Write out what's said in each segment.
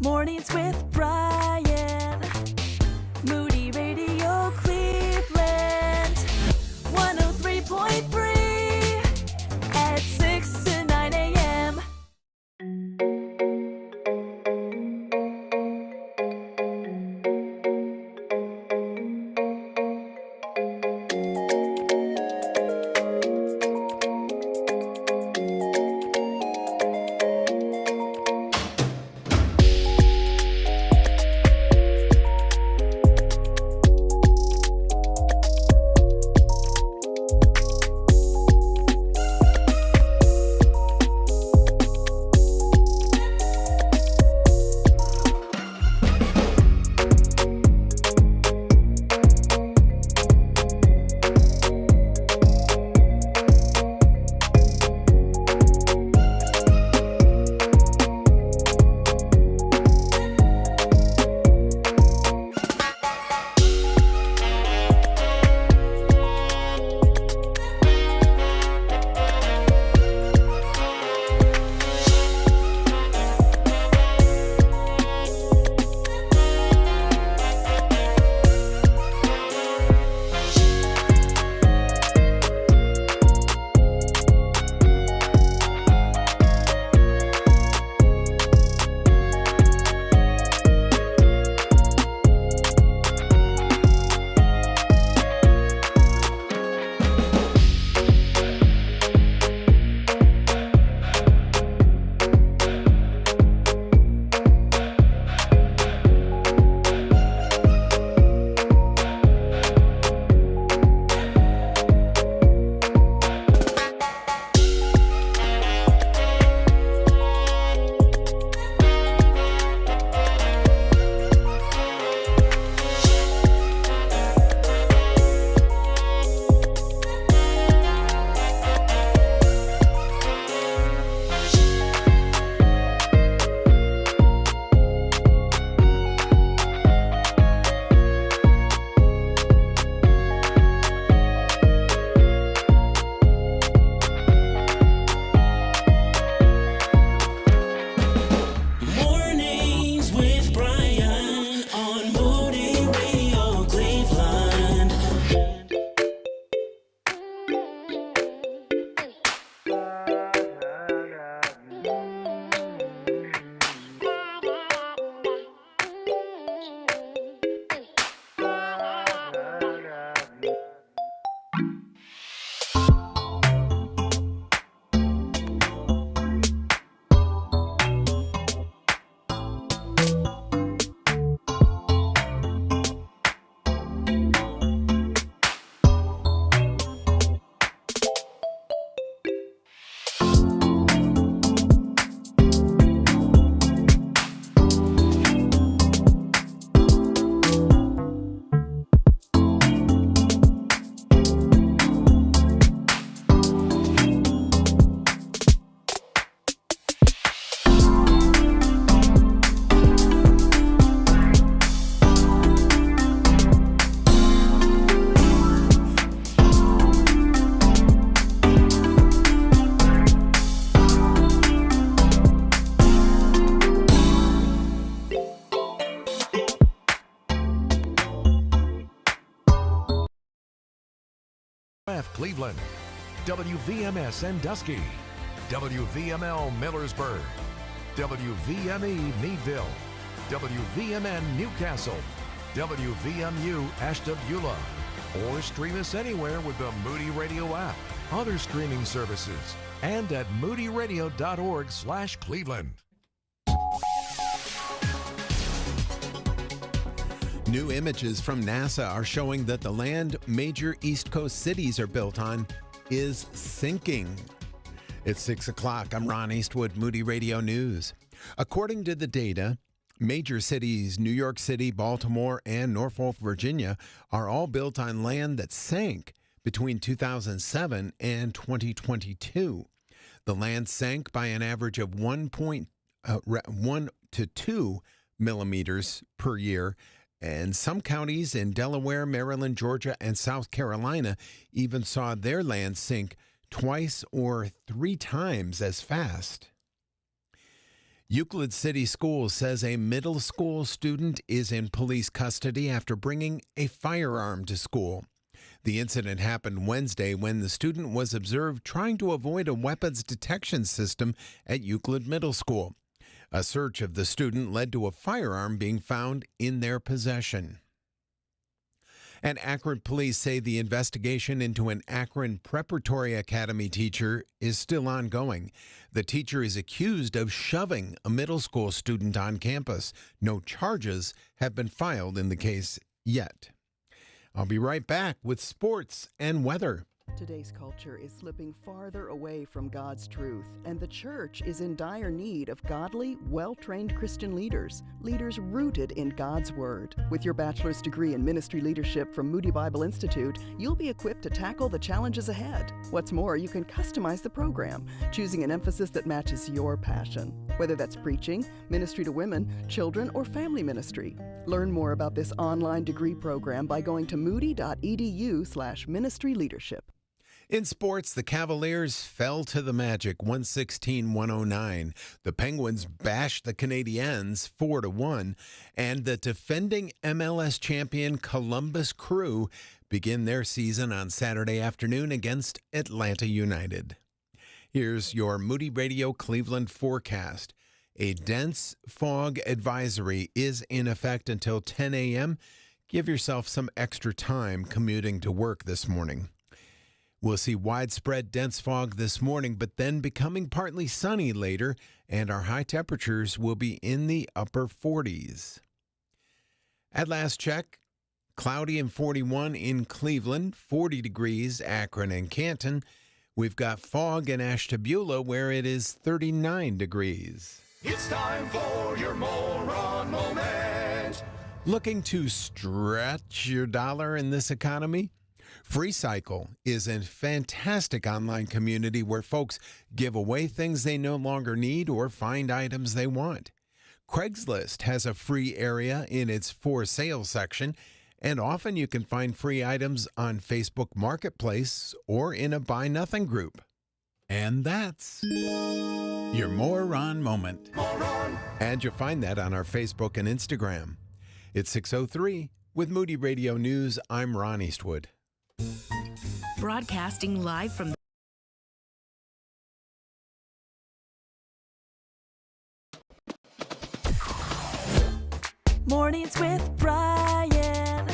Mornings with Brian. Moody Radio Cleveland. 103.3 at 6 to 9 a.m. Cleveland, WVMS Sandusky, WVML Millersburg, WVME Meadville, WVMN Newcastle, WVMU Ashtabula, or stream us anywhere with the Moody Radio app, other streaming services, and at moodyradio.org/Cleveland. New images from NASA are showing that the land major East Coast cities are built on is sinking. It's 6 o'clock. I'm Ron Eastwood, Moody Radio News. According to the data, major cities New York City, Baltimore, and Norfolk, Virginia are all built on land that sank between 2007 and 2022. The land sank by an average of 1 to 2 millimeters per year. And some counties in Delaware, Maryland, Georgia, and South Carolina even saw their land sink twice or 3 times as fast. Euclid City Schools says a middle school student is in police custody after bringing a firearm to school. The incident happened Wednesday when the student was observed trying to avoid a weapons detection system at Euclid Middle School. A search of the student led to a firearm being found in their possession. And Akron police say the investigation into an Akron Preparatory Academy teacher is still ongoing. The teacher is accused of shoving a middle school student on campus. No charges have been filed in the case yet. I'll be right back with sports and weather. Today's culture is slipping farther away from God's truth, and the church is in dire need of godly, well-trained Christian leaders rooted in God's Word. With your bachelor's degree in ministry leadership from Moody Bible Institute, you'll be equipped to tackle the challenges ahead. What's more, you can customize the program, choosing an emphasis that matches your passion, whether that's preaching, ministry to women, children, or family ministry. Learn more about this online degree program by going to moody.edu/ministry leadership. In sports, the Cavaliers fell to the Magic 116-109. The Penguins bashed the Canadiens 4-1, and the defending MLS champion Columbus Crew begin their season on Saturday afternoon against Atlanta United. Here's your Moody Radio Cleveland forecast. A dense fog advisory is in effect until 10 a.m. Give yourself some extra time commuting to work this morning. We'll see widespread dense fog this morning, but then becoming partly sunny later, and our high temperatures will be in the upper 40s. At last check, cloudy and 41 in Cleveland, 40 degrees Akron and Canton. We've got fog in Ashtabula where it is 39 degrees. It's time for your moron moment. Looking to stretch your dollar in this economy? FreeCycle is a fantastic online community where folks give away things they no longer need or find items they want. Craigslist has a free area in its for sale section, and often you can find free items on Facebook Marketplace or in a Buy Nothing group. And that's your Moron Moment. Moron. And you'll find that on our Facebook and Instagram. It's 6:03 with Moody Radio News. I'm Ron Eastwood. Broadcasting live from Mornings with Brian.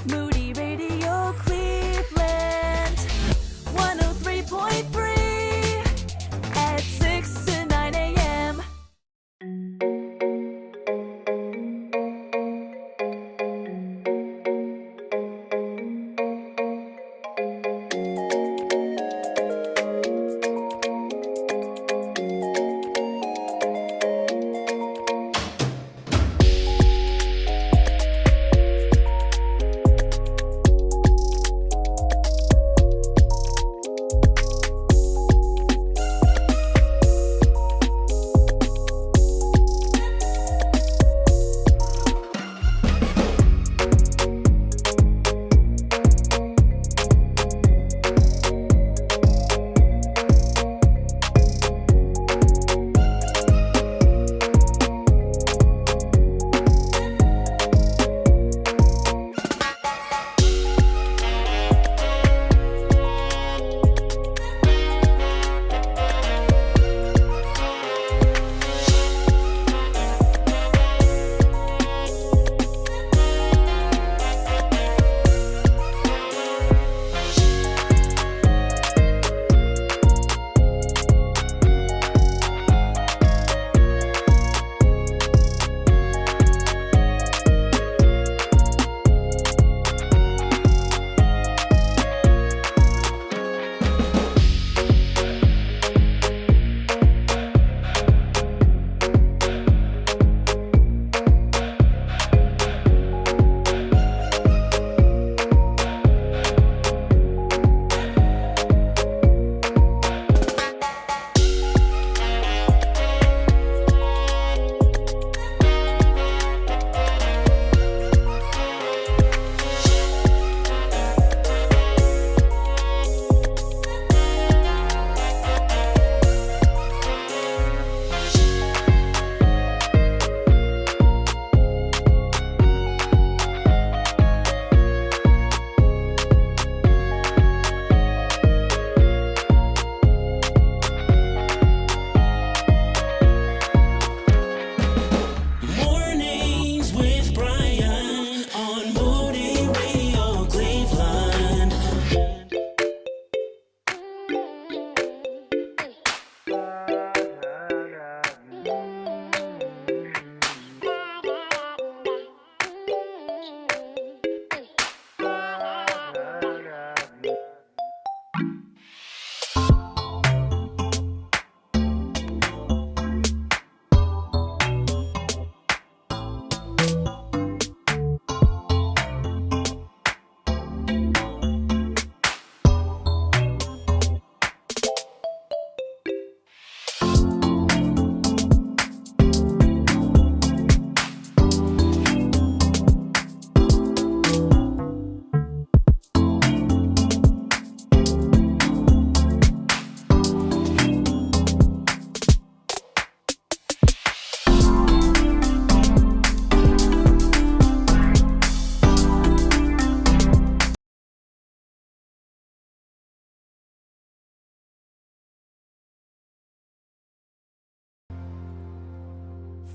Moody Radio Cleveland. 103.3 at 6 to 9 a.m.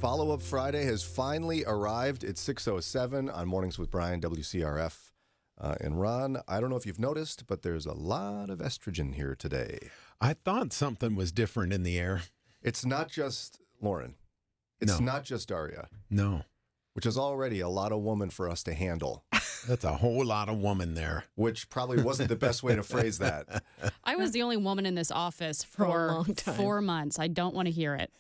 Follow-Up Friday has finally arrived. It's 6:07 on Mornings with Brian, WCRF. And Ron, I don't know if you've noticed, but there's a lot of estrogen here today. I thought something was different in the air. It's not just Lauren. It's not just Daria. No. Which is already a lot of woman for us to handle. That's a whole lot of woman there. Which probably wasn't the best way to phrase that. I was the only woman in this office For a for long time. 4 months. I don't want to hear it.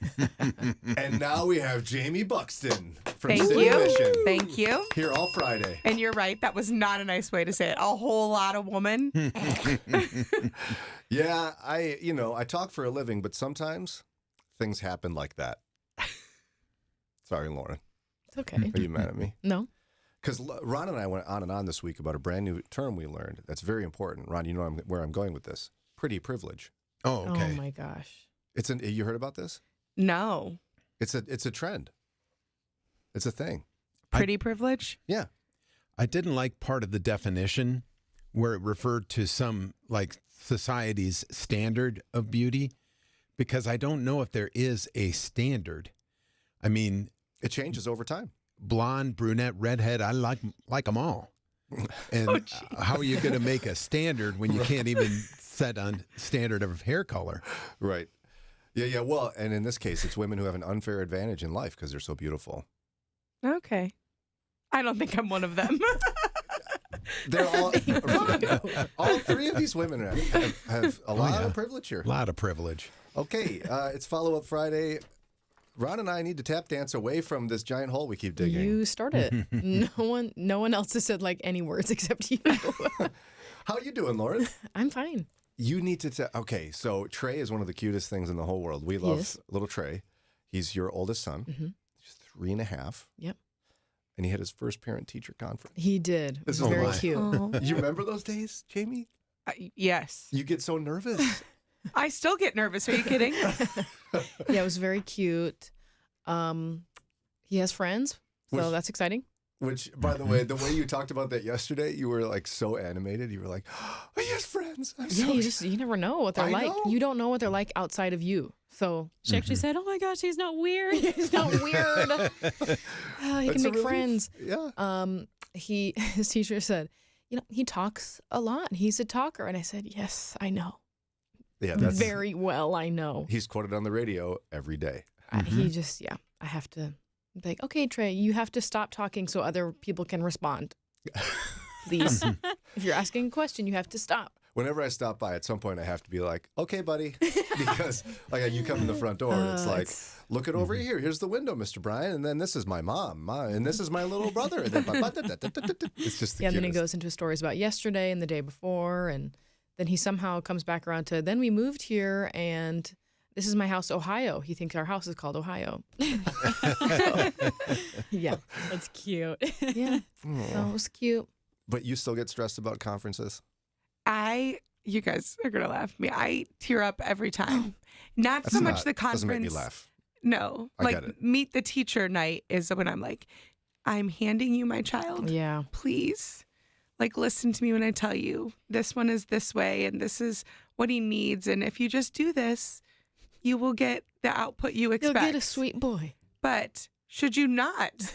And now we have Jaime Buxton from Thank City you. Mission. Thank you. Here all Friday. And you're right. That was not a nice way to say it. A whole lot of woman. Yeah, I talk for a living, but sometimes things happen like that. Sorry, Lauren. It's okay. Are you mad at me? No. Because Ron and I went on and on this week about a brand new term we learned that's very important. Ron, you know where I'm going with this. Pretty privilege. Oh, okay. Oh my gosh. You heard about this? No. It's a trend. It's a thing. Pretty privilege? Yeah. I didn't like part of the definition where it referred to some like society's standard of beauty, because I don't know if there is a standard. I mean, it changes over time. Blonde, brunette, redhead, I like them all. And how are you going to make a standard when you can't even set on standard of hair color? Right. Yeah. Well, and in this case, it's women who have an unfair advantage in life because they're so beautiful. Okay. I don't think I'm one of them. They're all three of these women have a lot of privilege here. A lot of privilege. Okay, it's Follow-Up Friday. Ron and I need to tap dance away from this giant hole we keep digging. You started. No one else has said like any words except you. How you doing, Lauren? I'm fine. You need to okay, so Trey is one of the cutest things in the whole world. We love little Trey. He's your oldest son. Mm-hmm. He's 3.5. Yep. And he had his first parent-teacher conference. He did. It was Oh very my. cute. You remember those days, Jamie? Yes. You get so nervous. I still get nervous. Are you kidding? Yeah, it was very cute. He has friends, so that's exciting. Which, by the way you talked about that yesterday, you were like so animated. You were like, "Oh, he has friends." I'm so you never know what they're like. know. You don't know what they're like outside of you. So She actually said, "Oh my gosh, he's not weird. He's not weird." he can make friends. Yeah. His teacher said, he talks a lot. He's a talker, and I said, yes, I know. Yeah, that's Very well, I know. He's quoted on the radio every day. He just, I have to be like, okay, Trey, you have to stop talking so other people can respond. Please. If you're asking a question, you have to stop. Whenever I stop by, at some point I have to be like, "Okay, buddy," because like you come in the front door, and it's like, "Look it over here. Here's the window, Mr. Brian, and then this is my mom, and this is my little brother." And then it's just the and then he cutest. goes into stories about yesterday and the day before, and then he somehow comes back around to, then we moved here, and this is my house, Ohio. He thinks our house is called Ohio. Yeah. That's cute. Yeah. So it was cute. But you still get stressed about conferences? You guys are going to laugh at me. I tear up every time. Not so much the conference. Doesn't make me laugh. No. I get it. Meet the teacher night is when I'm like, I'm handing you my child. Yeah. Please. Like, listen to me when I tell you this one is this way and this is what he needs. And if you just do this, you will get the output you expect. You'll get a sweet boy. But should you not?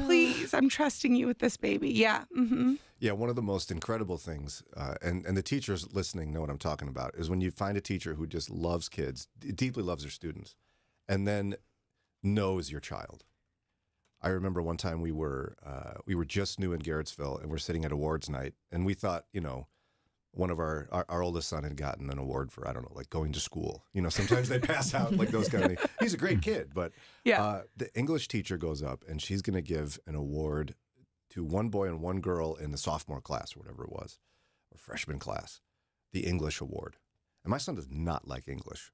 Please, I'm trusting you with this baby. Yeah. Mm-hmm. Yeah, one of the most incredible things, and the teachers listening know what I'm talking about, is when you find a teacher who just loves kids, deeply loves their students, and then knows your child. I remember one time we were just new in Garrettsville, and we're sitting at awards night, and we thought, one of our oldest son had gotten an award for, I don't know, like going to school. Sometimes they pass out like those kind of things. He's a great kid, but the English teacher goes up, and she's going to give an award to one boy and one girl in the sophomore class or whatever it was, or freshman class, the English award. And my son does not like English.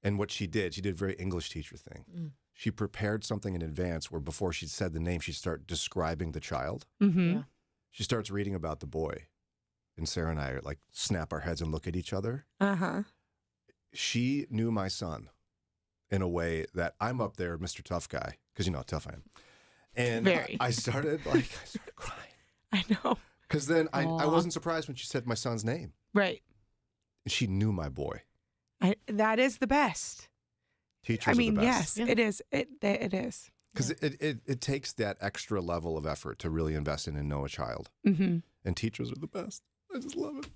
And what she did a very English teacher thing. She prepared something in advance where before she said the name, she'd start describing the child. Mm-hmm. Yeah. She starts reading about the boy. And Sarah and I are like snap our heads and look at each other. Uh-huh. She knew my son in a way that I'm up there, Mr. Tough Guy, because you know how tough I am. And I started crying. I know. Because then I wasn't surprised when she said my son's name. Right. She knew my boy. That is the best. Teachers I are mean, the best. yes, it is. It is. Because it takes that extra level of effort to really invest in and know a child. Mm-hmm. And teachers are the best. I just love it.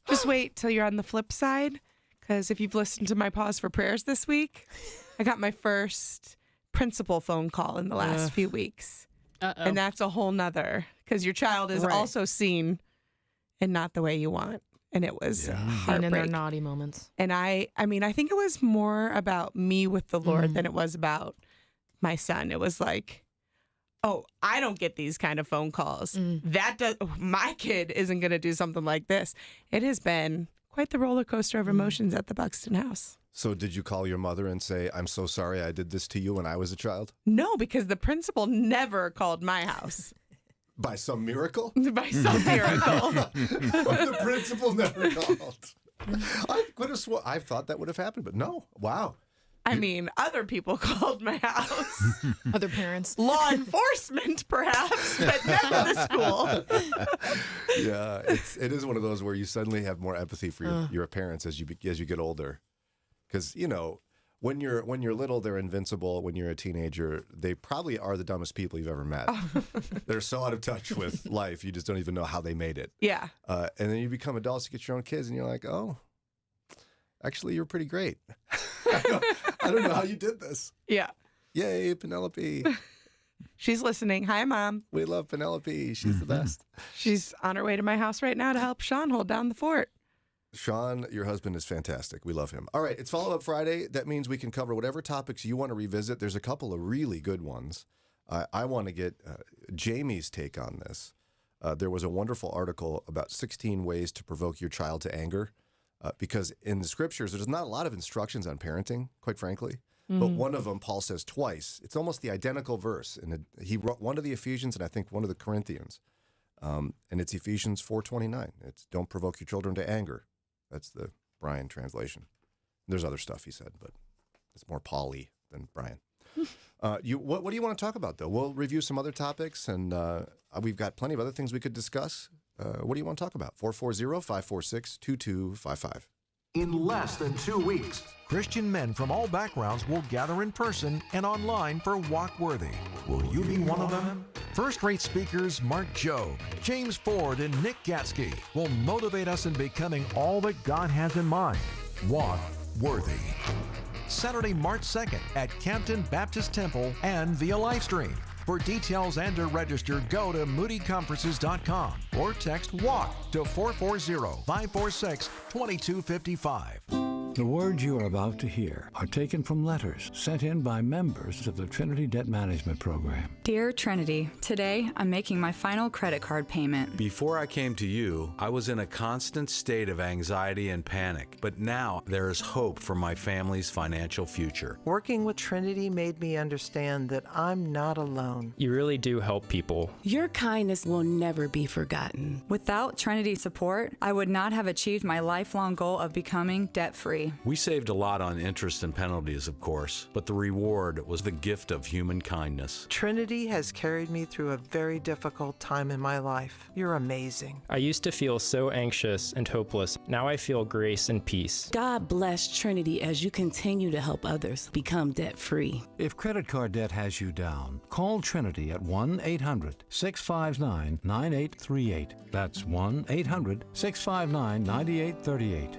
Just wait till you're on the flip side, because if you've listened to my pause for prayers this week, I got my first principal phone call in the last few weeks. And that's a whole nother, because your child is also seen and not the way you want. And it was heartbreak. And in their naughty moments. And I mean, I think it was more about me with the Lord than it was about my son. It was like, oh, I don't get these kind of phone calls. My kid isn't going to do something like this. It has been quite the roller coaster of emotions at the Buxton house. So did you call your mother and say, I'm so sorry I did this to you when I was a child? No, because the principal never called my house. By some miracle? By some miracle. The principal never called. I thought that would have happened, but no. Wow. I mean, other people called my house. Other parents. Law enforcement, perhaps, but never the school. Yeah, it is one of those where you suddenly have more empathy for your parents as you get older. Because, you know, when you're little, they're invincible. When you're a teenager, they probably are the dumbest people you've ever met. They're so out of touch with life, you just don't even know how they made it. Yeah. And then you become adults, you get your own kids, and you're like, oh, actually, you're pretty great. I don't know how you did this. Yeah. Yay, Penelope. She's listening. Hi, Mom. We love Penelope. She's the best. She's on her way to my house right now to help Sean hold down the fort. Sean, your husband is fantastic. We love him. All right, it's Follow Up Friday. That means we can cover whatever topics you want to revisit. There's a couple of really good ones. I want to get Jamie's take on this. There was a wonderful article about 16 ways to provoke your child to anger. Because in the scriptures, there's not a lot of instructions on parenting, quite frankly. But one of them, Paul says twice. It's almost the identical verse. And he wrote one of the Ephesians and I think one of the Corinthians. And it's Ephesians 4:29. It's don't provoke your children to anger. That's the Brian translation. There's other stuff he said, but it's more Paul-y than Brian. What do you want to talk about, though? We'll review some other topics, and we've got plenty of other things we could discuss. What do you want to talk about? 440-546-2255. In less than 2 weeks, Christian men from all backgrounds will gather in person and online for Walk Worthy. Will you be one of them? First-rate speakers Mark Jobe, James Ford, and Nick Gatsky will motivate us in becoming all that God has in mind. Walk Worthy. Saturday, March 2nd at Campton Baptist Temple and via livestream. For details and to register, go to moodyconferences.com or text WALK to 440-546-2255. The words you are about to hear are taken from letters sent in by members of the Trinity Debt Management Program. Dear Trinity, today I'm making my final credit card payment. Before I came to you, I was in a constant state of anxiety and panic, but now there is hope for my family's financial future. Working with Trinity made me understand that I'm not alone. You really do help people. Your kindness will never be forgotten. Without Trinity support, I would not have achieved my lifelong goal of becoming debt-free. We saved a lot on interest and penalties, of course, but the reward was the gift of human kindness. Trinity has carried me through a very difficult time in my life. You're amazing. I used to feel so anxious and hopeless. Now I feel grace and peace. God bless Trinity as you continue to help others become debt-free. If credit card debt has you down, call Trinity at 1-800-659-9838. That's 1-800-659-9838.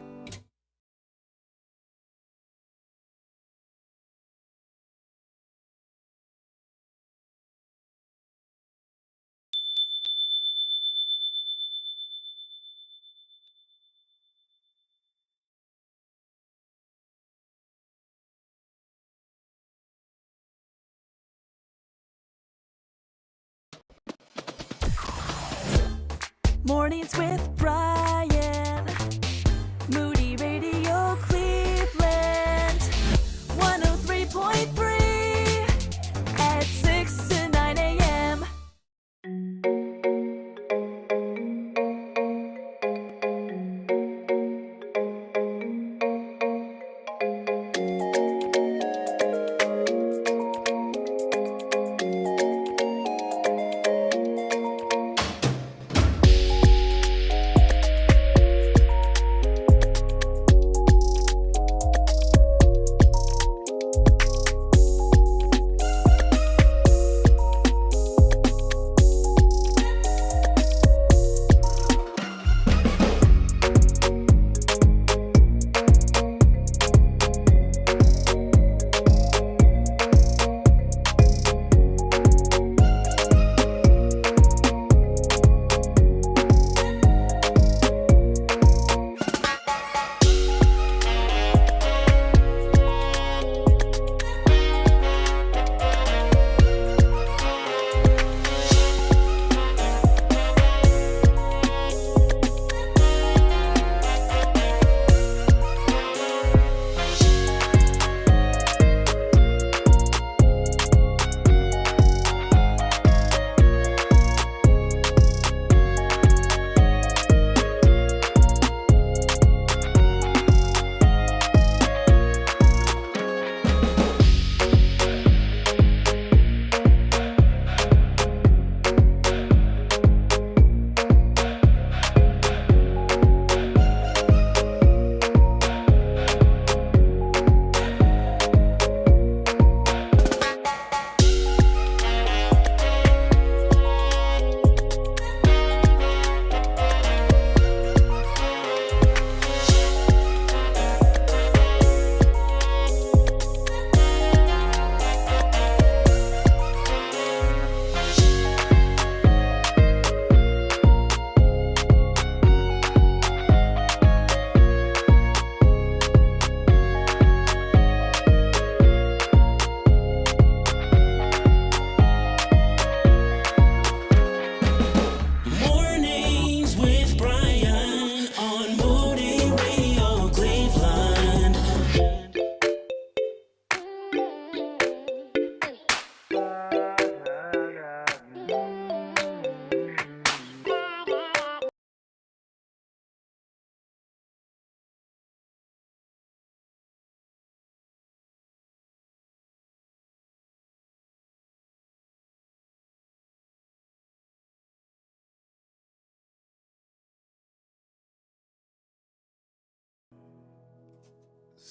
Mornings with Brian. Moody Radio Cleveland. 103.3 at 6 to 9 a.m.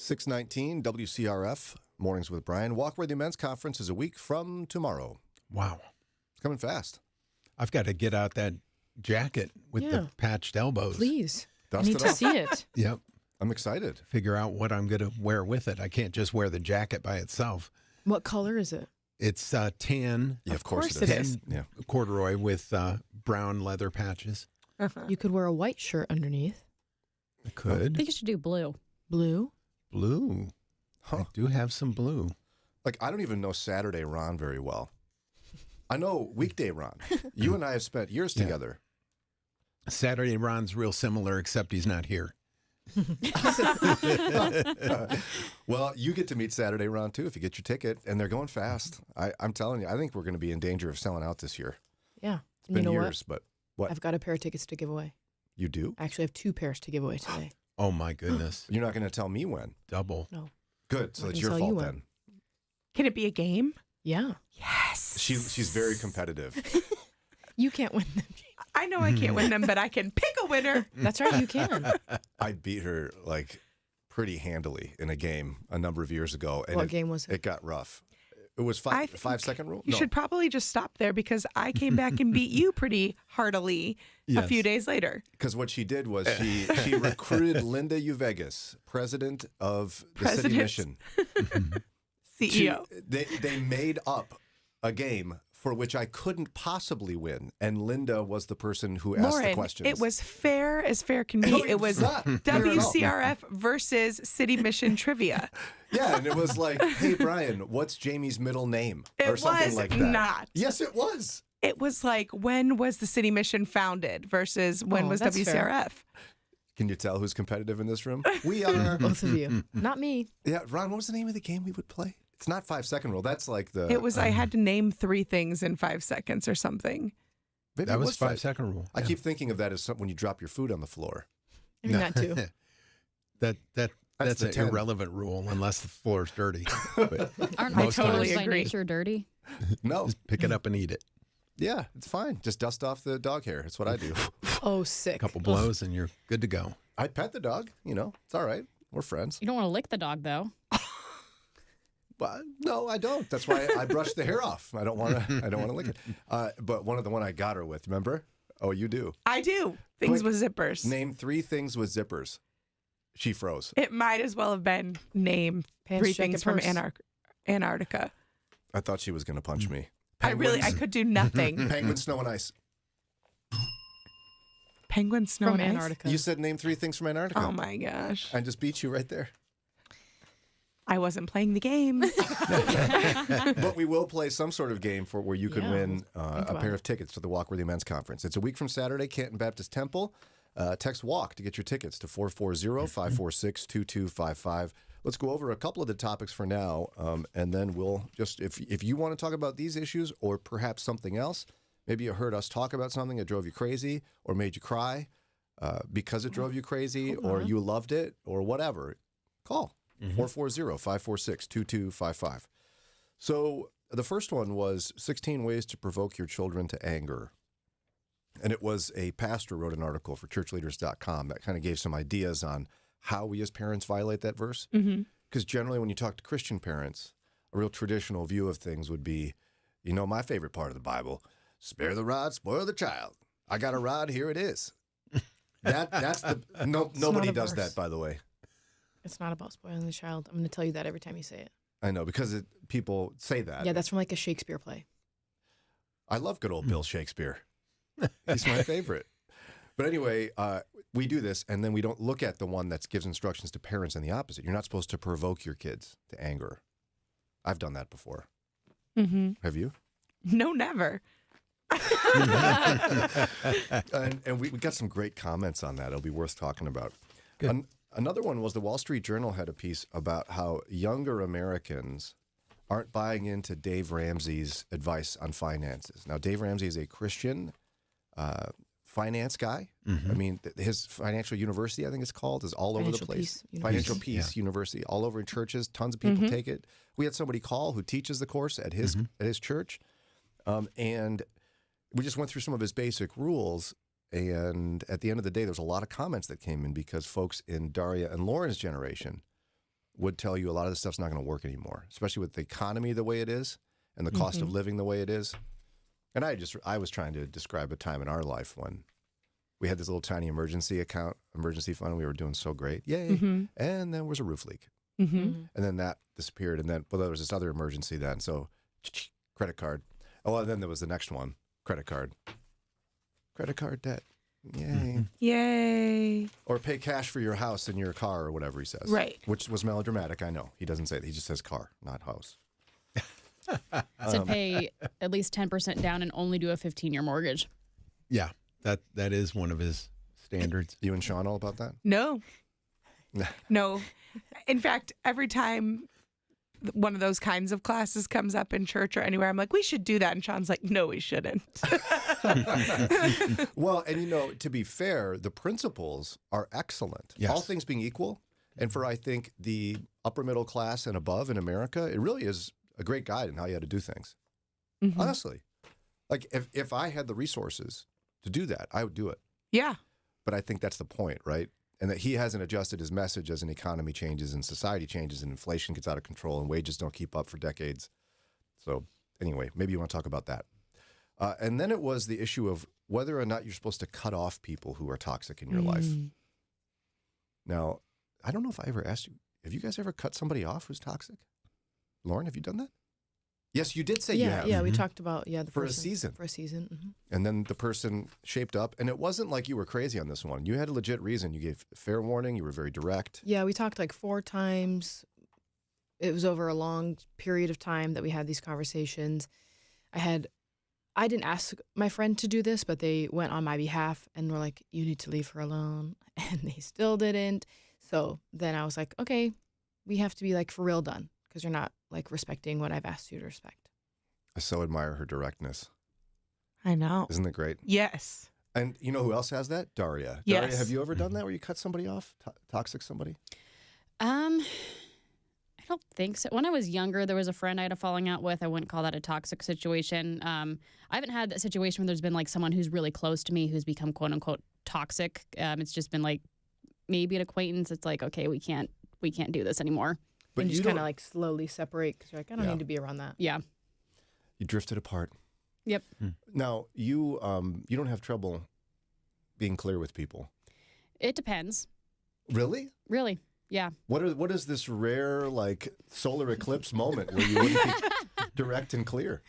619 WCRF, Mornings with Brian. Walkworthy Men's Conference is a week from tomorrow. Wow. It's coming fast. I've got to get out that jacket with the patched elbows. Please. Dust I need it to off. see it. Yep. I'm excited. Figure out what I'm going to wear with it. I can't just wear the jacket by itself. What color is it? It's tan. Yeah, of course it is. Yeah. Corduroy with brown leather patches. You could wear a white shirt underneath. I I could. think you should do blue. Blue? Blue. Huh. I do have some blue. Like, I don't even know Saturday Ron very well. I know weekday Ron. You and I have spent years together. Saturday Ron's real similar, except he's not here. Well, you get to meet Saturday Ron, too, if you get your ticket, and they're going fast. I'm telling you, I think we're going to be in danger of selling out this year. Yeah. It's been you know years, but what? I've got a pair of tickets to give away. You do? I actually have 2 pairs to give away today. Oh, my goodness. You're not going to tell me when? Double. No. Good, so I it's can your tell fault you when. then. Can it be a game? Yeah. Yes. She's very competitive. You can't win them. I know I can't win them, but I can pick a winner. That's right, you can. I beat her like pretty handily in a game a number of years ago. And What game was it? It got rough. It was 5-second rule? You should probably just stop there because I came back and beat you pretty heartily a few days later. Because what she did was she recruited Linda Uvegas, president of the city mission. CEO. They made up a game for which I couldn't possibly win, and Linda was the person who asked the questions. It was fair as fair can be. No, it was not fair at all. WCRF versus City Mission Trivia. Yeah, and it was like, hey, Brian, what's Jamie's middle name? Or something like that. Not. Yes, it was. It was like, when was the City Mission founded versus when was that's WCRF? fair. Can you tell who's competitive in this room? We are. Both of you. Not me. Yeah, Ron, what was the name of the game we would play? It's not 5-second rule. That's like the. It was, I had to name 3 things in 5 seconds or something. Maybe That it was 5-second rule. I keep thinking of that as when you drop your food on the floor. I mean, that too. That's the an 10. irrelevant rule unless the floor's dirty. But Aren't most vegetables times- by nature dirty? No. Just pick it up and eat it. Yeah, it's fine. Just dust off the dog hair. That's what I do. Oh, sick. A couple blows and you're good to go. I pet the dog. It's all right. We're friends. You don't want to lick the dog, though. But no, I don't. That's why I brush the hair off. I don't want to lick it. But the one I got her with, remember? Oh, you do. I do. Things Quick, with zippers. Name 3 things with zippers. She froze. It might as well have been name Pants, 3 jacket, things from purse. Antarctica. I thought she was going to punch me. I could do nothing. Penguin, snow, and ice. Penguin, snow, From and ice? Antarctica. You said name 3 things from Antarctica. Oh my gosh. I just beat you right there. I wasn't playing the game. But we will play some sort of game where you can Yeah, win think a about pair it. of tickets to the Walkworthy Men's Conference. It's a week from Saturday, Canton Baptist Temple. Text WALK to get your tickets to 440-546-2255. Let's go over a couple of the topics for now, and then we'll just, if you want to talk about these issues or perhaps something else, maybe you heard us talk about something that drove you crazy or made you cry because it drove you crazy or you loved it or whatever, call 440-546-2255. So the first one was 16 ways to provoke your children to anger. And it was a pastor wrote an article for churchleaders.com that kind of gave some ideas on how we as parents violate that verse. Because generally when you talk to Christian parents, a real traditional view of things would be, my favorite part of the Bible, spare the rod, spoil the child. I got a rod, here it is. That's nobody does verse. that, by the way. It's not about spoiling the child. I'm going to tell you that every time you say it. I know, because people say that. Yeah, that's from like a Shakespeare play. I love good old Bill Shakespeare. He's my favorite. But anyway, we do this, and then we don't look at the one that gives instructions to parents and the opposite. You're not supposed to provoke your kids to anger. I've done that before. Mm-hmm. Have you? No, never. And we got some great comments on that. It'll be worth talking about. Another one was the Wall Street Journal had a piece about how younger Americans aren't buying into Dave Ramsey's advice on finances. Now, Dave Ramsey is a Christian finance guy. I mean, his financial university, I think it's called, is all over the place. Financial Peace University, all over in churches. Tons of people take it. We had somebody call who teaches the course at his church, and we just went through some of his basic rules. And at the end of the day, there's a lot of comments that came in because folks in Daria and Lauren's generation would tell you a lot of this stuff's not going to work anymore, especially with the economy the way it is and the cost of living the way it is. And I was trying to describe a time in our life when we had this little tiny emergency fund, and we were doing so great. Yay. And then there was a roof leak. And then that disappeared. And then, there was this other emergency then. So credit card. Oh, and then there was the next one, credit card. Credit card debt. Yay. Yay. Or pay cash for your house and your car or whatever he says. Right. Which was melodramatic, I know. He doesn't say that. He just says car, not house. To pay at least 10% down and only do a 15-year mortgage. Yeah, that is one of his standards. You and Sean all about that? No. No. In fact, every time one of those kinds of classes comes up in church or anywhere, I'm like, we should do that. And Sean's like, no, we shouldn't. Well, and to be fair, the principles are excellent. Yes. All things being equal. And for, I think, the upper middle class and above in America, it really is a great guide in how you had to do things. Honestly. Like, if I had the resources to do that, I would do it. Yeah. But I think that's the point, right? And that he hasn't adjusted his message as an economy changes and society changes and inflation gets out of control and wages don't keep up for decades. So anyway, maybe you want to talk about that. And then it was the issue of whether or not you're supposed to cut off people who are toxic in your life. Now, I don't know if I ever asked you, have you guys ever cut somebody off who's toxic? Lauren, have you done that? Yes, you did say you have. Yeah, we talked about the For a person. season. For a season. And then the person shaped up. And it wasn't like you were crazy on this one. You had a legit reason. You gave fair warning. You were very direct. Yeah, we talked like 4 times. It was over a long period of time that we had these conversations. I didn't ask my friend to do this, but they went on my behalf and were like, you need to leave her alone. And they still didn't. So then I was like, okay, we have to be like for real done because you're not like respecting what I've asked you to respect. I so admire her directness. I know. Isn't it great? Yes. And you know who else has that? Daria. Yes. Daria, have you ever done that where you cut somebody off? Toxic somebody? I don't think so. When I was younger, there was a friend I had a falling out with. I wouldn't call that a toxic situation. I haven't had that situation where there's been like someone who's really close to me who's become quote unquote toxic. It's just been like maybe an acquaintance. It's like, okay, we can't do this anymore. But and you just don't- kind of like slowly separate because you're like, I don't Yeah. need to be around that. Yeah. You drifted apart. Yep. Now, you don't have trouble being clear with people. It depends. Really? Really. Yeah. What is this rare like solar eclipse moment where you wouldn't be direct and clear?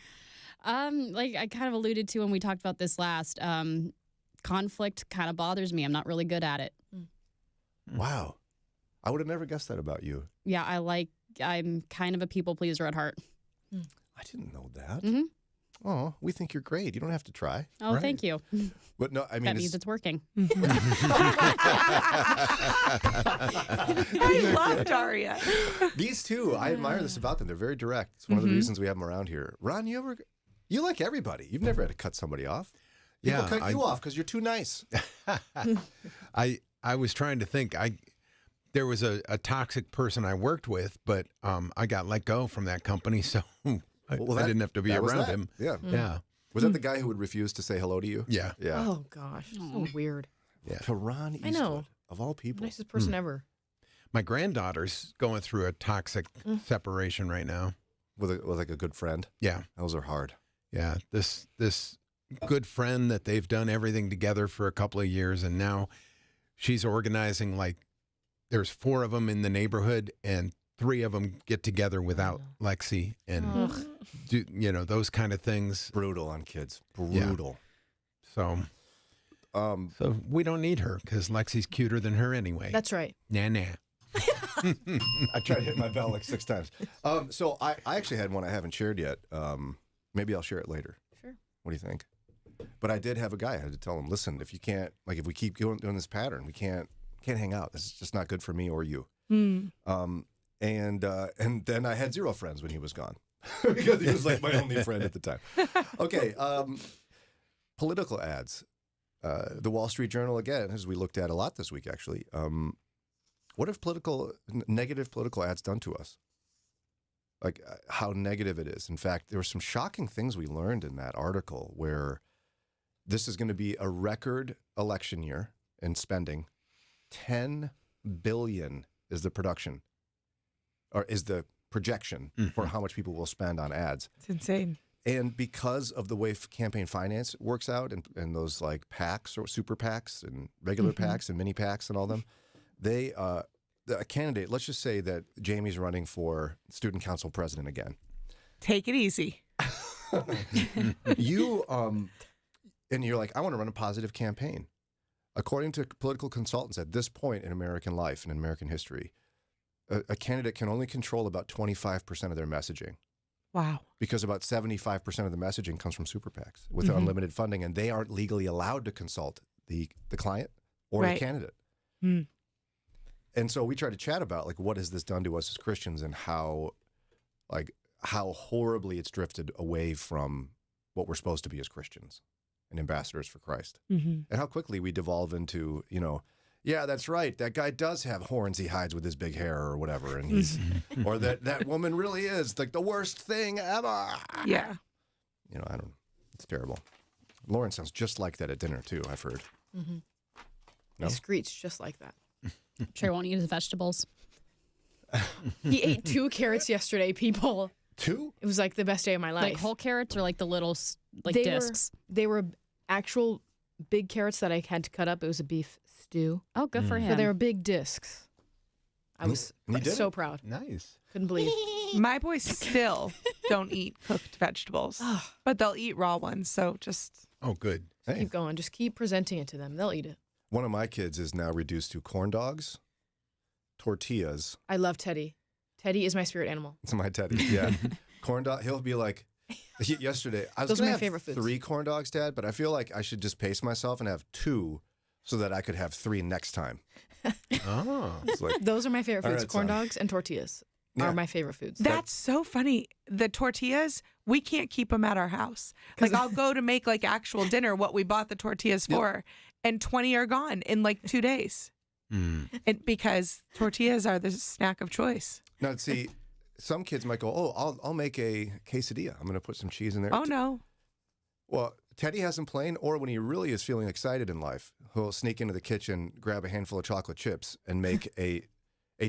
Like I kind of alluded to when we talked about this last, conflict kind of bothers me. I'm not really good at it. Wow. I would have never guessed that about you. Yeah, I'm kind of a people pleaser at heart. I didn't know that. Mm-hmm. Oh, we think you're great. You don't have to try. Oh, Right. thank you. But no, I mean, That means it's working. I love Daria. These two, I admire this about them. They're very direct. It's one of the reasons we have them around here. Ron, you like everybody. You've never had to cut somebody off. People Yeah, cut you off because you're too nice. I was trying to think. There was a toxic person I worked with, but I got let go from that company, so I didn't have to be that was around that. him. Yeah. Yeah. Was that the guy who would refuse to say hello to you? Yeah. Yeah. Oh gosh, so weird. Yeah. To Ron Eastwood, I know. of all people. Nicest person ever. My granddaughter's going through a toxic separation right now. With like a good friend. Yeah. Those are hard. Yeah. This good friend that they've done everything together for a couple of years, and now she's organizing like there's 4 of them in the neighborhood, and 3 of them get together without Lexi, and do those kind of things. Brutal on kids. Brutal. Yeah. So we don't need her because Lexi's cuter than her anyway. That's right. Nah. I tried to hit my bell like 6 times. So I actually had one I haven't shared yet. Maybe I'll share it later. Sure. What do you think? But I did have a guy. I had to tell him, listen, if you can't, like, if we keep doing this pattern, we can't hang out. This is just not good for me or you. And then I had 0 friends when he was gone because he was like my only friend at the time. Okay. Political ads. The Wall Street Journal, again, as we looked at a lot this week, actually. What have negative political ads done to us? Like how negative it is. In fact, there were some shocking things we learned in that article where this is going to be a record election year in spending. $10 billion is the production. or is the projection for how much people will spend on ads. It's insane. And because of the way campaign finance works out and those like PACs or super PACs and regular PACs and mini PACs and all them, they a candidate, let's just say that Jamie's running for student council president again. Take it easy. You and you're like, I want to run a positive campaign. According to political consultants at this point in American life and in American history, a candidate can only control about 25% of their messaging. Wow. Because about 75% of the messaging comes from super PACs with unlimited funding, and they aren't legally allowed to consult the client or the candidate. And so we try to chat about like what has this done to us as Christians and how horribly it's drifted away from what we're supposed to be as Christians and ambassadors for Christ. And how quickly we devolve into, yeah, that's right. That guy does have horns he hides with his big hair or whatever. And he's, or that woman really is like the worst thing ever. Yeah. I don't know. It's terrible. Lauren sounds just like that at dinner too, I've heard. Mm-hmm. No? He screeched just like that. Trey won't eat his vegetables. He ate 2 carrots yesterday, people. 2? It was like the best day of my life. Like whole carrots or like the little discs? They were actual big carrots that I had to cut up. It was a beef stew. Oh, good for him. So they were big discs. I was so proud. Nice. Couldn't believe. My boys still don't eat cooked vegetables, but they'll eat raw ones. So just... Oh, good. Hey. Keep going. Just keep presenting it to them. They'll eat it. One of my kids is now reduced to corn dogs, tortillas. I love Teddy. Teddy is my spirit animal. It's my Teddy, yeah. Corn dog. He'll be like, yesterday, I was Those are going my to favorite have foods. 3 corn dogs, Dad, but I feel like I should just pace myself and have 2 so that I could have 3 next time. Oh. It's like, Those are my favorite all foods. right, Corn son. dogs and tortillas Yeah. are my favorite foods. That's so funny. The tortillas, we can't keep them at our house. Like I'll go to make like actual dinner, what we bought the tortillas for, and 20 are gone in like 2 days. And because tortillas are the snack of choice. now, see, some kids might go, oh, I'll make a quesadilla. I'm going to put some cheese in there. Oh, no. Well, Teddy has them plain, or when he really is feeling excited in life, he'll sneak into the kitchen, grab a handful of chocolate chips, and make a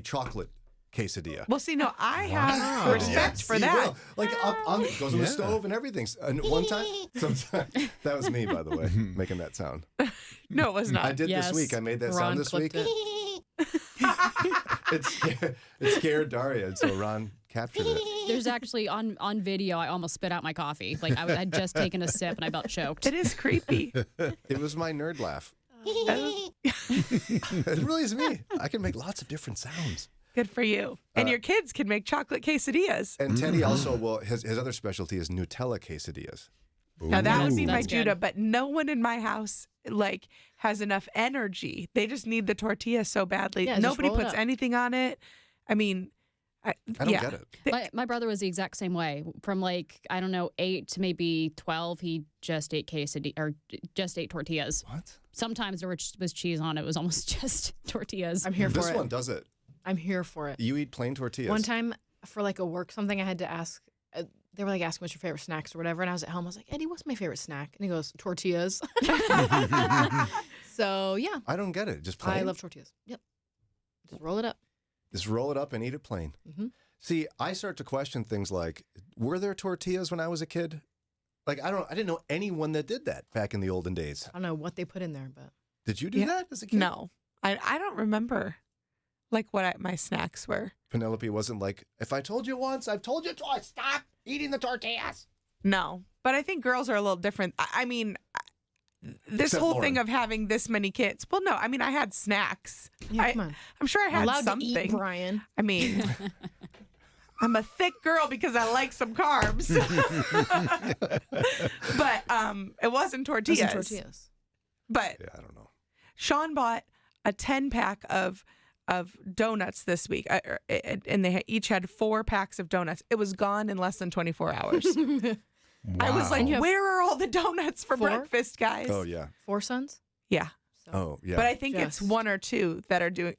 chocolate quesadilla. Well, see, no, I have respect for He that. will. Like goes on the stove and everything. And one time, that was me, by the way, making that sound. No, it was not. I did Yes. this week. I made that Ron sound this week. clipped It scared Daria, and so Ron captured it. There's actually on video, I almost spit out my coffee. Like I had just taken a sip and I about choked. It is creepy. It was my nerd laugh. It really is me. I can make lots of different sounds. Good for you. And your kids can make chocolate quesadillas. And Teddy also will. His other specialty is Nutella quesadillas. Now that would be my That's good. Judah, but no one in my house like has enough energy. They just need the tortilla so badly. Yeah, just Nobody roll it puts up. anything on it. I mean, I don't get it. My brother was the exact same way. From like, I don't know, 8 to maybe 12, he just ate just ate tortillas. What? Sometimes there was cheese on it. It was almost just tortillas. I'm here for This it. one does it. I'm here for it. You eat plain tortillas. One time for like a work something, I had to ask. They were like asking what's your favorite snacks or whatever, and I was at home. I was like, Eddie, what's my favorite snack? And he goes, tortillas. So yeah, I don't get it. Just plain. I love tortillas. Yep. Just roll it up. Just roll it up and eat it plain. Mm-hmm. See, I start to question things like, were there tortillas when I was a kid? Like I didn't know anyone that did that back in the olden days. I don't know what they put in there, but Did you do that as a kid? no, I don't remember like what my snacks were. Penelope wasn't like, if I told you once, I've told you twice. Stop eating the tortillas. No, but I think girls are a little different. I mean, this Except whole Lauren. thing of having this many kids. Well, no, I mean, I had snacks. yeah, come on. I'm sure I had Allowed something. to eat, Brian. I mean, I'm a thick girl because I like some carbs. But it wasn't tortillas. Doesn't tortillas. But Yeah, I don't know. Sean bought a 10-pack of donuts this week, and they each had 4 packs of donuts. It was gone in less than 24 hours. I was like, where are all the donuts for 4? breakfast, guys? Oh, yeah. 4 sons. Yeah. So. Oh, yeah. But I think it's Just- 1 or 2 that are doing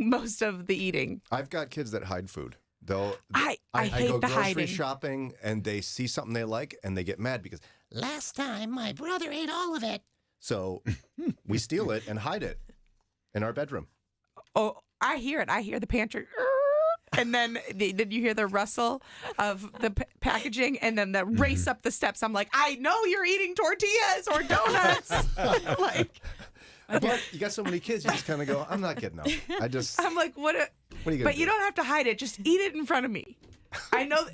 most of the eating. I've got kids that hide food. I hate go the grocery hiding. shopping and they see something they like and they get mad because last time my brother ate all of it. So we steal it and hide it in our bedroom. Oh, I hear it. I hear the pantry. and then you hear the rustle of the packaging, and then the race up the steps. I'm like, I know you're eating tortillas or donuts. But you got so many kids, you just kind of go, I'm not getting up. I'm like, what are you going to do? You don't have to hide it. Just eat it in front of me. I know.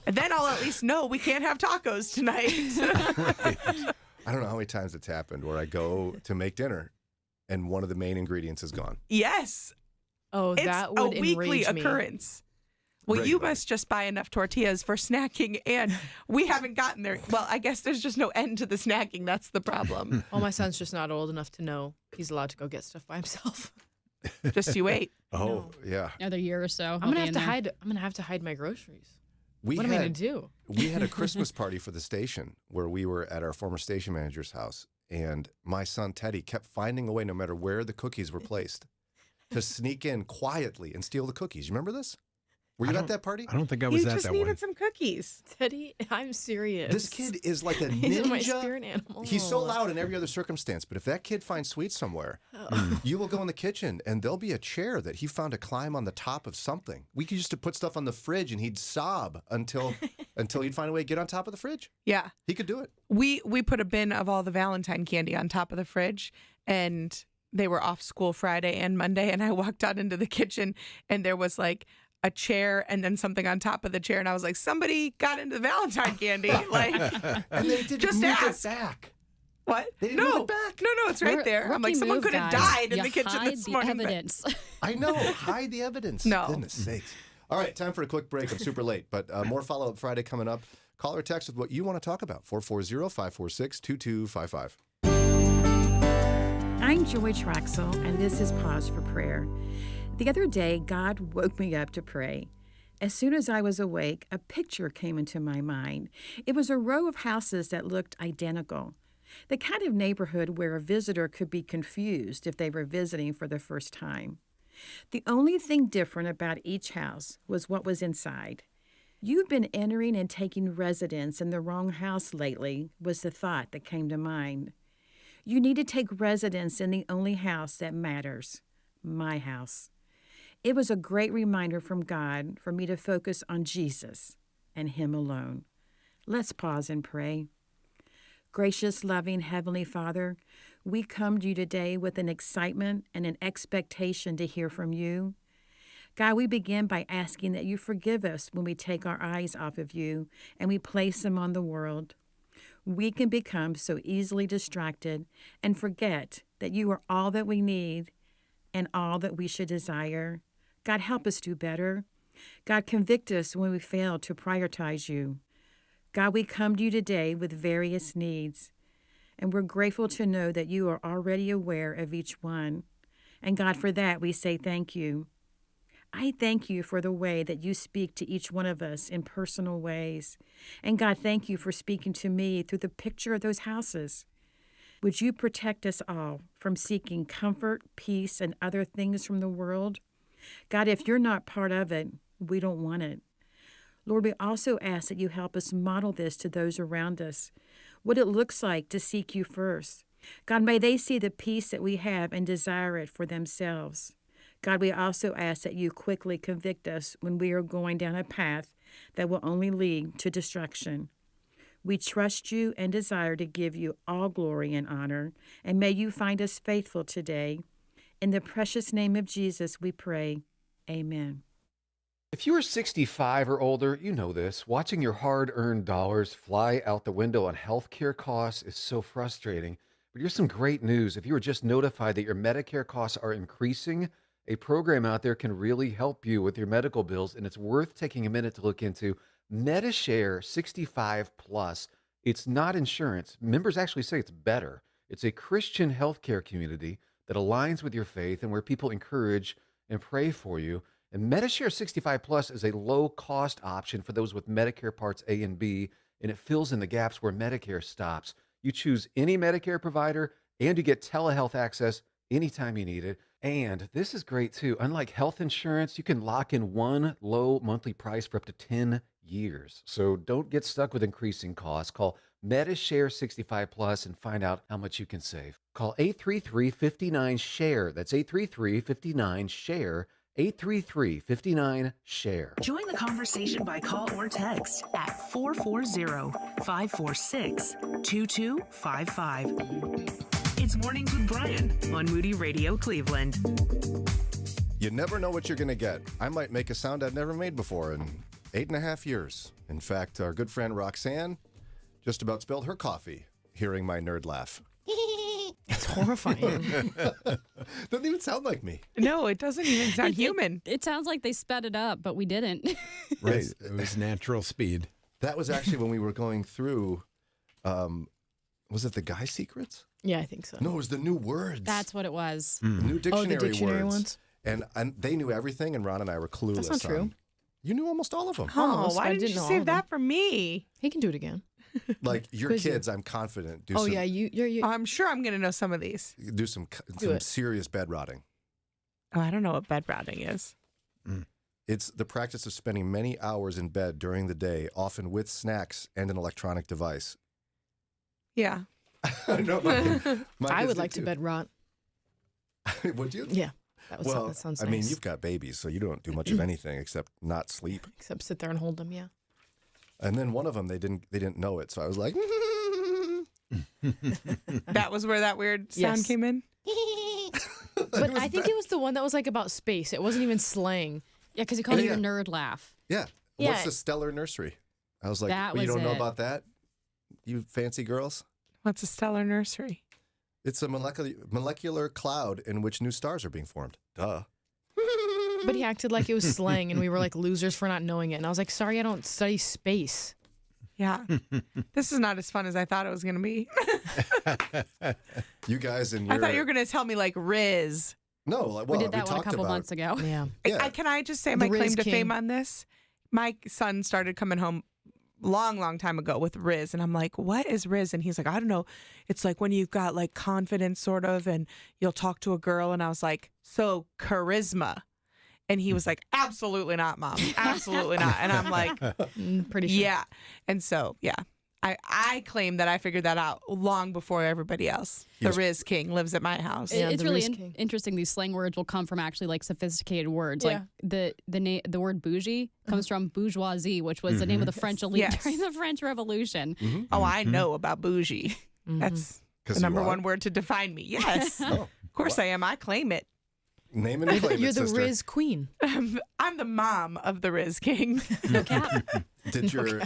And then I'll at least know we can't have tacos tonight. Right. I don't know how many times it's happened where I go to make dinner and one of the main ingredients is gone. Yes. Oh, that would it's a weekly enrage me. occurrence. Well, you must just buy enough tortillas for snacking, and we haven't gotten there. Well, I guess there's just no end to the snacking. That's the problem. Well, my son's just not old enough to know he's allowed to go get stuff by himself. Just you wait. Oh, yeah. Another year or so. I'm gonna have to hide my groceries. What am I gonna do? We had a Christmas party for the station where we were at our former station manager's house, and my son Teddy kept finding a way, no matter where the cookies were placed, to sneak in quietly and steal the cookies. You remember this? Were you at that party? I don't think I was at that one. You just needed some cookies. Teddy, I'm serious. This kid is like a ninja. He's my spirit animal. He's so loud in every other circumstance, but if that kid finds sweets somewhere, you will go in the kitchen and there'll be a chair that he found to climb on the top of something. We used to put stuff on the fridge and he'd sob until he'd find a way to get on top of the fridge. Yeah. He could do it. We put a bin of all the Valentine candy on top of the fridge, and they were off school Friday and Monday, and I walked out into the kitchen and there was like a chair and then something on top of the chair, and I was like, somebody got into the Valentine candy. Like, and they didn't just move ask. it back. What? They didn't move it back. No, it's right there. I'm like, someone could have died in the kitchen hide this the morning. evidence. I know. Hide the evidence. No. Goodness sakes. All right, time for a quick break. I'm super late, but more Follow-Up Friday coming up. Call or text with what you want to talk about. 440-546-2255. I'm Joy Traxel, and this is Pause for Prayer. The other day, God woke me up to pray. As soon as I was awake, a picture came into my mind. It was a row of houses that looked identical. The kind of neighborhood where a visitor could be confused if they were visiting for the first time. The only thing different about each house was what was inside. You've been entering and taking residence in the wrong house lately, was the thought that came to mind. You need to take residence in the only house that matters, my house. It was a great reminder from God for me to focus on Jesus and Him alone. Let's pause and pray. Gracious, loving Heavenly Father, we come to you today with an excitement and an expectation to hear from you. God, we begin by asking that you forgive us when we take our eyes off of you and we place them on the world. We can become so easily distracted and forget that you are all that we need and all that we should desire. God, help us do better. God, convict us when we fail to prioritize you. God, we come to you today with various needs, and we're grateful to know that you are already aware of each one. And God, for that, we say thank you. I thank you for the way that you speak to each one of us in personal ways. And God, thank you for speaking to me through the picture of those houses. Would you protect us all from seeking comfort, peace, and other things from the world? God, if you're not part of it, we don't want it. Lord, we also ask that you help us model this to those around us, what it looks like to seek you first. God, may they see the peace that we have and desire it for themselves. God, we also ask that you quickly convict us when we are going down a path that will only lead to destruction. We trust you and desire to give you all glory and honor, and may you find us faithful today. In the precious name of Jesus, we pray. Amen. If you are 65 or older, you know this. Watching your hard-earned dollars fly out the window on healthcare costs is so frustrating. But here's some great news. If you were just notified that your Medicare costs are increasing, a program out there can really help you with your medical bills, and it's worth taking a minute to look into. MediShare 65 Plus. It's not insurance. Members actually say it's better. It's a Christian healthcare community that aligns with your faith and where people encourage and pray for you. And MediShare 65 Plus is a low-cost option for those with Medicare Parts A and B, and it fills in the gaps where Medicare stops. You choose any Medicare provider, and you get telehealth access anytime you need it. And this is great too. Unlike health insurance, you can lock in one low monthly price for up to 10 years. So don't get stuck with increasing costs. Call MediShare 65 Plus and find out how much you can save. Call 833-59-SHARE. That's 833-59-SHARE. 833-59-SHARE. Join the conversation by call or text at 440-546-2255. It's Mornings with Brian on Moody Radio Cleveland. You never know what you're going to get. I might make a sound I've never made before in 8.5 years. In fact, our good friend Roxanne just about spilled her coffee hearing my nerd laugh. It's horrifying. Doesn't even sound like me. No, it doesn't even sound human. It sounds like they sped it up, but we didn't. Right. It was natural speed. That was actually when we were going through, was it the Guy Secrets? Yeah, I think so. No, it was the new words. That's what it was. New dictionary, the dictionary words. ones? And they knew everything, and Ron and I were clueless. That's not true. You knew almost all of them. Oh, why didn't you save that for me? He can do it again. Like your kids, I'm confident. You're I'm sure I'm going to know some of these. Do some serious bed rotting. Oh, I don't know what bed rotting is. It's the practice of spending many hours in bed during the day, often with snacks and an electronic device. Yeah. No, I would like to bed rot. Would you? Yeah. That sounds nice. I mean, you've got babies, so you don't do much of anything except not sleep. Except sit there and hold them, yeah. And then one of them, they didn't know it, so I was like, that was where that weird sound came in. But I think it was the one that was like about space. It wasn't even slang. Yeah, because he called it the nerd laugh. Yeah. Yeah. What's the stellar nursery? I was like, That you was don't know it. about that, you fancy girls? What's a stellar nursery? It's a molecular cloud in which new stars are being formed. Duh. But he acted like it was slang, and we were like losers for not knowing it. And I was like, sorry, I don't study space. Yeah. This is not as fun as I thought it was going to be. You guys and your... I thought you were going to tell me like Riz. No, well, we did that one a talked couple about months ago. Yeah. Can I just say The my Riz claim to King. fame on this? My son started coming home long time ago with Riz, and I'm like, what is Riz? And he's like, I don't know. It's like when you've got like confidence sort of, and you'll talk to a girl. And I was like, so charisma. And he was like, absolutely not, Mom. Absolutely not. And I'm like, pretty sure. Yeah. And so, yeah. I claim that I figured that out long before everybody else. The Riz King lives at my house. It's really interesting. These slang words will come from actually like sophisticated words. Yeah. Like the word bougie comes from bourgeoisie, which was the name of the French elite during the French Revolution. Oh, I know about bougie. That's the number one word to define me. Yes. Of course I am. I claim it. Name and claim You're it, the sister. Riz Queen. I'm the mom of the Riz King. No cap. Did your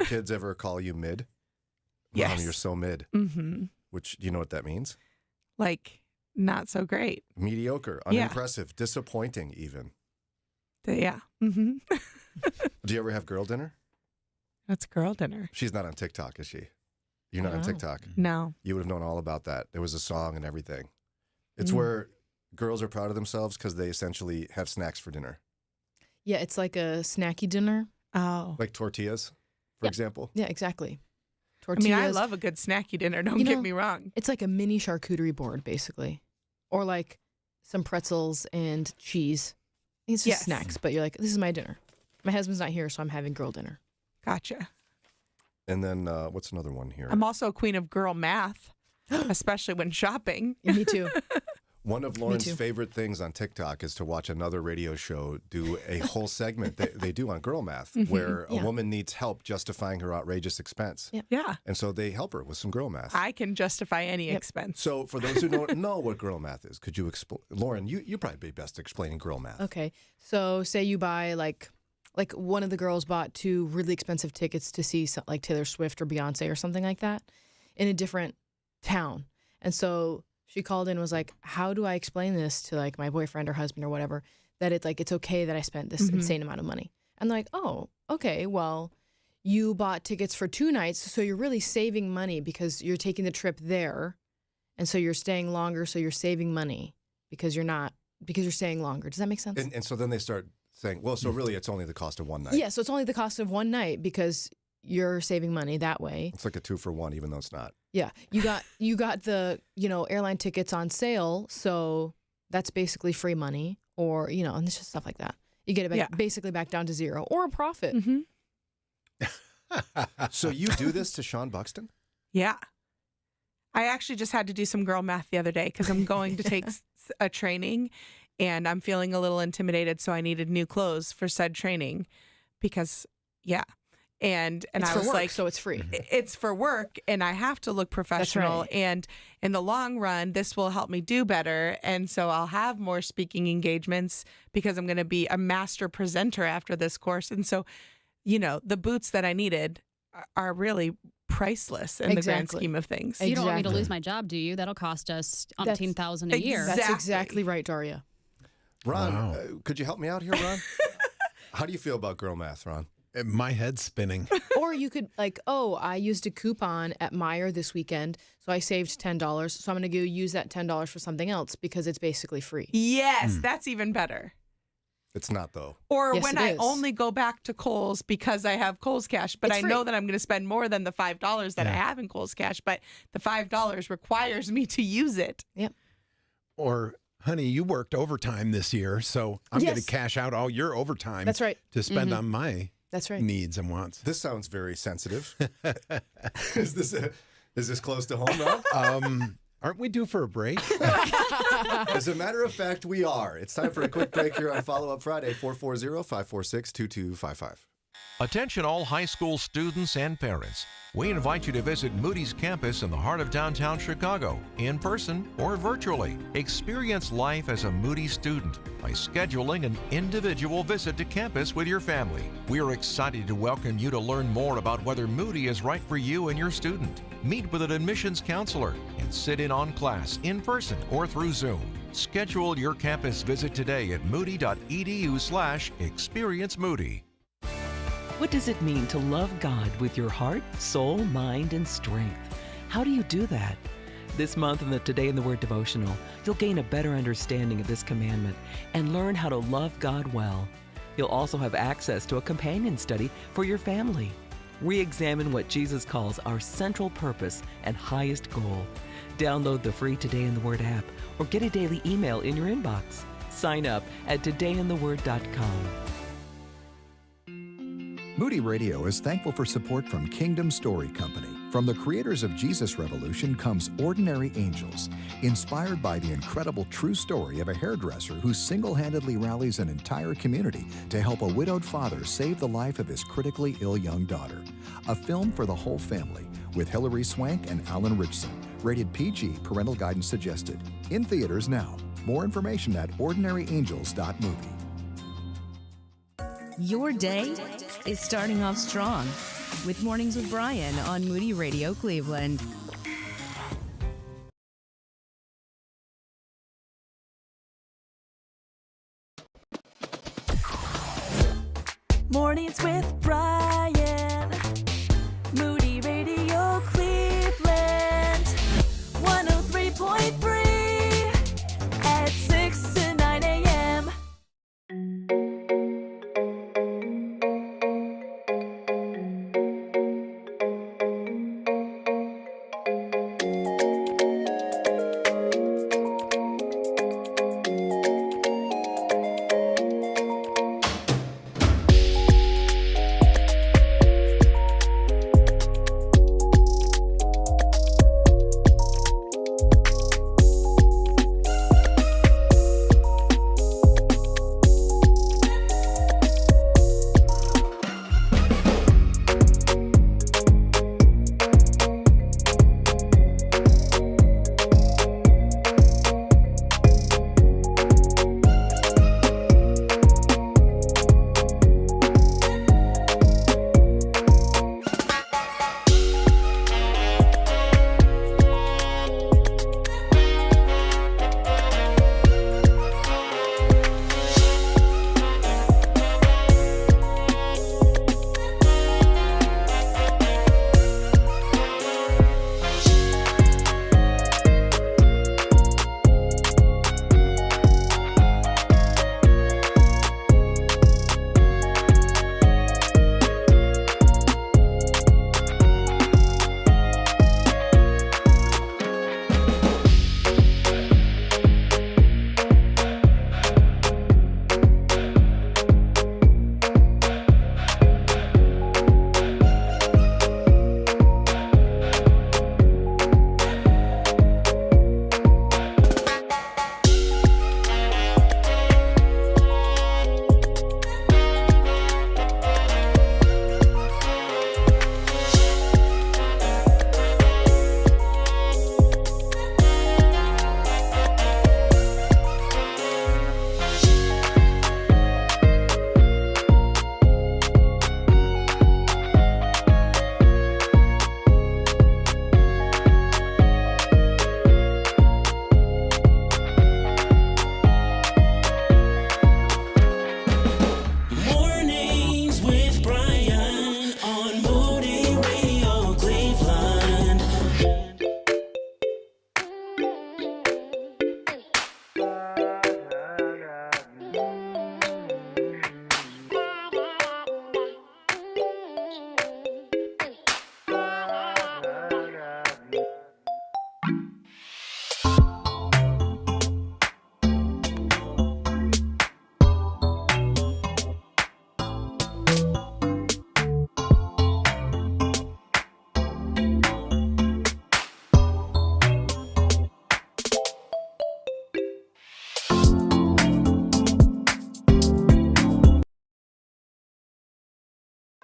kids ever call you mid? Yes. Mom, you're so mid. Mm-hmm. Which, do you know what that means? Like, not so great. Mediocre, unimpressive, disappointing even. Yeah. Mm-hmm. Do you ever have girl dinner? That's girl dinner. She's not on TikTok, is she? You're not on TikTok? No. You would have known all about that. There was a song and everything. It's where girls are proud of themselves because they essentially have snacks for dinner. Yeah, it's like a snacky dinner. Oh. Like tortillas, for example. Yeah, exactly. I Tortillas. mean, I love a good snacky dinner. Don't get me wrong. It's like a mini charcuterie board, basically. Or like some pretzels and cheese. It's just snacks, but you're like, this is my dinner. My husband's not here, so I'm having girl dinner. Gotcha. And then what's another one here? I'm also a queen of girl math, especially when shopping. Me too. One of Lauren's favorite things on TikTok is to watch another radio show do a whole segment they do on girl math where a woman needs help justifying her outrageous expense. Yeah. And so they help her with some girl math. I can justify any expense. So for those who don't know what girl math is, could you explain? Lauren, you probably be best explaining girl math. Okay. So say you buy like one of the girls bought 2 really expensive tickets to see like Taylor Swift or Beyonce or something like that in a different town. And so she called in and was like, how do I explain this to like my boyfriend or husband or whatever, that it's okay that I spent this insane amount of money. And they're like, oh, okay, well, you bought tickets for 2 nights, so you're really saving money because you're taking the trip there. And so you're staying longer, so you're saving money because you're staying longer. Does that make sense? And so then they start saying, well, so really it's only the cost of one night. Yeah, so it's only the cost of one night because you're saving money that way. It's like a 2-for-1, even though it's not. Yeah, you got the airline tickets on sale, so that's basically free money, or and it's just stuff like that. You get it back, basically back down to zero or a profit. So you do this to Sean Buxton? Yeah, I actually just had to do some girl math the other day because I'm going to take a training and I'm feeling a little intimidated, so I needed new clothes for said training because, yeah. And it's I for was work, like, so it's free. It's for work, and I have to look professional. right. And in the long run, this will help me do better. And so I'll have more speaking engagements because I'm going to be a master presenter after this course. And so, the boots that I needed are really priceless in the grand scheme of things. You don't want me to lose my job, do you? That'll cost us $18,000 a year. That's exactly right, Daria. Ron, could you help me out here, Ron? How do you feel about girl math, Ron? My head's spinning. Or you could I used a coupon at Meijer this weekend, so I saved $10. So I'm going to go use that $10 for something else because it's basically free. Yes, that's even better. It's not, though. Or Yes, when it I is. only go back to Kohl's because I have Kohl's Cash, but It's I free. know that I'm going to spend more than the $5 that I have in Kohl's Cash, but the $5 requires me to use it. Yep. Or, honey, you worked overtime this year, so I'm going to Yes. cash out all your overtime. That's right. To spend on my That's right. needs and wants. This sounds very sensitive. Is this close to home, Ron? Aren't we due for a break? As a matter of fact, we are. It's time for a quick break here on Follow Up Friday, 440-546-2255. Attention all high school students and parents. We invite you to visit Moody's campus in the heart of downtown Chicago, in person or virtually. Experience life as a Moody student by scheduling an individual visit to campus with your family. We are excited to welcome you to learn more about whether Moody is right for you and your student. Meet with an admissions counselor and sit in on class in person or through Zoom. Schedule your campus visit today at moody.edu/experience Moody. What does it mean to love God with your heart, soul, mind, and strength? How do you do that? This month in the Today in the Word devotional, you'll gain a better understanding of this commandment and learn how to love God well. You'll also have access to a companion study for your family. Re-examine what Jesus calls our central purpose and highest goal. Download the free Today in the Word app or get a daily email in your inbox. Sign up at todayintheword.com. Moody Radio is thankful for support from Kingdom Story Company. From the creators of Jesus Revolution comes Ordinary Angels, inspired by the incredible true story of a hairdresser who single-handedly rallies an entire community to help a widowed father save the life of his critically ill young daughter. A film for the whole family with Hilary Swank and Alan Richson. Rated PG, parental guidance suggested. In theaters now. More information at ordinaryangels.movie. Your day is starting off strong with Mornings with Brian on Moody Radio Cleveland. Mornings with Brian. Moody Radio Cleveland. 103.3 at 6 to 9 a.m.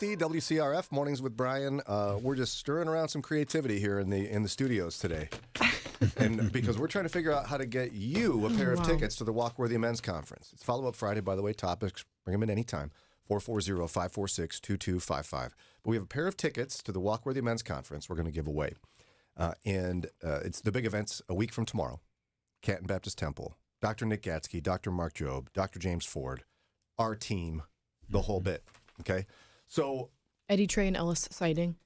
WCRF Mornings with Brian. We're just stirring around some creativity here in the studios today. And because we're trying to figure out how to get you a pair of tickets to the Walkworthy Men's Conference. It's Follow Up Friday, by the way. Topics, bring them in anytime. 440-546-2255. But we have a pair of tickets to the Walkworthy Men's Conference we're going to give away. And it's the big event's a week from tomorrow. Canton Baptist Temple. Dr. Nick Gatsky, Dr. Mark Jobe, Dr. James Ford, our team, the whole bit. Okay? So Eddie, Trey, and Ellis sighting.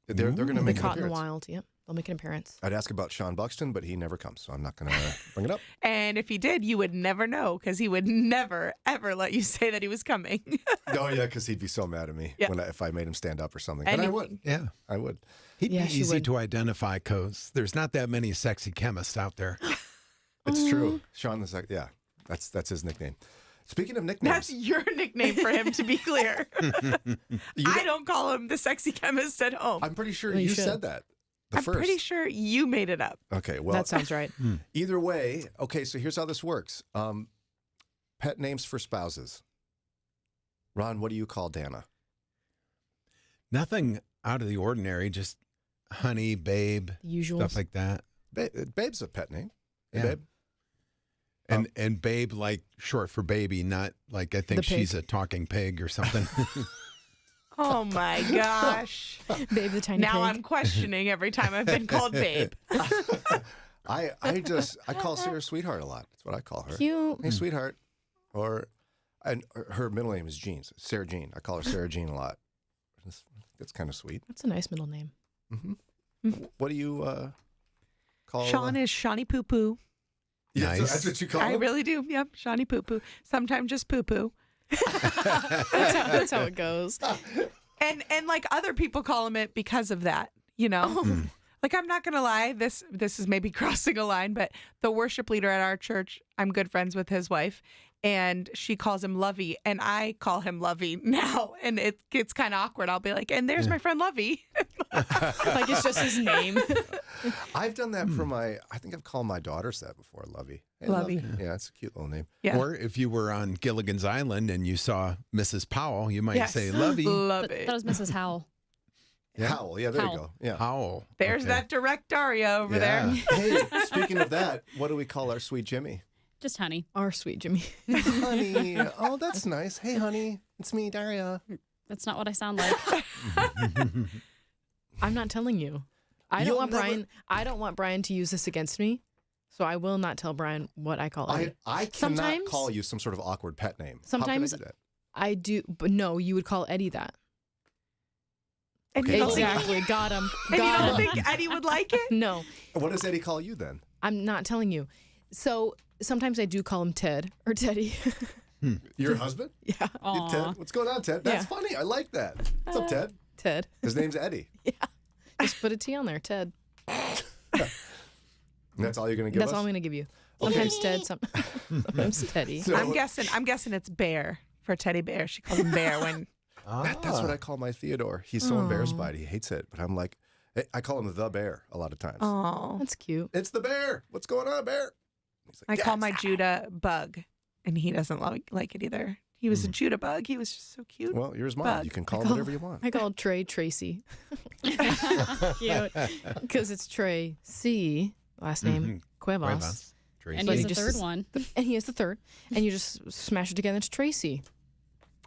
They're going to make an Caught in the appearance. Wild. Yep. They'll make an appearance. I'd ask about Sean Buxton, but he never comes, so I'm not going to bring it up. And if he did, you would never know because he would never, ever let you say that he was coming. Oh, yeah, because he'd be so mad at me if I made him stand up or something. And I would. Yeah. I would. He'd be easy to identify because there's not that many sexy chemists out there. It's true. Sean is like, yeah, that's his nickname. Speaking of nicknames. That's your nickname for him, to be clear. I don't call him the sexy chemist at home. I'm pretty sure you said that. I'm pretty sure you made it up. Okay, well. That sounds right. Either way, okay, so here's how this works. Pet names for spouses. Ron, what do you call Dana? Nothing out of the ordinary, just honey, babe, usual stuff like that. Babe's a pet name. Hey, Yeah. babe. And babe, like short for baby, not like I think she's a talking pig or something. Oh my gosh. Babe the tiny now pig. I'm questioning every time I've been called babe. I call Sarah Sweetheart a lot. That's what I call her. Cute. Hey, Sweetheart. And her middle name is Jean. Sarah Jean. I call her Sarah Jean a lot. That's kind of sweet. That's a nice middle name. Mm-hmm. What do you call Sean is Shawnee Poo Poo. Yeah, nice. That's what you call him? I really do. Yep, Shawnee Poo Poo. Sometimes just Poo Poo. That's how it goes. And like other people call him it because of that, you know? Like, I'm not going to lie, this is maybe crossing a line, but the worship leader at our church, I'm good friends with his wife, and she calls him Lovey, and I call him Lovey now, and it gets kind of awkward. I'll be like, and there's my friend Lovey. Like it's just his name. I've done that for I think I've called my daughters that before, Lovey. Hey, Lovey. Yeah, it's a cute little name. Yeah. Or if you were on Gilligan's Island and you saw Mrs. Powell, you might say Lovey. Lovey. That was Mrs. Howell. Yeah. Howell. Yeah, there you go. Yeah. Howell. There's that direct Daria over there. Hey, speaking of that, what do we call our sweet Jimmy? Just honey. Our sweet Jimmy. Honey. Oh, that's nice. Hey, honey. It's me, Daria. That's not what I sound like. I'm not telling you. I don't want Brian to use this against me. So I will not tell Brian what I call Eddie. I cannot call you some sort of awkward pet name. Sometimes How can I do that? I do, but no, you would call Eddie that. Okay. Exactly. Got him. And you don't think Eddie would like it? No. What does Eddie call you then? I'm not telling you. So sometimes I do call him Ted or Teddy. Your husband? Yeah. Hey, Ted. What's going on, Ted? That's funny. I like that. What's up, Ted? Ted. His name's Eddie. Yeah. Just put a T on there, Ted. That's all you're going to give us? That's all I'm going to give you. Sometimes Ted, sometimes Teddy. So- I'm guessing it's Bear for teddy bear. She calls him Bear when. That's what I call my Theodore. He's so embarrassed by it. He hates it. But I'm like, I call him the bear a lot of times. Oh, that's cute. It's the bear. What's going on, bear? He's like, I call my Judah Bug, and he doesn't like it either. He was a Judah Bug. He was just so cute. Well, yours mine. Bug. You can call him whatever you want. I call Trey Tracy. Cute. Because it's Trey C, last name, Cuevas. Tracy. And he's the third one. And he is the third. And you just smash it together. It's Tracy.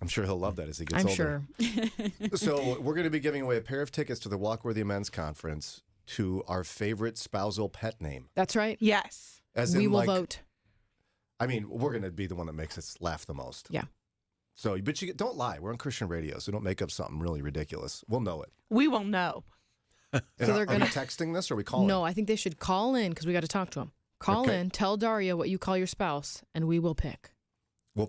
I'm sure he'll love that as he gets I'm older. sure. So we're going to be giving away a pair of tickets to the Walkworthy Men's Conference to our favorite spousal pet name. That's right. Yes. As we in, will like, vote. I mean, we're going to be the one that makes us laugh the most. Yeah. So, but don't lie. We're on Christian radio, so don't make up something really ridiculous. We'll know it. We will know. And So are we texting this or are we calling? No, I think they should call in because we got to talk to them. Call in, tell Daria what you call your spouse, and we will pick.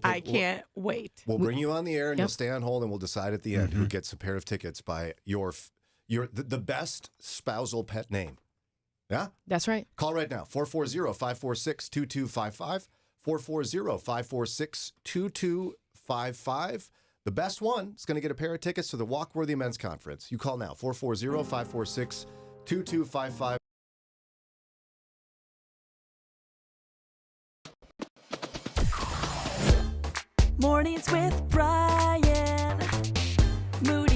I can't wait. We'll bring you on the air and you'll stay on hold and we'll decide at the end who gets a pair of tickets by the best spousal pet name. Yeah? That's right. Call right now. 440-546-2255. 440-546-2255. The best one is going to get a pair of tickets to the Walkworthy Men's Conference. You call now. 440-546-2255. Mornings with Brian. Moody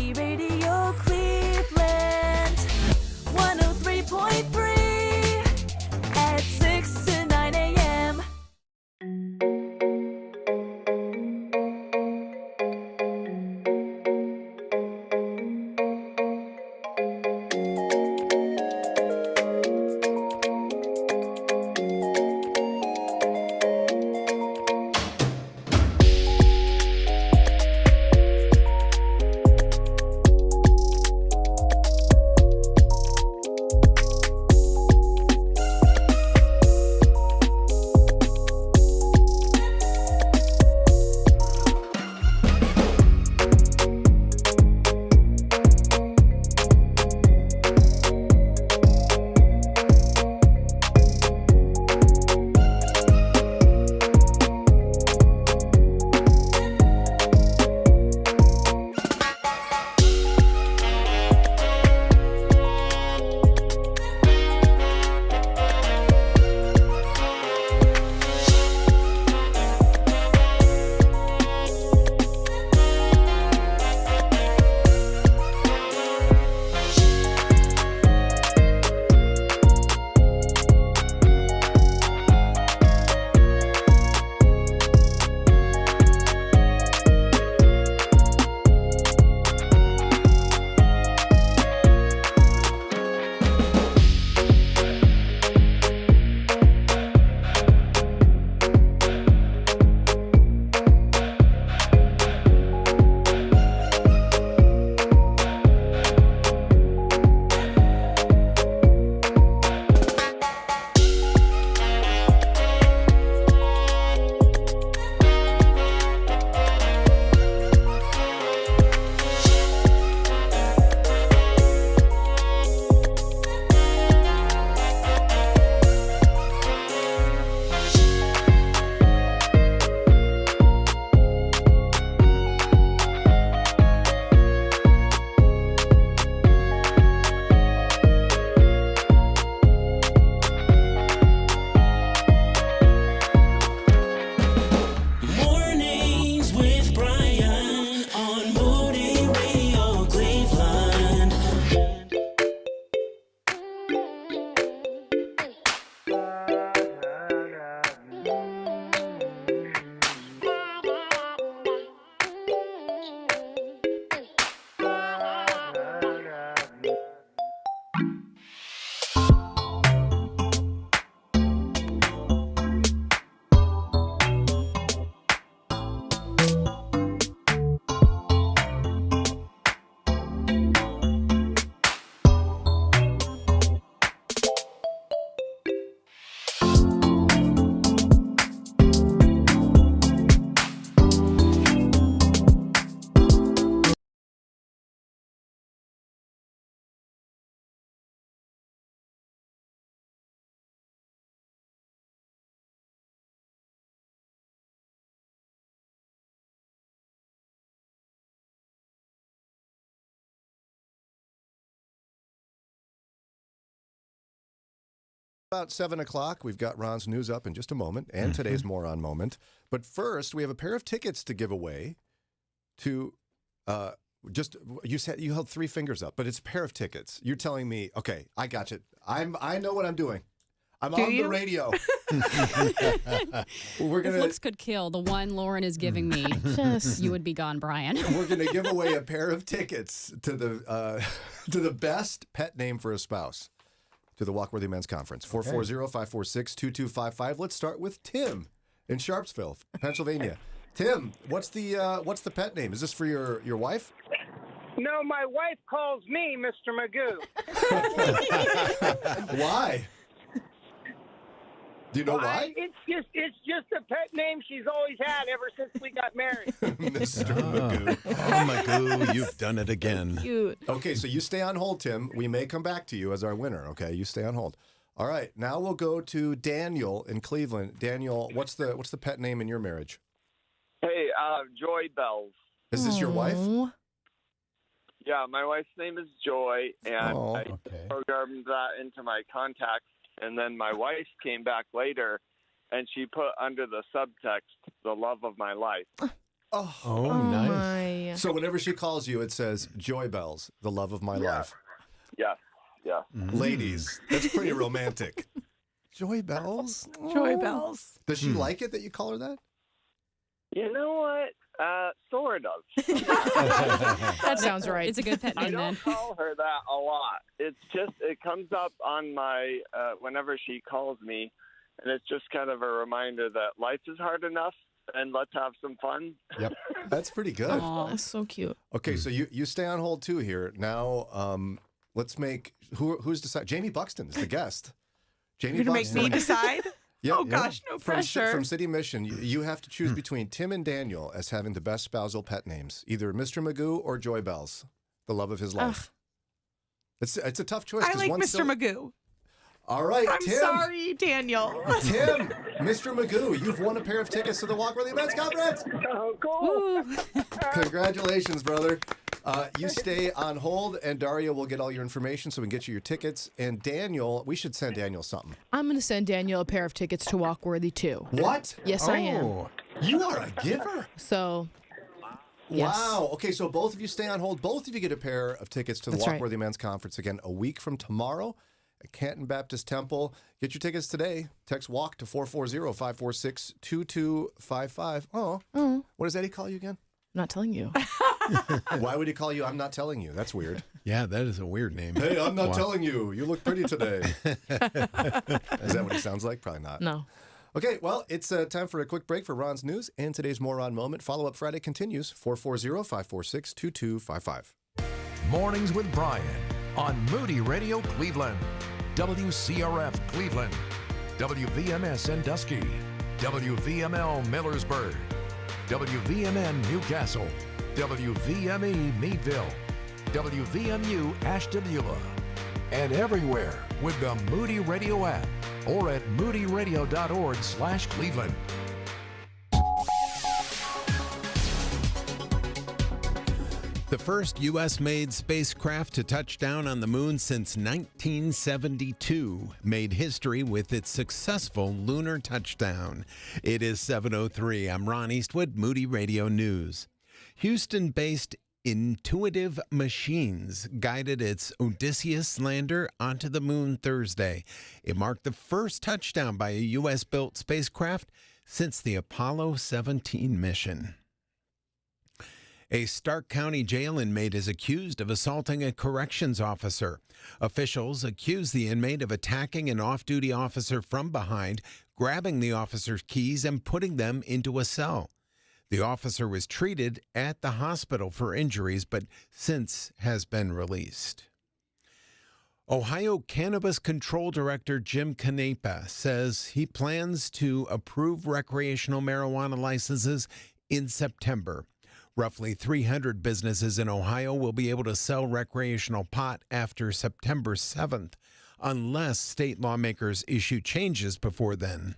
About 7 o'clock, we've got Ron's news up in just a moment, and today's Moron Moment. But first, we have a pair of tickets to give away to you said you held 3 fingers up, but it's a pair of tickets. You're telling me, okay, I got you. I know what I'm doing. I'm on the radio. If looks could kill, the one Lauren is giving me, you would be gone, Brian. We're going to give away a pair of tickets to the best pet name for a spouse, to the Walkworthy Men's Conference. 440-546-2255. Let's start with Tim in Sharpsville, Pennsylvania. Tim, what's the pet name? Is this for your wife? No, my wife calls me Mr. Magoo. Why? Do you know why? It's just a pet name she's always had ever since we got married. Mr. Magoo. Oh, Magoo, you've done it again. Cute. Okay, so you stay on hold, Tim. We may come back to you as our winner, okay? You stay on hold. All right, now we'll go to Daniel in Cleveland. Daniel, what's the pet name in your marriage? Hey, Joy Bells. Is this your wife? Yeah, my wife's name is Joy, and I programmed that into my contacts, and then my wife came back later, and she put under the subtext, the love of my life. Oh, nice. So whenever she calls you, it says, Joy Bells, the love of my life. Yeah. Ladies, that's pretty romantic. Joy Bells? Joy Bells. Does she like it that you call her that? You know what? Sort of. That sounds right. It's a good pet name, I don't call her that a lot. It's just, it comes up on my, whenever she calls me, and it's just kind of a reminder that life is hard enough, and let's have some fun. Yep. That's pretty good. Aw, that's so cute. Okay, so you stay on hold too here. Now, let's make, who's decided? Jaime Buxton is the guest. Jaime You're going to make me decide? Yep. Oh, gosh, no pressure. From City Mission, you have to choose between Tim and Daniel as having the best spousal pet names, either Mr. Magoo or Joy Bells, the love of his life. It's a tough choice. I like Mr. Magoo. All right, I'm Tim. sorry, Daniel. Tim, Mr. Magoo, you've won a pair of tickets to the Walkworthy Men's Conference. Oh, cool. Congratulations, brother. You stay on hold, and Daria will get all your information so we can get you your tickets. And Daniel, we should send Daniel something. I'm going to send Daniel a pair of tickets to Walkworthy too. What? Yes, I am. You are a giver. So, yes. Wow. Okay, so both of you stay on hold. Both of you get a pair of tickets to the That's right. Walkworthy Men's Conference again a week from tomorrow at Canton Baptist Temple. Get your tickets today. Text WALK to 440-546-2255. Oh. What does Eddie call you again? I'm not telling you. Why would he call you? I'm not telling you. That's weird. Yeah, that is a weird name. Hey, I'm not telling you. You look pretty today. Is that what he sounds like? Probably not. No. Okay, well, it's time for a quick break for Ron's news and today's Moron Moment. Follow-up Friday continues. 440-546-2255. Mornings with Brian on Moody Radio Cleveland, WCRF Cleveland, WVMS Sandusky, WVML Millersburg, WVMN Newcastle, WVME Meadville, WVMU Ashtabula, and everywhere with the Moody Radio app or at moodyradio.org/Cleveland. The first U.S.-made spacecraft to touch down on the moon since 1972 made history with its successful lunar touchdown. It is 7:03. I'm Ron Eastwood, Moody Radio News. Houston-based Intuitive Machines guided its Odysseus lander onto the moon Thursday. It marked the first touchdown by a U.S.-built spacecraft since the Apollo 17 mission. A Stark County jail inmate is accused of assaulting a corrections officer. Officials accuse the inmate of attacking an off-duty officer from behind, grabbing the officer's keys, and putting them into a cell. The officer was treated at the hospital for injuries, but since has been released. Ohio Cannabis Control Director Jim Canepa says he plans to approve recreational marijuana licenses in September. Roughly 300 businesses in Ohio will be able to sell recreational pot after September 7th, unless state lawmakers issue changes before then.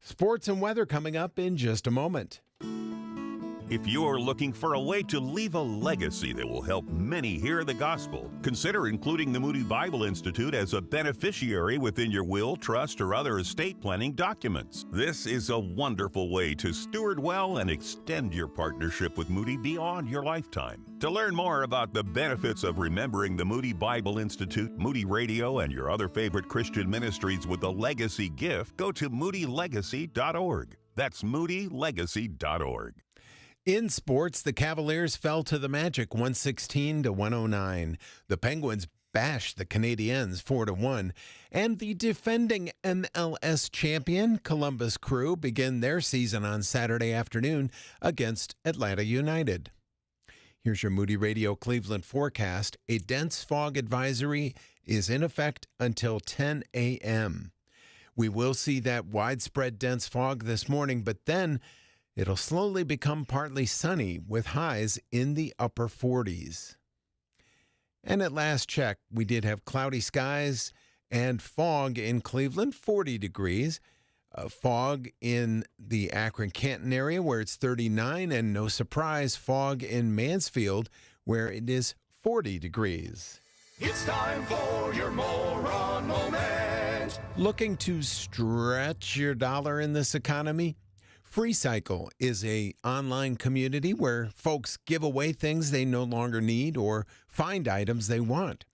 Sports and weather coming up in just a moment. If you're looking for a way to leave a legacy that will help many hear the gospel, consider including the Moody Bible Institute as a beneficiary within your will, trust, or other estate planning documents. This is a wonderful way to steward well and extend your partnership with Moody beyond your lifetime. To learn more about the benefits of remembering the Moody Bible Institute, Moody Radio, and your other favorite Christian ministries with a legacy gift, go to moodylegacy.org. That's moodylegacy.org. In sports, the Cavaliers fell to the Magic 116-109. The Penguins bashed the Canadiens 4-1. And the defending MLS champion Columbus Crew begin their season on Saturday afternoon against Atlanta United. Here's your Moody Radio Cleveland forecast. A dense fog advisory is in effect until 10 a.m. We will see that widespread dense fog this morning, but then it'll slowly become partly sunny with highs in the upper 40s. And at last check, we did have cloudy skies and fog in Cleveland, 40 degrees. Fog in the Akron-Canton area where it's 39, and no surprise, fog in Mansfield where it is 40 degrees. It's time for your moron moment. Looking to stretch your dollar in this economy? FreeCycle is an online community where folks give away things they no longer need or find items they want.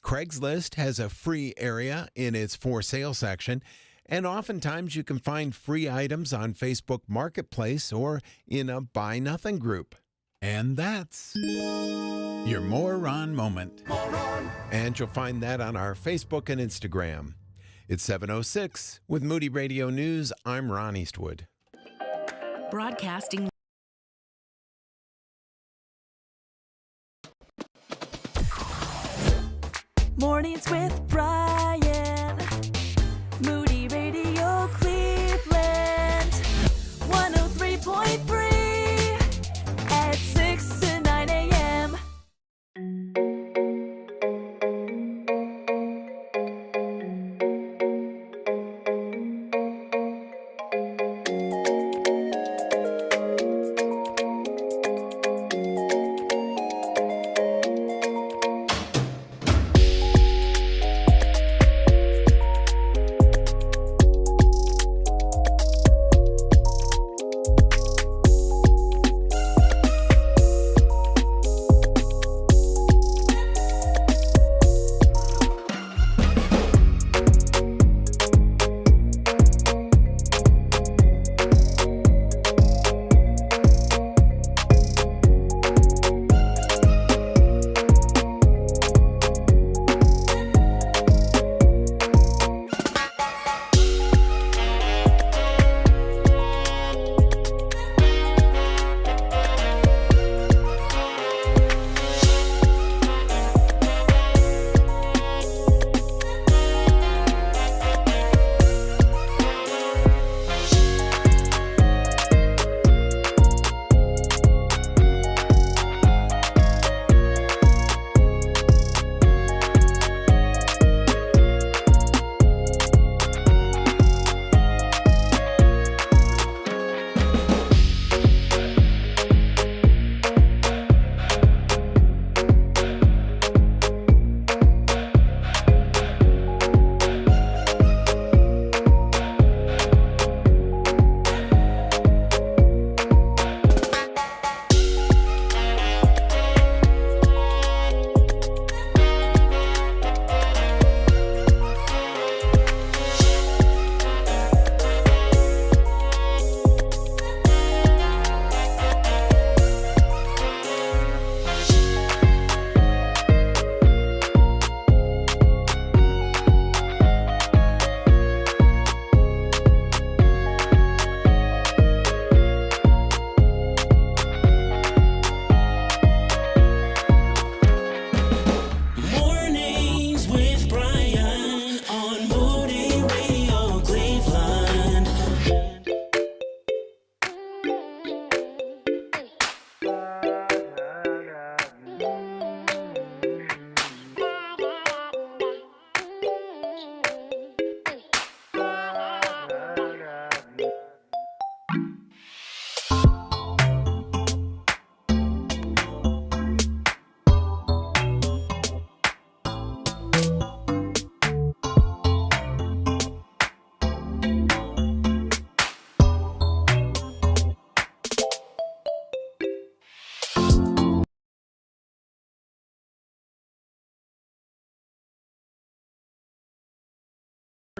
Craigslist has a free area in its for sale section, and oftentimes you can find free items on Facebook Marketplace or in a Buy Nothing group. And that's your Moron Moment. Moron. And you'll find that on our Facebook and Instagram. It's 7:06 with Moody Radio News. I'm Ron Eastwood. Broadcasting. Mornings with Brian. Moody Radio Cleveland. 103.3 at 6 to 9 a.m.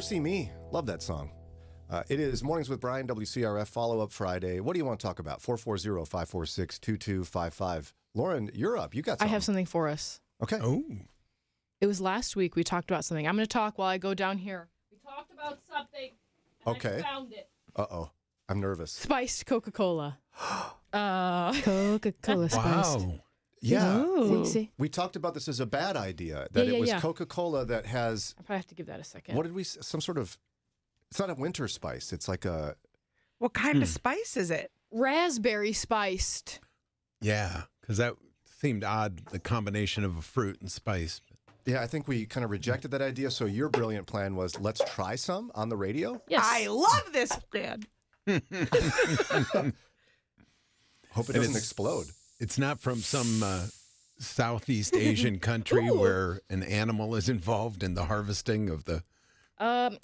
See Me. Love that song. It is Mornings with Brian, WCRF, follow-up Friday. What do you want to talk about? 440-546-2255. Lauren, you're up. You got something. I have something for us. Okay. Oh. It was last week we talked about something. I'm going to talk while I go down here. We talked about something. Okay. I found it. Uh-oh. I'm nervous. Spiced Coca-Cola. Coca-Cola spiced. Wow. Yeah. Ooh. We talked about this as a bad idea, that it was yeah. Coca-Cola that has... I probably have to give that a second. What did we... Some sort of... It's not a winter spice. It's like a... What kind of spice is it? Raspberry spiced. Yeah, because that seemed odd, the combination of a fruit and spice. Yeah, I think we kind of rejected that idea. So your brilliant plan was, let's try some on the radio? Yes. I love this plan. Hope it doesn't explode. It's not from some Southeast Asian country where an animal is involved in the harvesting of the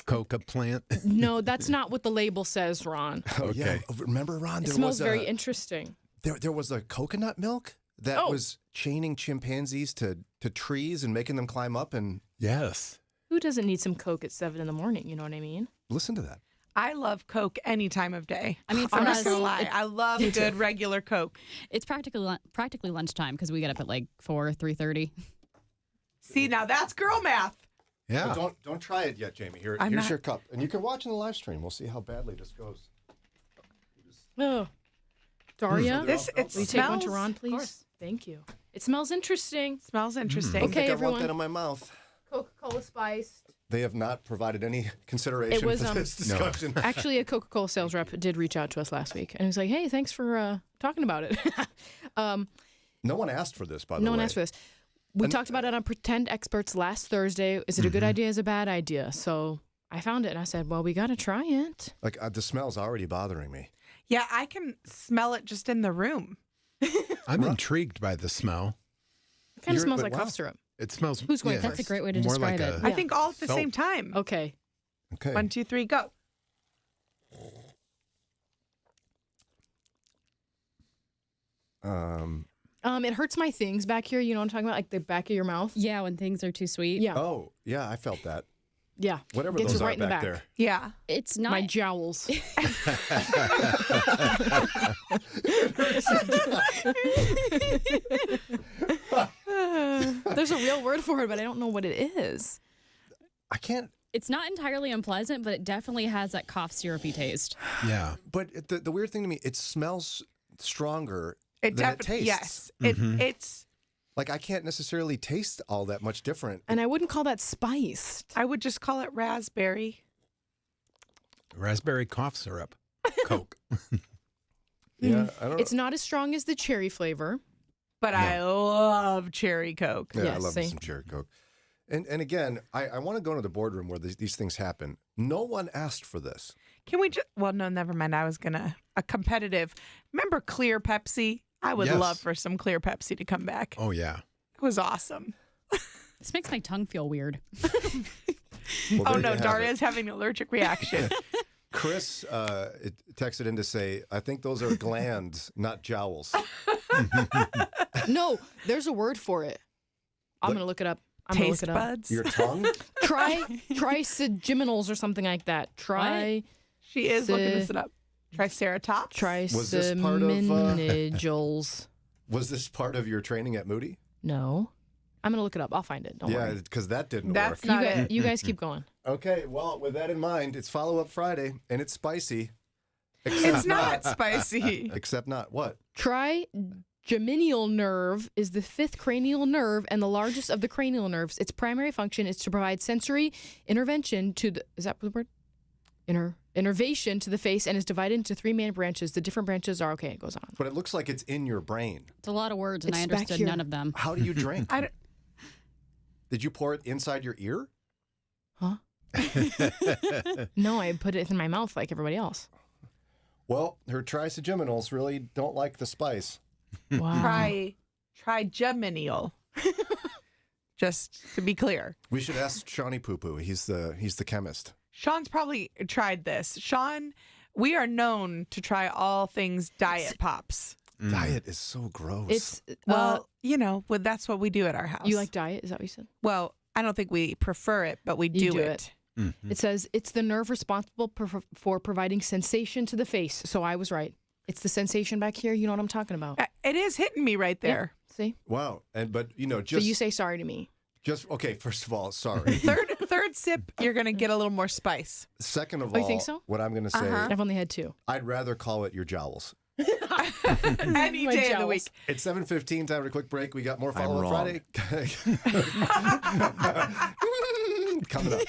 coca plant. No, that's not what the label says, Ron. Okay. Yeah. Remember, Ron? It smells very interesting. There was a coconut milk that was chaining chimpanzees to trees and making them climb up. And yes. Who doesn't need some Coke at 7 in the morning? You know what I mean? Listen to that. I love Coke any time of day. I mean, for I'm not us, gonna lie. I love good regular Coke. It's practically lunchtime because we get up at like 3:30. See, now that's girl math. Yeah. But don't try it yet, Jamie. Here's your cup. And you can watch in the live stream. We'll see how badly this goes. Oh. Daria, It will you take one to smells- Ron, please? Thank you. It smells interesting. Smells interesting. I don't think I everyone. want that in my mouth. Coca-Cola spiced. They have not provided any consideration It was, for this discussion. Actually, a Coca-Cola sales rep did reach out to us last week, and he was like, "Hey, thanks for talking about it." No one asked for this, by the way. No one asked for this. We talked about it on Pretend Experts last Thursday. Is it a good idea? Is it a bad idea? So I found it, and I said, well, we got to try it. Like, the smell's already bothering me. Yeah, I can smell it just in the room. I'm intrigued by the smell. It kind of smells like cough syrup. It smells... Who's going That's a great way to more describe like it. I think all at the soap. same time. Okay. 1, 2, 3, go. It hurts my things back here. You know what I'm talking about? Like the back of your mouth. Yeah, when things are too sweet. Yeah. Oh, yeah, I felt that. Yeah. Whatever Gets those it are right in the back back. there. Yeah. It's not My jowls. There's a real word for it, but I don't know what it is. I can't... It's not entirely unpleasant, but it definitely has that cough syrupy taste. Yeah. But the weird thing to me, it smells stronger It than it definitely, tastes. yes. It's... Like, I can't necessarily taste all that much different. And I wouldn't call that spiced. I would just call it raspberry. Raspberry cough syrup. Coke. Yeah, I don't It's not as strong as the cherry flavor. But I love cherry Coke. Yeah, I Yes, love me see? some cherry Coke. And again, I want to go into the boardroom where these things happen. No one asked for this. Can we just... Well, no, never mind. I was going to... A competitive... Remember Clear Pepsi? I would Yes. love for some Clear Pepsi to come back. Oh, yeah. It was awesome. This makes my tongue feel weird. Well, Oh, there no. you have Daria's having an allergic reaction. Chris texted in to say, I think those are glands, not jowls. No, there's a word for it. I'm going to look it up. I'm gonna look Taste it up. buds? Your tongue? Trigeminals or something like that. She is looking this up. Triceratops? Was this part of, Trigeminals. Was this part of your training at Moody? No. I'm going to look it up. I'll find it. Don't Yeah, worry. because that didn't That's work. not it. You guys keep going. Okay, well, with that in mind, it's follow-up Friday, and it's spicy. It's not spicy. Except not. What? Trigeminal nerve is the fifth cranial nerve and the largest of the cranial nerves. Its primary function is to provide sensory intervention to the... Is that the word? Innervation to the face and is divided into 3 main branches. The different branches are... Okay, it goes on. But it looks like it's in your brain. It's a lot of words, and It's I back understood here. none of them. How do you drink? Did you pour it inside your ear? Huh? No, I put it in my mouth like everybody else. Well, her trigeminals really don't like the spice. Wow. Trigeminal. Just to be clear. We should ask Shawnee Poo Poo. He's the chemist. Sean's probably tried this. Sean, we are known to try all things diet pops. Diet is so gross. It's... Well, that's what we do at our house. you like diet? Is that what you said? Well, I don't think we prefer it, but we You do it. Mm-hmm. It says it's the nerve responsible for providing sensation to the face. So I was right. It's the sensation back here. You know what I'm talking about. It is hitting me right there. Yeah. See? Wow. But just so you say sorry to me. Okay, first of all, sorry. Third sip, you're going to get a little more spice. Second of all, you think so? What I'm going to say, I've only had 2. I'd rather call it your jowls. Any day of the week. It's 7:15, time for a quick break. We got more Follow-Up Friday. Coming up.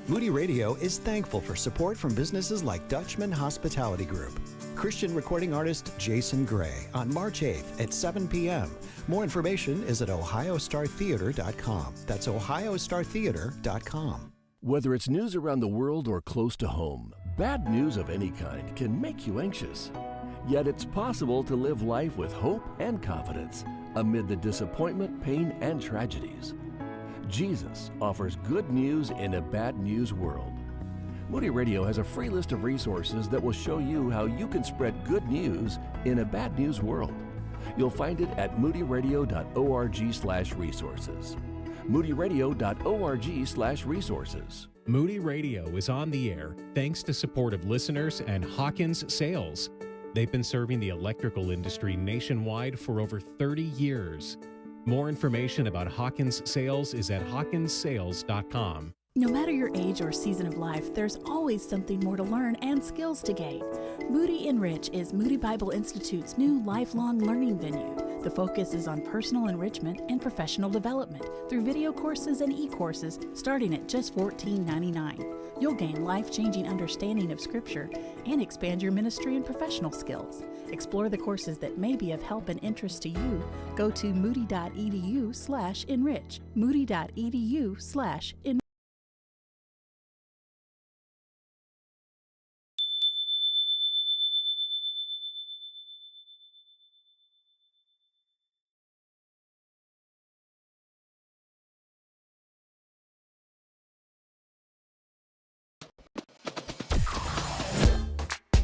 Moody Radio is thankful for support from businesses like Dutchman Hospitality Group. Christian recording artist Jason Gray on March 8th at 7 p.m. More information is at ohiostartheater.com. That's ohiostartheater.com. Whether it's news around the world or close to home, bad news of any kind can make you anxious. Yet it's possible to live life with hope and confidence amid the disappointment, pain, and tragedies. Jesus offers good news in a bad news world. Moody Radio has a free list of resources that will show you how you can spread good news in a bad news world. You'll find it at moodyradio.org/resources. moodyradio.org/resources. Moody Radio is on the air thanks to support of listeners and Hawkins Sales. They've been serving the electrical industry nationwide for over 30 years. More information about Hawkins Sales is at hawkinssales.com. No matter your age or season of life, there's always something more to learn and skills to gain. Moody Enrich is Moody Bible Institute's new lifelong learning venue. The focus is on personal enrichment and professional development through video courses and e-courses starting at just $14.99. You'll gain life-changing understanding of Scripture and expand your ministry and professional skills. Explore the courses that may be of help and interest to you. Go to moody.edu/enrich. moody.edu/enrich.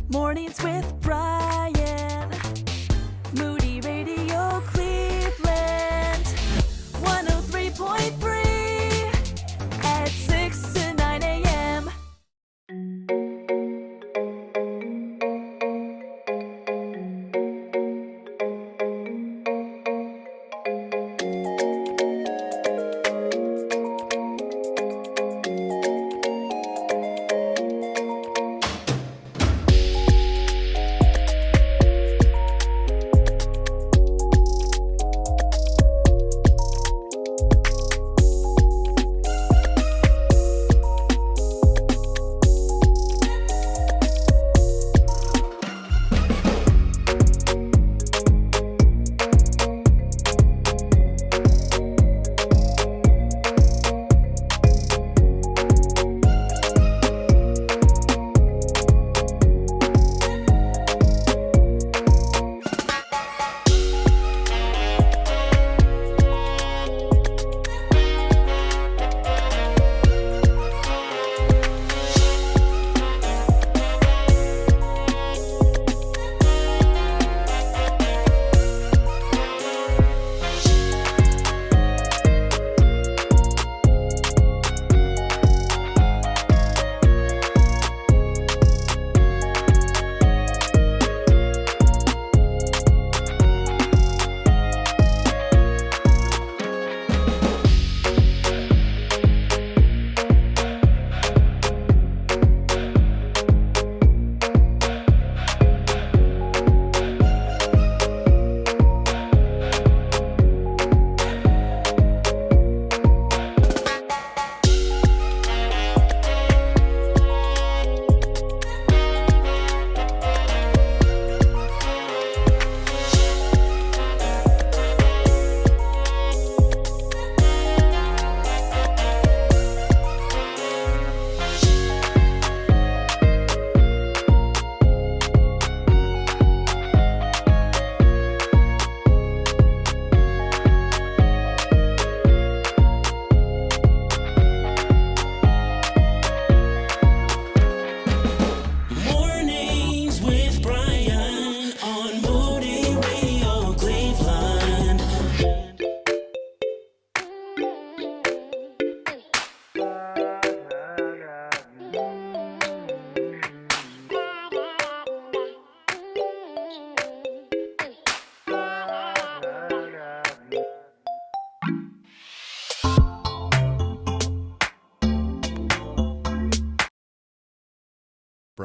Mornings with Brian. Moody Radio Cleveland. 103.3 at 6 to 9 a.m.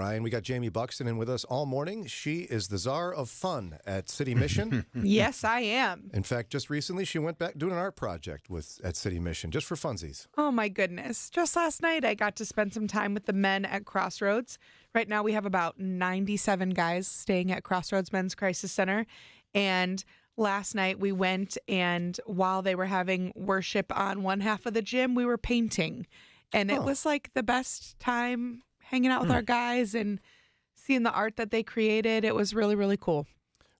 Brian. We got Jaime Buxton in with us all morning. She is the czar of fun at City Mission. Yes, I am. In fact, just recently she went back doing an art project at City Mission, just for funsies. Oh, my goodness. Just last night, I got to spend some time with the men at Crossroads. Right now, we have about 97 guys staying at Crossroads Men's Crisis Center. And last night, we went, and while they were having worship on one half of the gym, we were painting. And it was like the best time hanging out with our guys and seeing the art that they created. It was really, really cool.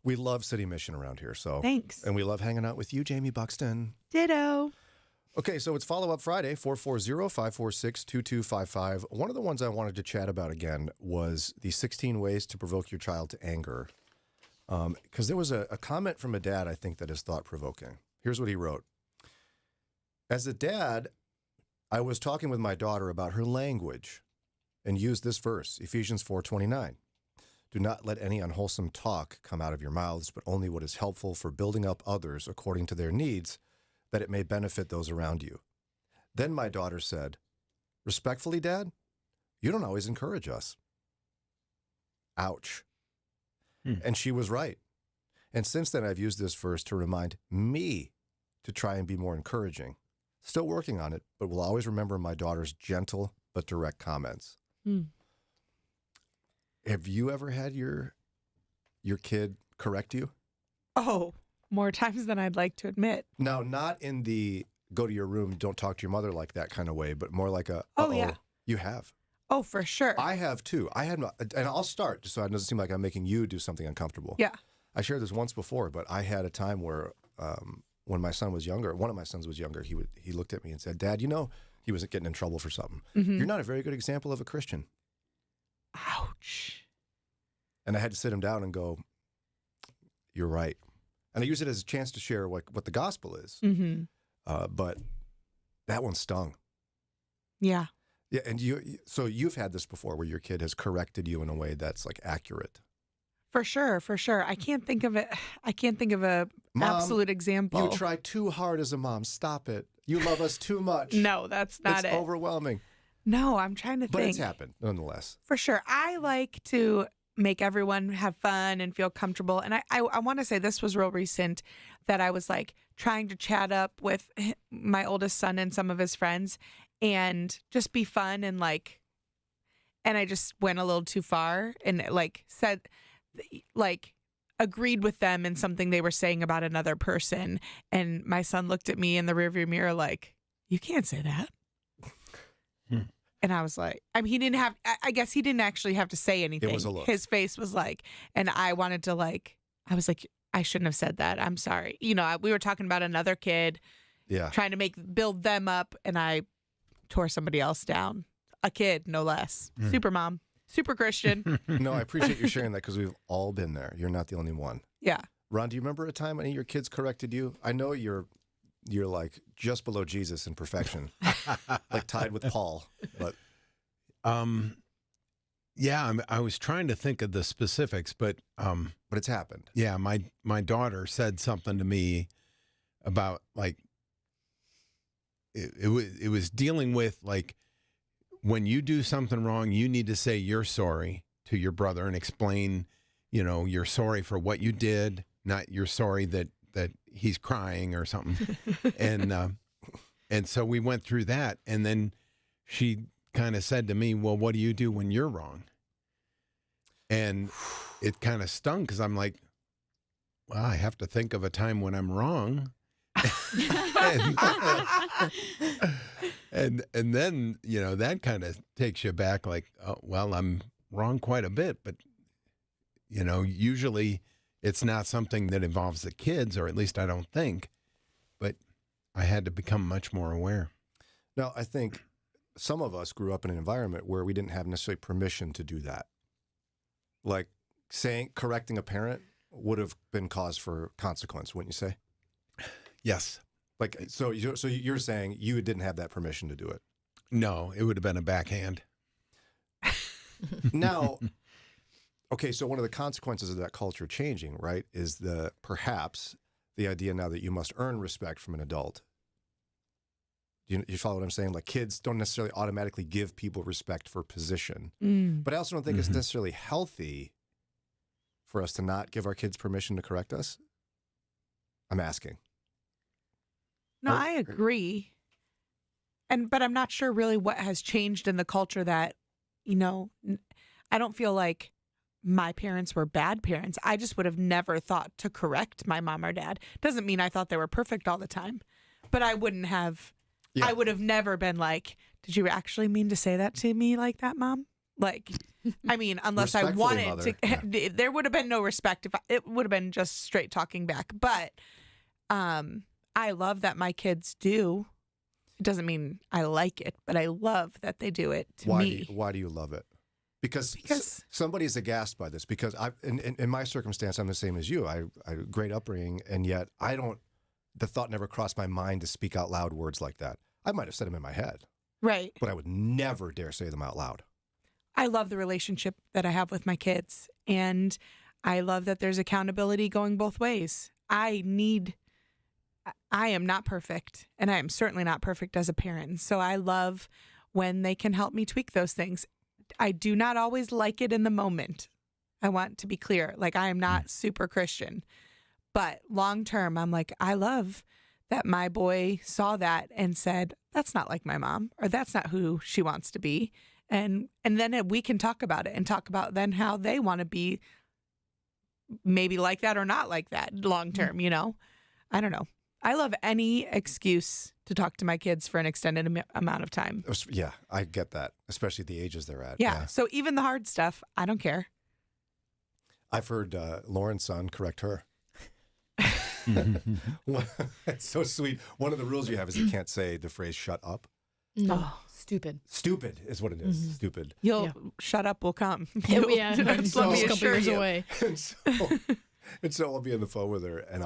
We love City Mission around here. So thanks. And we love hanging out with you, Jaime Buxton. Ditto. Okay, so it's Follow-Up Friday, 440-546-2255. One of the ones I wanted to chat about again was the 16 ways to provoke your child to anger. Because there was a comment from a dad, I think, that is thought-provoking. Here's what he wrote. As a dad, I was talking with my daughter about her language and used this verse, Ephesians 4:29. Do not let any unwholesome talk come out of your mouths, but only what is helpful for building up others according to their needs, that it may benefit those around you. Then my daughter said, respectfully, Dad, you don't always encourage us. Ouch. And she was right. And since then, I've used this verse to remind me to try and be more encouraging. Still working on it, but will always remember my daughter's gentle but direct comments. Have you ever had your kid correct you? Oh, more times than I'd like to admit. No, not in the go to your room, don't talk to your mother like that kind of way, but more like a, yeah. You have. Oh, for sure. I have too. And I'll start just so it doesn't seem like I'm making you do something uncomfortable. Yeah. I shared this once before, but I had a time where when my son was younger, one of my sons was younger, he looked at me and said, Dad, he was getting in trouble for something. You're not a very good example of a Christian. Ouch. And I had to sit him down and go, you're right. And I use it as a chance to share what the gospel is. But that one stung. Yeah. Yeah, and so you've had this before where your kid has corrected you in a way that's like accurate. For sure. I can't think of it. I can't think of a absolute example. You try too hard as a mom. Stop it. You love us too much. No, that's not it's overwhelming. No, I'm trying to think. But it's happened, nonetheless. For sure. I like to make everyone have fun and feel comfortable. And I want to say this was real recent that I was like trying to chat up with my oldest son and some of his friends and just be fun and I just went a little too far and said agreed with them in something they were saying about another person. And my son looked at me in the rearview mirror like, you can't say that. And I was like, I guess he didn't actually have to say anything. It was a look. His face was and I wanted to I was like, I shouldn't have said that. I'm sorry. We were talking about another kid, trying to build them up, and I tore somebody else down. A kid, no less. Super mom, super Christian. No, I appreciate you sharing that because we've all been there. You're not the only one. Yeah. Ron, do you remember a time any of your kids corrected you? I know you're like just below Jesus in perfection, like tied with Paul. But yeah, I was trying to think of the specifics, but it's happened. Yeah, my daughter said something to me about it was dealing with when you do something wrong, you need to say you're sorry to your brother and explain, you're sorry for what you did, not you're sorry that he's crying or something. And so we went through that. And then she kind of said to me, well, what do you do when you're wrong? And it kind of stung because I'm like, well, I have to think of a time when I'm wrong. and then, that kind of takes you back oh, well, I'm wrong quite a bit, but, usually it's not something that involves the kids, or at least I don't think, but I had to become much more aware. Now, I think some of us grew up in an environment where we didn't have necessarily permission to do that. Like correcting a parent would have been cause for consequence, wouldn't you say? Yes. So you're saying you didn't have that permission to do it? No, it would have been a backhand. Now, okay, so one of the consequences of that culture changing, right, is perhaps the idea now that you must earn respect from an adult. You follow what I'm saying? Like kids don't necessarily automatically give people respect for position. But I also don't think it's necessarily healthy for us to not give our kids permission to correct us. I'm asking. No, I agree. But I'm not sure really what has changed in the culture that, I don't feel like my parents were bad parents. I just would have never thought to correct my mom or dad. Doesn't mean I thought they were perfect all the time, but I wouldn't have. Yeah. I would have never been like, did you actually mean to say that to me like that, Mom? Like, I mean, unless I wanted to, there would have been no respect. It would have been just straight talking back. But I love that my kids do. It doesn't mean I like it, but I love that they do it to me. Why do you love it? Because somebody's aghast by this. Because in my circumstance, I'm the same as you. I had a great upbringing, and yet the thought never crossed my mind to speak out loud words like that. I might have said them in my head. Right. But I would never dare say them out loud. I love the relationship that I have with my kids. And I love that there's accountability going both ways. I am not perfect. And I am certainly not perfect as a parent. So I love when they can help me tweak those things. I do not always like it in the moment. I want to be clear. Like, I am not super Christian. But long term, I'm like, I love that my boy saw that and said, that's not like my mom, or that's not who she wants to be. And then we can talk about it and talk about then how they want to be maybe like that or not like that long term, I don't know. I love any excuse to talk to my kids for an extended amount of time. Yeah, I get that, especially the ages they're at. Yeah. So even the hard stuff, I don't care. I've heard Lauren's son correct her. It's so sweet. One of the rules you have is you can't say the phrase "shut up." No, stupid. Stupid is what it is. Stupid. Shut up will come. Let me assure you. Away. And so I'll be on the phone with her, and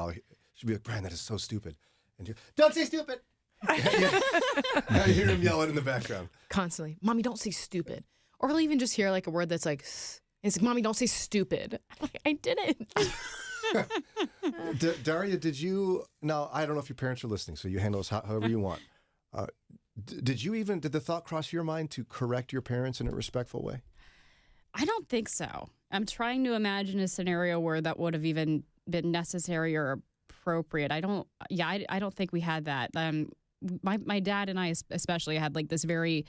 she'll be like, "Brian, that is so stupid," and you don't say stupid. I hear him yelling in the background constantly. Mommy, don't say stupid, or he'll even just hear like a word that's like, it's like, Mommy, don't say stupid. I'm like, I didn't. Daria, did you? Now, I don't know if your parents are listening, so you handle this however you want. Did the thought cross your mind to correct your parents in a respectful way? I don't think so. I'm trying to imagine a scenario where that would have even been necessary or appropriate. I don't think we had that. My dad and I especially had like this very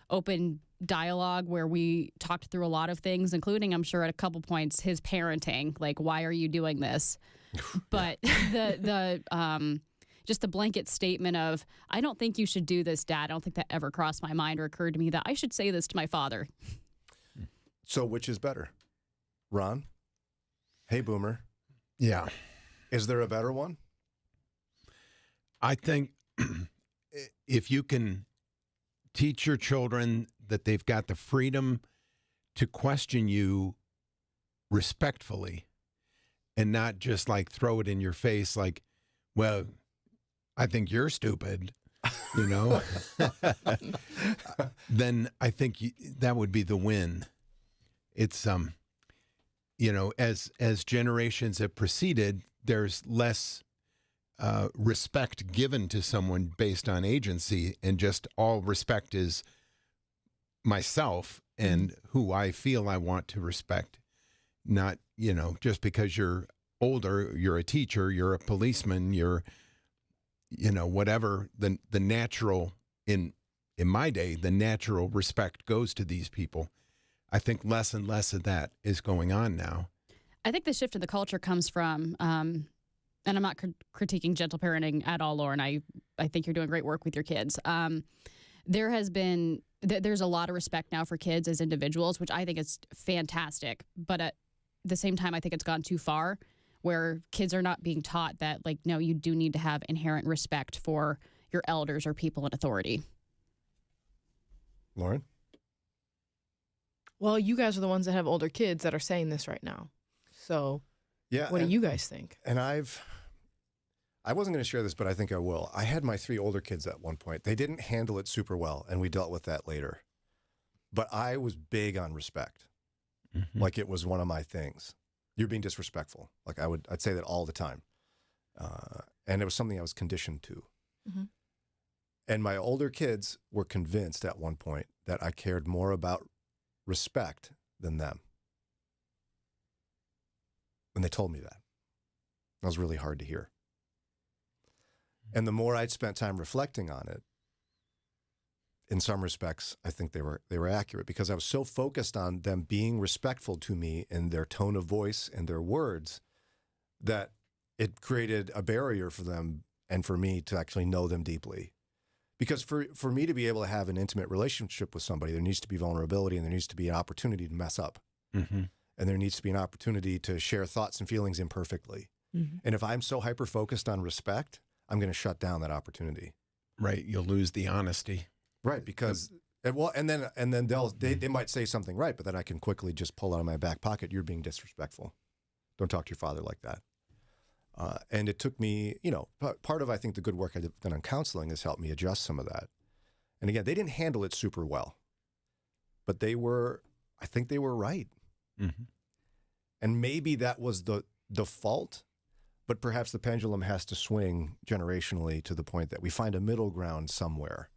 open dialogue where we talked through a lot of things, including, I'm sure at a couple points, his parenting, like, why are you doing this? But the just the blanket statement of, I don't think you should do this, Dad. I don't think that ever crossed my mind or occurred to me that I should say this to my father. So which is better? Ron? Hey, Boomer. Yeah. Is there a better one? I think if you can teach your children that they've got the freedom to question you respectfully and not just like throw it in your face like, well, I think you're stupid, then I think that would be the win. It's, as generations have proceeded, there's less respect given to someone based on agency, and just all respect is myself and who I feel I want to respect. Not, just because you're older, you're a teacher, you're a policeman, you're, whatever the natural, in my day, the natural respect goes to these people. I think less and less of that is going on now. I think the shift in the culture comes from, and I'm not critiquing gentle parenting at all, Lauren. I think you're doing great work with your kids. There's a lot of respect now for kids as individuals, which I think is fantastic. But at the same time, I think it's gone too far, where kids are not being taught that, like, no, you do need to have inherent respect for your elders or people in authority. Lauren? Well, you guys are the ones that have older kids that are saying this right now. So what do you guys think? And I wasn't going to share this, but I think I will. I had my 3 older kids at one point. They didn't handle it super well, and we dealt with that later. But I was big on respect. Mm-hmm. Like, it was one of my things. You're being disrespectful. Like, I'd say that all the time. And it was something I was conditioned to. Mm-hmm. And my older kids were convinced at one point that I cared more about respect than them. And they told me that. That was really hard to hear. And the more I'd spent time reflecting on it, in some respects, I think they were accurate, because I was so focused on them being respectful to me in their tone of voice and their words that it created a barrier for them and for me to actually know them deeply. Because for me to be able to have an intimate relationship with somebody, there needs to be vulnerability and there needs to be an opportunity to mess up. Mm-hmm. And there needs to be an opportunity to share thoughts and feelings imperfectly. Mm-hmm. And if I'm so hyper-focused on respect, I'm going to shut down that opportunity. Right. You'll lose the honesty. Right, because and then they might say something right, but then I can quickly just pull out of my back pocket, you're being disrespectful. Don't talk to your father like that. And it took me, part of, I think, the good work I did on counseling has helped me adjust some of that. And again, they didn't handle it super well, but I think they were right. Mm-hmm. And maybe that was the fault, but perhaps the pendulum has to swing generationally to the point that we find a middle ground somewhere.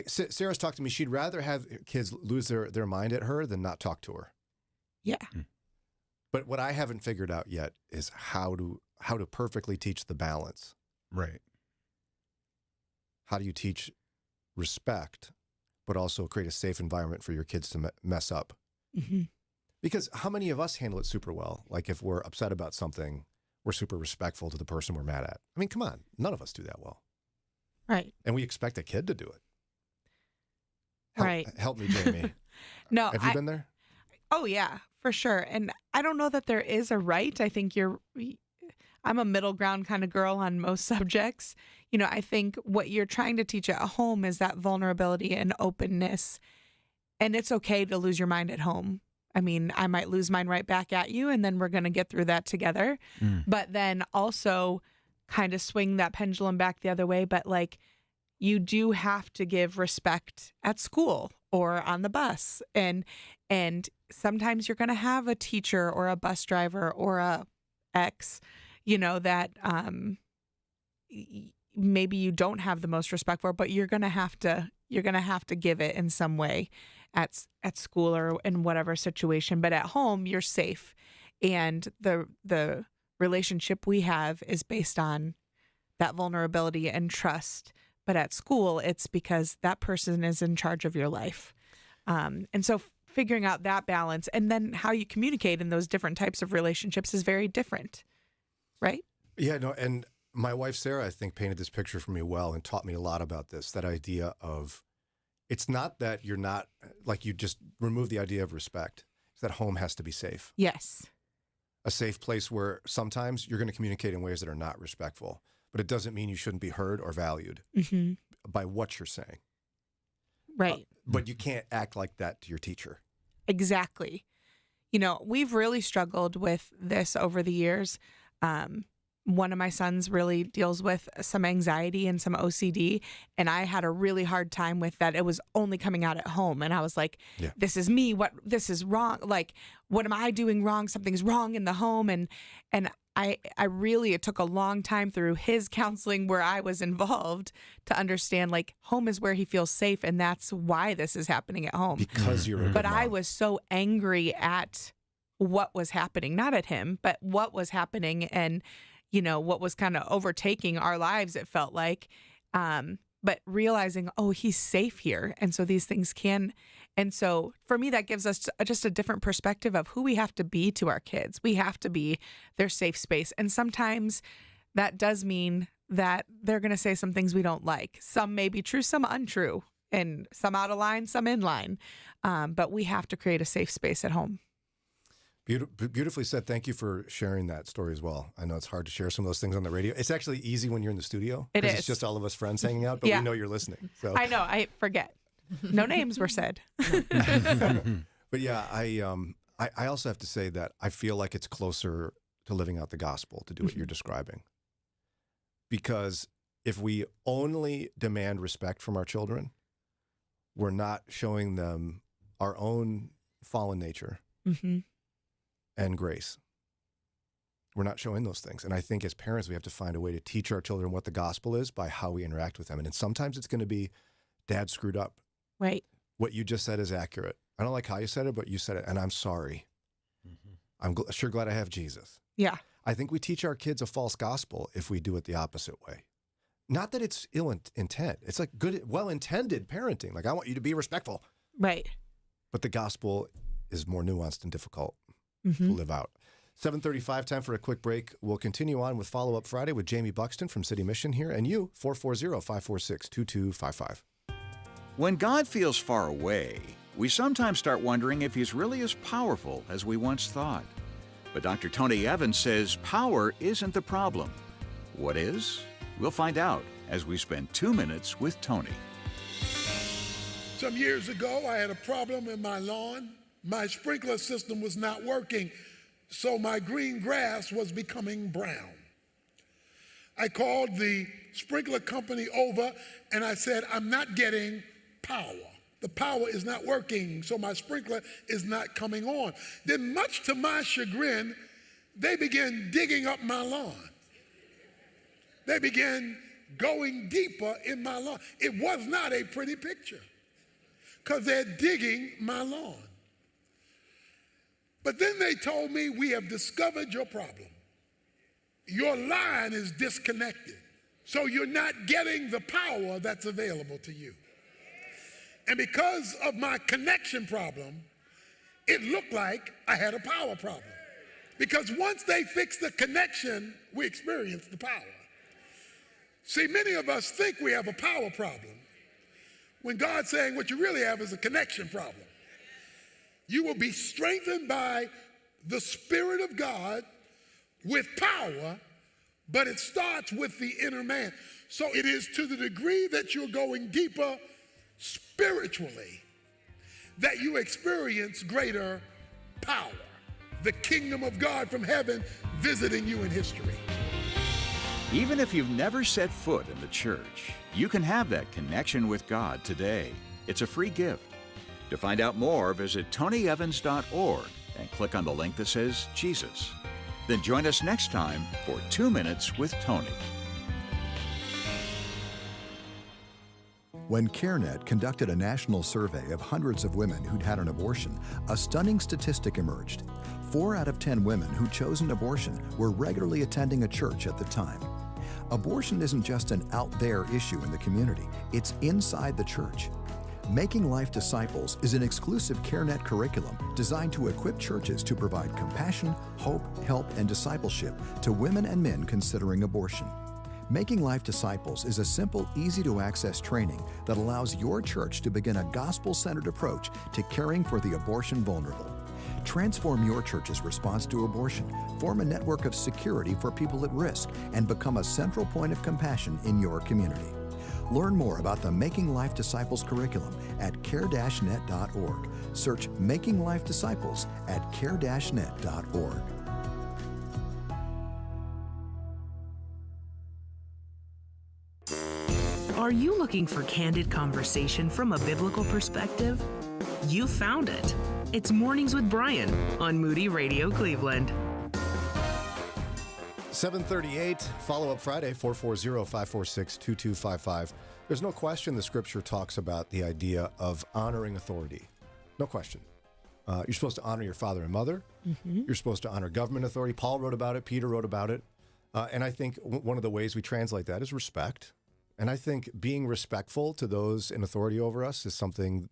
Sarah's talked to me, she'd rather have kids lose their mind at her than not talk to her. Yeah. But what I haven't figured out yet is how to perfectly teach the balance. Right. How do you teach respect, but also create a safe environment for your kids to mess up? Mm-hmm. Because how many of us handle it super well? Like if we're upset about something, we're super respectful to the person we're mad at. I mean, come on, none of us do that well. Right. And we expect a kid to do it. Right. Help me, Jamie. No. Have you been there? Oh, yeah, for sure. And I don't know that there is a right. I think I'm a middle ground kind of girl on most subjects. I think what you're trying to teach at home is that vulnerability and openness. And it's okay to lose your mind at home. I mean, I might lose mine right back at you, and then we're going to get through that together. But then also kind of swing that pendulum back the other way. But you do have to give respect at school or on the bus. And sometimes you're going to have a teacher or a bus driver or a ex, that maybe you don't have the most respect for, but you're going to have to give it in some way at school or in whatever situation. But at home, you're safe. And the relationship we have is based on that vulnerability and trust. But at school, it's because that person is in charge of your life. And so figuring out that balance and then how you communicate in those different types of relationships is very different, right? Yeah, no, and my wife, Sarah, I think painted this picture for me well and taught me a lot about this, that idea of it's not that you're not, you just remove the idea of respect. It's that home has to be safe. Yes. A safe place where sometimes you're going to communicate in ways that are not respectful, but it doesn't mean you shouldn't be heard or valued by what you're saying. Right. But you can't act like that to your teacher. Exactly. We've really struggled with this over the years. One of my sons really deals with some anxiety and some OCD, and I had a really hard time with that. It was only coming out at home, and I was like, This is me. This is wrong. What am I doing wrong? Something's wrong in the home. And it took a long time through his counseling where I was involved to understand home is where he feels safe, and that's why this is happening at home. Because you're a good But mom. I was so angry at what was happening, not at him, but what was happening and what was kind of overtaking our lives, it felt like. But realizing, he's safe here. And so these things can. And so for me, that gives us just a different perspective of who we have to be to our kids. We have to be their safe space. And sometimes that does mean that they're going to say some things we don't like. Some may be true, some untrue, and some out of line, some in line. But we have to create a safe space at home. Beautifully said. Thank you for sharing that story as well. I know it's hard to share some of those things on the radio. It's actually easy when you're in the studio. It is. It's just all of us friends hanging out, but we know you're listening. So I know. I forget. No names were said. But yeah, I also have to say that I feel like it's closer to living out the gospel to do what you're describing. Because if we only demand respect from our children, we're not showing them our own fallen nature. Mm-hmm. And grace. We're not showing those things. And I think as parents, we have to find a way to teach our children what the gospel is by how we interact with them. And sometimes it's going to be, Dad screwed up. Right. What you just said is accurate. I don't like how you said it, but you said it, and I'm sorry. I'm sure glad I have Jesus. Yeah. I think we teach our kids a false gospel if we do it the opposite way. Not that it's ill intent. It's like good, well-intended parenting. Like, I want you to be respectful. Right. But the gospel is more nuanced and difficult to live out. 7:35, time for a quick break. We'll continue on with Follow Up Friday with Jaime Buxton from City Mission here, and you, 440-546-2255. When God feels far away, we sometimes start wondering if he's really as powerful as we once thought. But Dr. Tony Evans says power isn't the problem. What is? We'll find out as we spend 2 minutes with Tony. Some years ago, I had a problem in my lawn. My sprinkler system was not working, so my green grass was becoming brown. I called the sprinkler company over and I said, I'm not getting power. The power is not working, so my sprinkler is not coming on. Then, much to my chagrin, they began digging up my lawn. They began going deeper in my lawn. It was not a pretty picture because they're digging my lawn. But then they told me, we have discovered your problem. Your line is disconnected, so you're not getting the power that's available to you. And because of my connection problem, it looked like I had a power problem. Because once they fixed the connection, we experienced the power. See, many of us think we have a power problem when God's saying what you really have is a connection problem. You will be strengthened by the Spirit of God with power, but it starts with the inner man. So it is to the degree that you're going deeper spiritually that you experience greater power. The kingdom of God from heaven visiting you in history. Even if you've never set foot in the church, you can have that connection with God today. It's a free gift. To find out more, visit tonyevans.org and click on the link that says Jesus. Then join us next time for 2 Minutes with Tony. When CareNet conducted a national survey of hundreds of women who'd had an abortion, a stunning statistic emerged. 4 out of 10 women who chose an abortion were regularly attending a church at the time. Abortion isn't just an out-there issue in the community, it's inside the church. Making Life Disciples is an exclusive CareNet curriculum designed to equip churches to provide compassion, hope, help, and discipleship to women and men considering abortion. Making Life Disciples is a simple, easy-to-access training that allows your church to begin a gospel-centered approach to caring for the abortion vulnerable. Transform your church's response to abortion, form a network of security for people at risk, and become a central point of compassion in your community. Learn more about the Making Life Disciples curriculum at care-net.org. Search Making Life Disciples at care-net.org. Are you looking for candid conversation from a biblical perspective? You found it. It's Mornings with Brian on Moody Radio Cleveland. 7:38, Follow-Up Friday, 440-546-2255. There's no question the scripture talks about the idea of honoring authority. No question. You're supposed to honor your father and mother. Mm-hmm. You're supposed to honor government authority. Paul wrote about it. Peter wrote about it. And I think one of the ways we translate that is respect. And I think being respectful to those in authority over us is something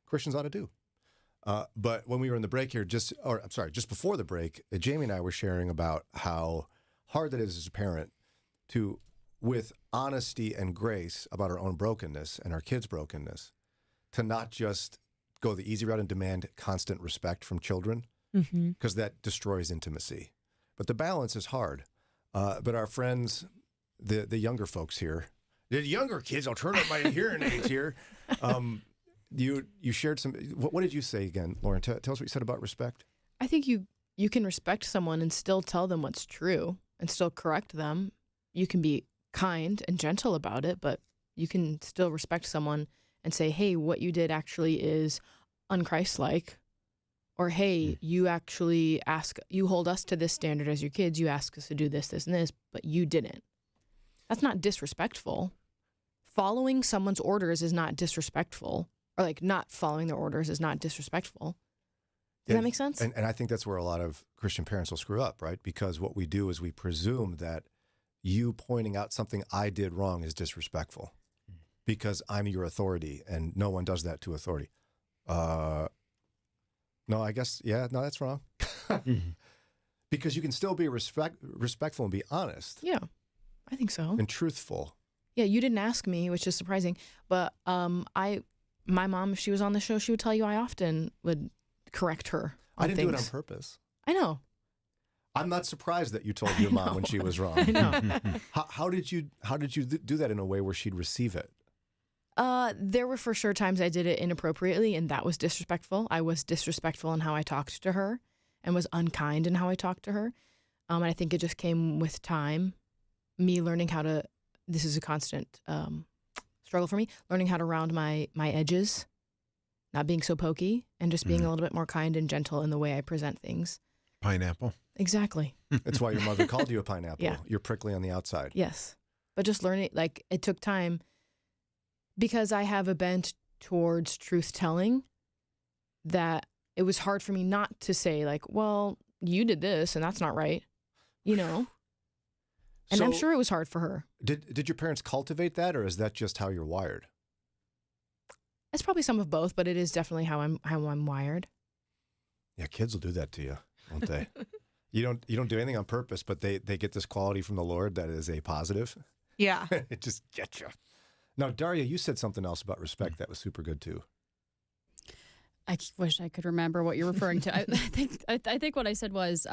Christians ought to do. But when we were in the break here, just before the break, Jamie and I were sharing about how hard that is as a parent to, with honesty and grace about our own brokenness and our kids' brokenness, to not just go the easy route and demand constant respect from children, because that destroys intimacy. But the balance is hard. But our friends, the younger folks here, the younger kids, I'll turn up my hearing aids here. You shared some, what did you say again, Lauren? Tell us what you said about respect. I think you can respect someone and still tell them what's true and still correct them. You can be kind and gentle about it, but you can still respect someone and say, hey, what you did actually is unchristlike. Or, hey, you actually you hold us to this standard as your kids. You ask us to do this, this, and this, but you didn't. That's not disrespectful. Following someone's orders is not disrespectful. Or like not following their orders is not disrespectful. Does that make sense? And I think that's where a lot of Christian parents will screw up, right? Because what we do is we presume that you pointing out something I did wrong is disrespectful because I'm your authority and no one does that to authority. No, I guess, no, that's wrong. Because you can still be respectful and be honest. Yeah, I think so. And truthful. Yeah, you didn't ask me, which is surprising. But my mom, if she was on the show, she would tell you I often would correct her on I didn't things. do it on purpose. I know. I'm not surprised that you told your mom when she was wrong. I know. How did you do that in a way where she'd receive it? There were for sure times I did it inappropriately, and that was disrespectful. I was disrespectful in how I talked to her and was unkind in how I talked to her. And I think it just came with time, me learning how to, this is a constant struggle for me, learning how to round my edges, not being so pokey, and just being a little bit more kind and gentle in the way I present things. Pineapple. Exactly. That's why your mother called you a pineapple. Yeah. You're prickly on the outside. Yes. But just learning, like, it took time because I have a bent towards truth telling that it was hard for me not to say, like, well, you did this and that's not right, you know? And I'm sure it was hard for her. Did your parents cultivate that, or is that just how you're wired? It's probably some of both, but it is definitely how I'm wired. Yeah, kids will do that to you, won't they? You don't do anything on purpose, but they get this quality from the Lord that is a positive. Yeah. It just gets you. Now, Daria, you said something else about respect that was super good too. I wish I could remember what you're referring to. I think what I said was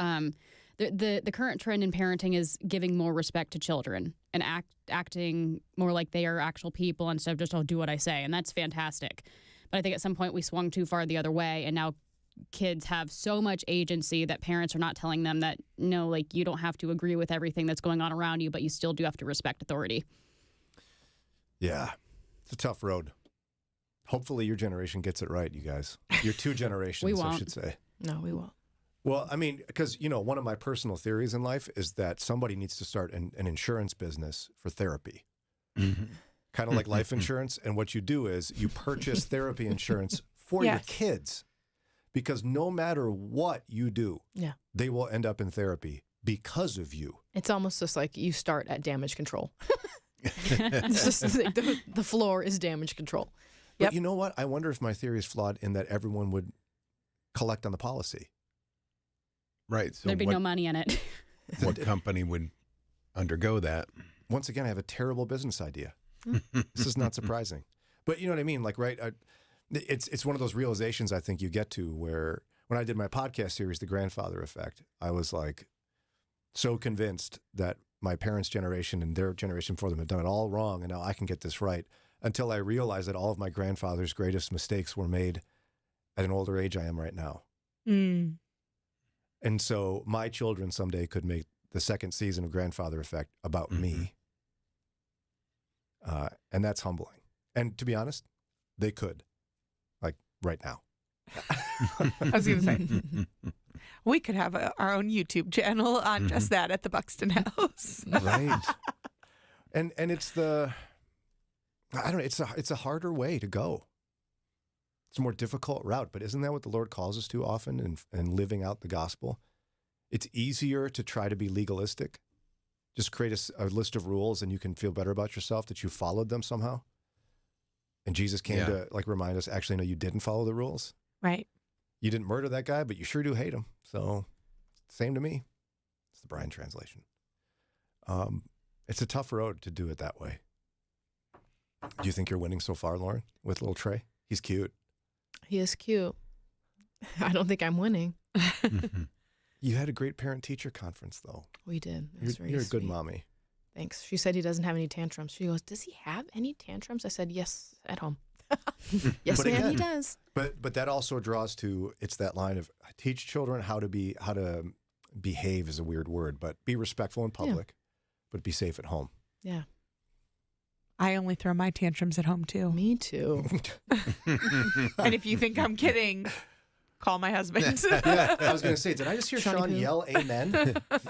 the current trend in parenting is giving more respect to children and acting more like they are actual people instead of just, do what I say. And that's fantastic. But I think at some point we swung too far the other way, and now kids have so much agency that parents are not telling them that, no, like, you don't have to agree with everything that's going on around you, but you still do have to respect authority. Yeah, it's a tough road. Hopefully your generation gets it right, you guys. Your two generations, We won't. I should say. No, we won't. Well, I mean, because, one of my personal theories in life is that somebody needs to start an insurance business for therapy. Kind of like life insurance. And what you do is you purchase therapy insurance for your kids. Because no matter what you do, they will end up in therapy because of you. It's almost just like you start at damage control. It's just like the floor is damage control. But you know what? I wonder if my theory is flawed in that everyone would collect on the policy. Right. So there'd be no money in it. What company would undergo that? Once again, I have a terrible business idea. This is not surprising. But you know what I mean? Like, right? It's one of those realizations I think you get to where when I did my podcast series, The Grandfather Effect, I was like so convinced that my parents' generation and their generation before them had done it all wrong, and now I can get this right, until I realized that all of my grandfather's greatest mistakes were made at an older age I am right now. Mm. And so my children someday could make the second season of Grandfather Effect about me. And that's humbling. And to be honest, they could, like right now. I was going to say, we could have our own YouTube channel on just that at the Buxton House. Right. And it's I don't know, it's a harder way to go. It's a more difficult route, but isn't that what the Lord calls us to often in living out the gospel? It's easier to try to be legalistic. Just create a list of rules and you can feel better about yourself that you followed them somehow. And Jesus came to remind us, actually, no, you didn't follow the rules. Right. You didn't murder that guy, but you sure do hate him. So same to me. It's the Brian translation. It's a tough road to do it that way. Do you think you're winning so far, Lauren, with little Trey? He's cute. He is cute. I don't think I'm winning. You had a great parent-teacher conference, though. We did. It was very You're a good sweet. mommy. Thanks. She said he doesn't have any tantrums. She goes, does he have any tantrums? I said, yes, at home. Yes, But ma'am, again, he does. But that also draws to, it's that line of teach children how to behave is a weird word, but be respectful in public, but be safe at home. Yeah. I only throw my tantrums at home too. Me too. And if you think I'm kidding, Call my husband. Yeah, I was going to say, did I just hear Sean yell amen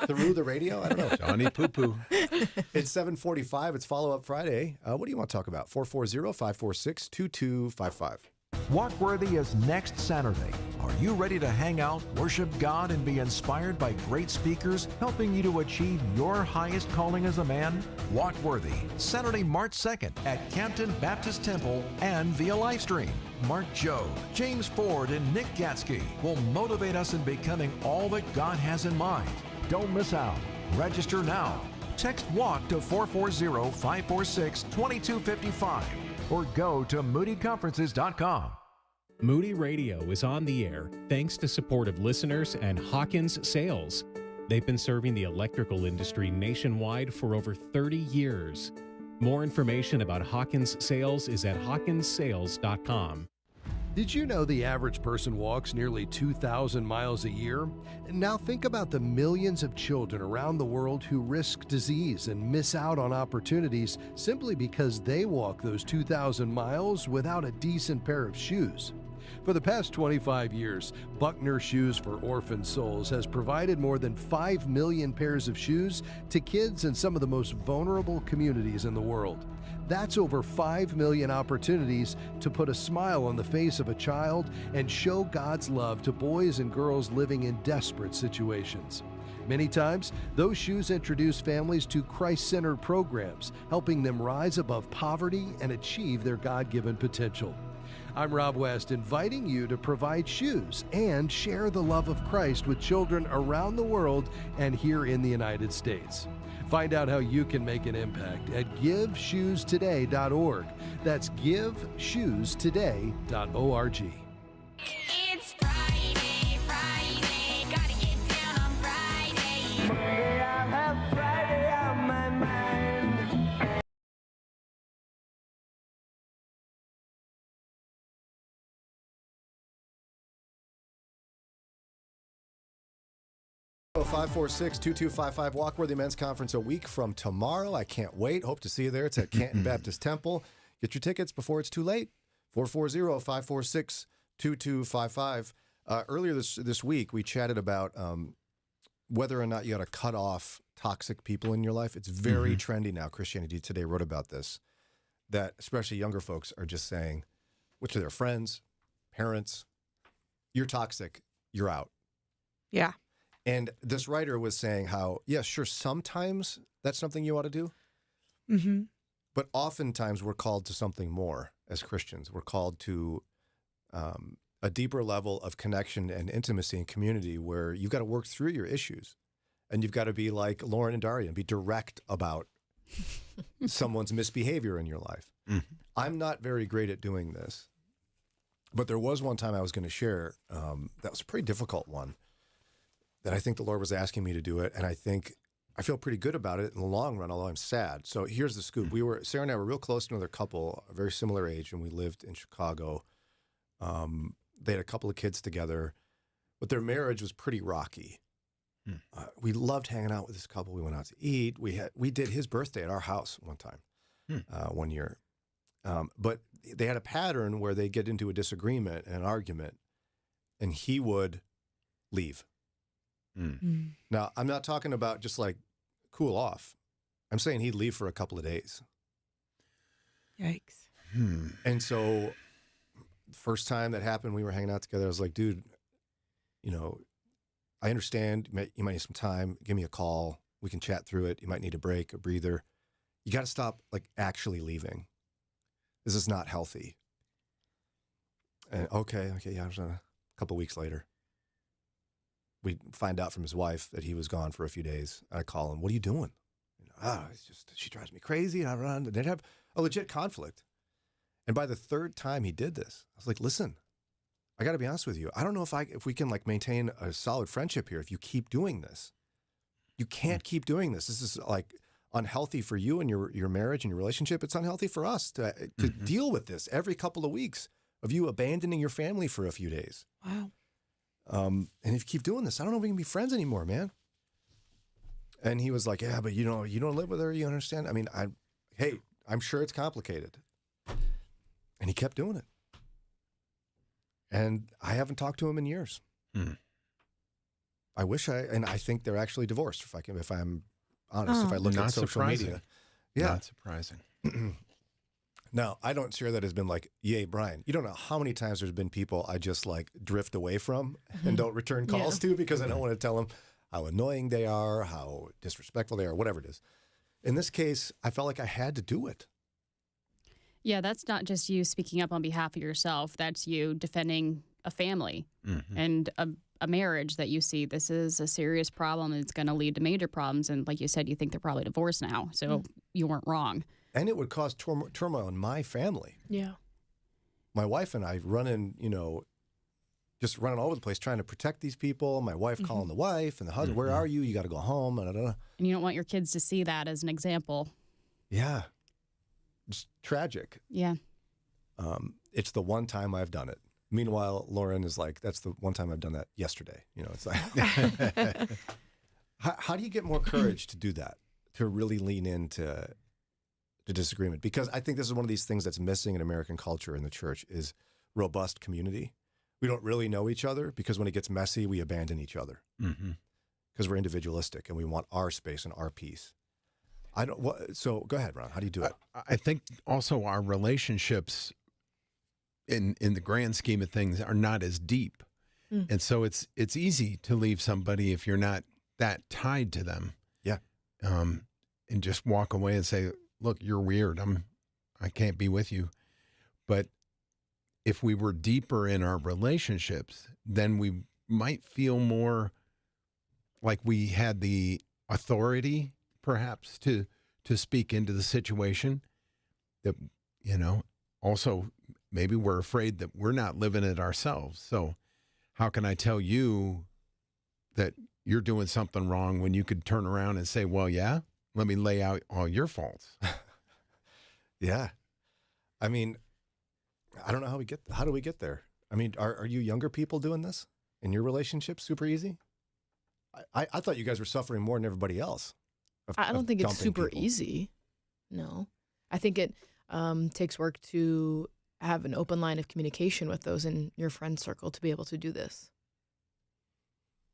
through the radio? I don't know. Johnny Poo Poo. It's 7:45. It's Follow-Up Friday. What do you want to talk about? 440-546-2255. Walkworthy is next Saturday. Are you ready to hang out, worship God, and be inspired by great speakers helping you to achieve your highest calling as a man? Walkworthy, Saturday, March 2nd at Campton Baptist Temple and via livestream. Mark Jobe, James Ford, and Nick Gatsky will motivate us in becoming all that God has in mind. Don't miss out. Register now. Text WALK to 440-546-2255 or go to moodyconferences.com. Moody Radio is on the air thanks to support of listeners and Hawkins Sales. They've been serving the electrical industry nationwide for over 30 years. More information about Hawkins Sales is at hawkinssales.com. Did you know the average person walks nearly 2,000 miles a year? Now think about the millions of children around the world who risk disease and miss out on opportunities simply because they walk those 2,000 miles without a decent pair of shoes. For the past 25 years, Buckner Shoes for Orphan Souls has provided more than 5 million pairs of shoes to kids in some of the most vulnerable communities in the world. That's over 5 million opportunities to put a smile on the face of a child and show God's love to boys and girls living in desperate situations. Many times, those shoes introduce families to Christ-centered programs, helping them rise above poverty and achieve their God-given potential. I'm Rob West, inviting you to provide shoes and share the love of Christ with children around the world and here in the United States. Find out how you can make an impact at GiveShoesToday.org. That's GiveShoesToday.org. It's Friday, gotta get down on Friday. Monday, I have Friday on my mind. Oh, 546-2255 Walkworthy Men's Conference a week from tomorrow. I can't wait. Hope to see you there. It's at Canton Baptist Temple. Get your tickets before it's too late. 440-546-2255. Earlier this week, we chatted about whether or not you ought to cut off toxic people in your life. It's very trendy now. Christianity Today wrote about this, that especially younger folks are just saying, which are their friends, parents, you're toxic, you're out. Yeah. And this writer was saying how, yeah, sure, sometimes that's something you ought to do. Mm-hmm. But oftentimes we're called to something more as Christians. We're called to a deeper level of connection and intimacy and community where you've got to work through your issues. And you've got to be like Lauren and Daria and be direct about someone's misbehavior in your life. Mm-hmm. I'm not very great at doing this. But there was one time I was going to share that was a pretty difficult one, that I think the Lord was asking me to do it, and I feel pretty good about it in the long run, although I'm sad. So here's the scoop. Sarah and I were real close to another couple, a very similar age, and we lived in Chicago. They had a couple of kids together, but their marriage was pretty rocky. We loved hanging out with this couple. We went out to eat. We did his birthday at our house one time, 1 year. But they had a pattern where they get into a disagreement and an argument, and he would leave. Now, I'm not talking about just like cool off. I'm saying he'd leave for a couple of days. Yikes. And so the first time that happened, we were hanging out together. I was like, dude, I understand you might need some time. Give me a call. We can chat through it. You might need a break, a breather. You got to stop like actually leaving. This is not healthy. And okay, yeah. A couple of weeks later, we find out from his wife that he was gone for a few days. I call him, what are you doing? It's just, she drives me crazy. They'd have a legit conflict. And by the third time he did this, I was like, listen, I got to be honest with you. I don't know if we can like maintain a solid friendship here if you keep doing this. You can't keep doing this. This is like unhealthy for you and your marriage and your relationship. It's unhealthy for us to deal with this every couple of weeks of you abandoning your family for a few days. Wow. And if you keep doing this, I don't know if we can be friends anymore, man. And he was like, yeah, but you don't live with her. You understand? I mean, I'm sure it's complicated. And he kept doing it. And I haven't talked to him in years. I wish and I think they're actually divorced, if I'm honest, if I look at social media. Yeah. Not surprising. Now, I don't share that as been like, yay, Brian. You don't know how many times there's been people I just like drift away from and don't return calls to because I don't want to tell them how annoying they are, how disrespectful they are, whatever it is. In this case, I felt like I had to do it. Yeah, that's not just you speaking up on behalf of yourself. That's you defending a family and a marriage that you see. This is a serious problem. It's going to lead to major problems. And like you said, you think they're probably divorced now. So you weren't wrong. And it would cause turmoil in my family. Yeah. My wife and I just running all over the place trying to protect these people. My wife calling the wife and the husband, where are you? You got to go home. And you don't want your kids to see that as an example. Yeah. It's tragic. Yeah. It's the one time I've done it. Meanwhile, Lauren is like, that's the one time I've done that yesterday. It's like, how do you get more courage to do that, to really lean into disagreement? Because I think this is one of these things that's missing in American culture in the church is robust community. We don't really know each other because when it gets messy, we abandon each other because we're individualistic and we want our space and our peace. So go ahead, Ron. How do you do it? I think also our relationships in the grand scheme of things are not as deep. And so it's easy to leave somebody if you're not that tied to them. Yeah. And just walk away and say, look, you're weird. I can't be with you. But if we were deeper in our relationships, then we might feel more like we had the authority perhaps to speak into the situation. That, also maybe we're afraid that we're not living it ourselves. So how can I tell you that you're doing something wrong when you could turn around and say, well, yeah, let me lay out all your faults. Yeah. I mean, I don't know how do we get there? I mean, are you younger people doing this in your relationship super easy? I thought you guys were suffering more than everybody else. I don't think it's super people. easy. No. I think it takes work to have an open line of communication with those in your friend circle to be able to do this.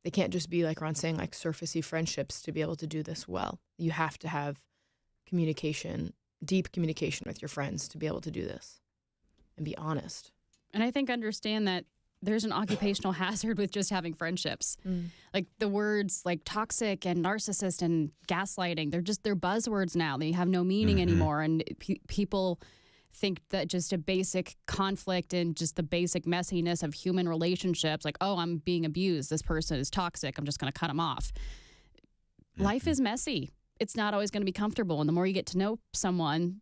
They can't just be, like Ron's saying, like surfacey friendships to be able to do this well. You have to have communication, deep communication with your friends to be able to do this and be honest. And I think understand that there's an occupational hazard with just having friendships. Like the words like toxic and narcissist and gaslighting, they're buzzwords now. They have no meaning anymore. And people think that just a basic conflict and just the basic messiness of human relationships, like, oh, I'm being abused, this person is toxic, I'm just going to cut them off. Life is messy. It's not always going to be comfortable. And the more you get to know someone,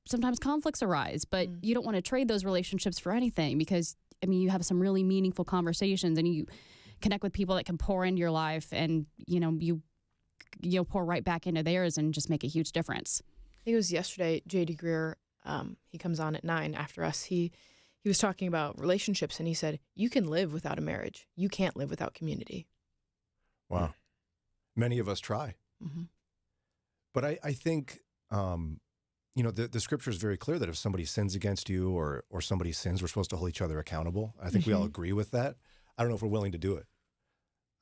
sometimes conflicts arise, but you don't want to trade those relationships for anything because, I mean, you have some really meaningful conversations and you connect with people that can pour into your life and, you'll pour right back into theirs and just make a huge difference. I think it was yesterday, J.D. Greer, he comes on at 9 after us. He was talking about relationships and he said, you can live without a marriage. You can't live without community. Wow. Many of us try. But I think, the scripture is very clear that if somebody sins against you or somebody sins, we're supposed to hold each other accountable. I think we all agree with that. I don't know if we're willing to do it.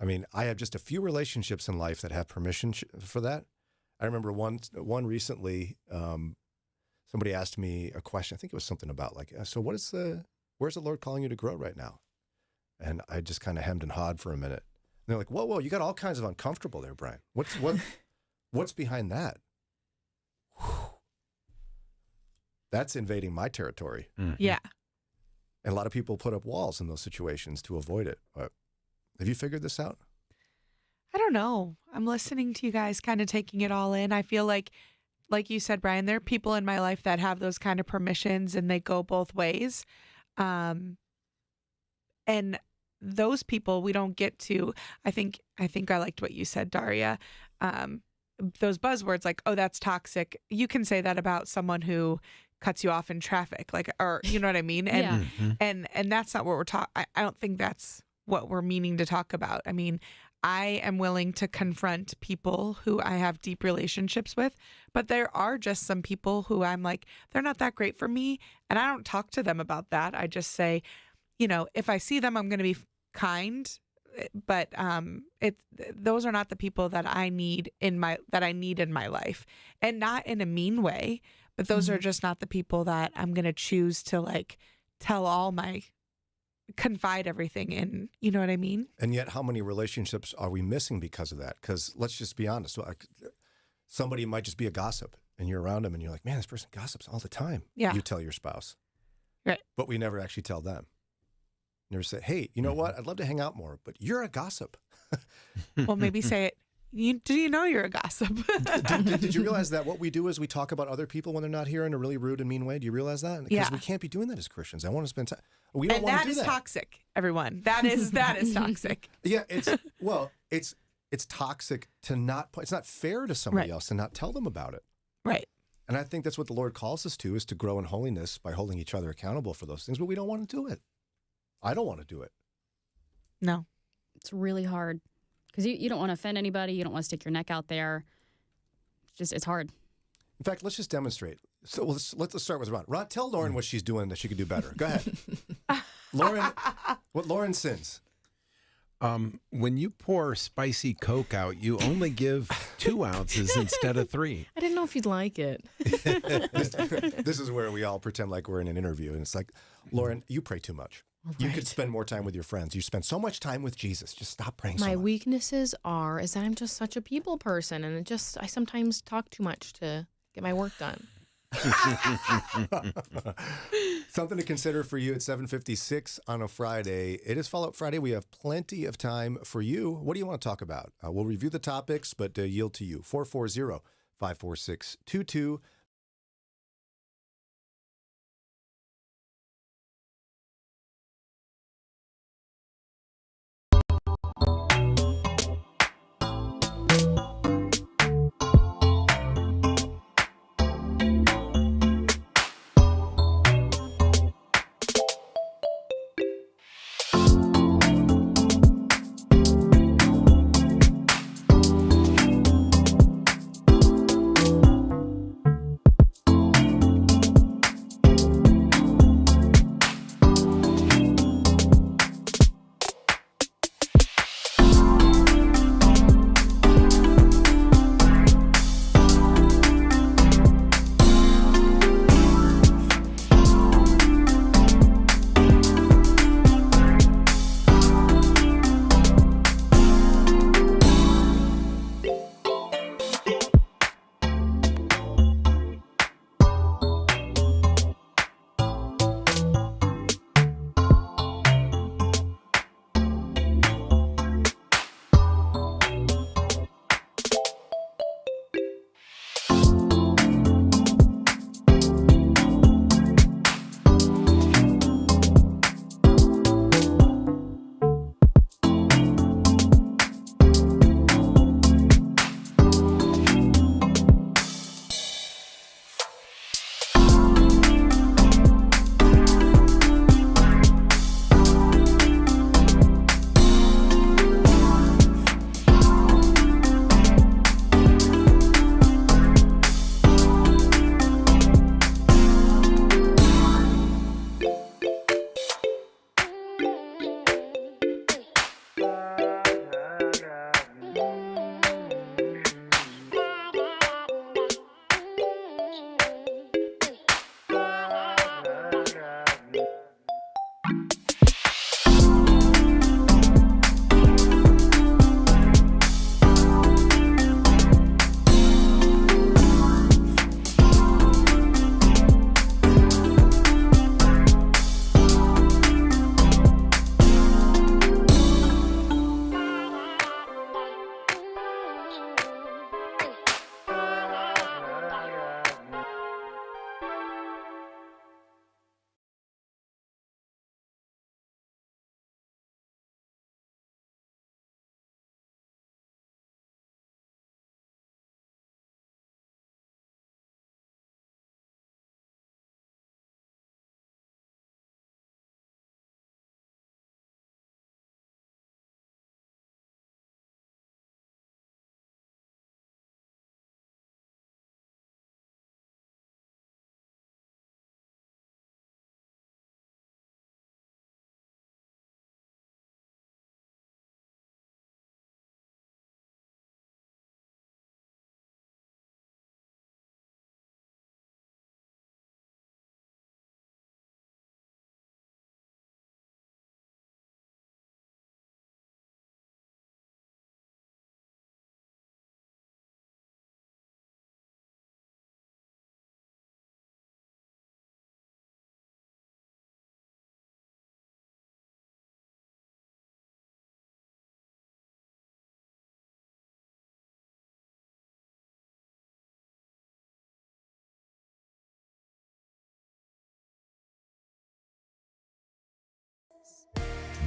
I mean, I have just a few relationships in life that have permission for that. I remember one recently, somebody asked me a question. I think it was something about like, so where's the Lord calling you to grow right now? And I just kind of hemmed and hawed for a minute. And they're like, whoa, you got all kinds of uncomfortable there, Brian. What's behind that? That's invading my territory. Yeah. And a lot of people put up walls in those situations to avoid it. But have you figured this out? I don't know. I'm listening to you guys kind of taking it all in. I feel like you said, Brian, there are people in my life that have those kind of permissions and they go both ways. And those people we don't get to, I think I liked what you said, Daria. Those buzzwords like, oh, that's toxic. You can say that about someone who cuts you off in traffic, like, or you know what I mean? And and that's not what we're talking. I don't think that's what we're meaning to talk about. I mean, I am willing to confront people who I have deep relationships with, but there are just some people who I'm like, they're not that great for me. And I don't talk to them about that. I just say, if I see them, I'm going to be kind, but those are not the people that I need in my life, and not in a mean way, but those are just not the people that I'm going to choose to like confide everything in. You know what I mean? And yet, how many relationships are we missing because of that? Because let's just be honest. Somebody might just be a gossip, and you're around them, and you're like, man, this person gossips all the time. Yeah. You tell your spouse. Right. But we never actually tell them. Never say, hey, you know what? I'd love to hang out more, but you're a gossip. Well, maybe say it. Do you know you're a gossip? Did you realize that what we do is we talk about other people when they're not here in a really rude and mean way? Do you realize that? Because we can't be doing that as Christians. I want to spend time. We don't want to do that. That is toxic, everyone. That is toxic. Yeah, it's toxic to not. It's not fair to somebody else to not tell them about it. Right. And I think that's what the Lord calls us to, is to grow in holiness by holding each other accountable for those things. But we don't want to do it. I don't want to do it. No. It's really hard because you don't want to offend anybody. You don't want to stick your neck out there. It's hard. In fact, let's just demonstrate. So let's start with Ron. Ron, tell Lauren what she's doing that she could do better. Go ahead. Lauren, what Lauren sins. When you pour spicy Coke out, you only give 2 ounces instead of 3. I didn't know if you'd like it. This is where we all pretend like we're in an interview. And it's like, Lauren, you pray too much. Right. You could spend more time with your friends. You spend so much time with Jesus. Just stop praying so much. My weaknesses is that I'm just such a people person. And I sometimes talk too much to get my work done. Something to consider for you at 7:56 on a Friday. It is Follow-Up Friday. We have plenty of time for you. What do you want to talk about? We'll review the topics, but yield to you. 440-546-22.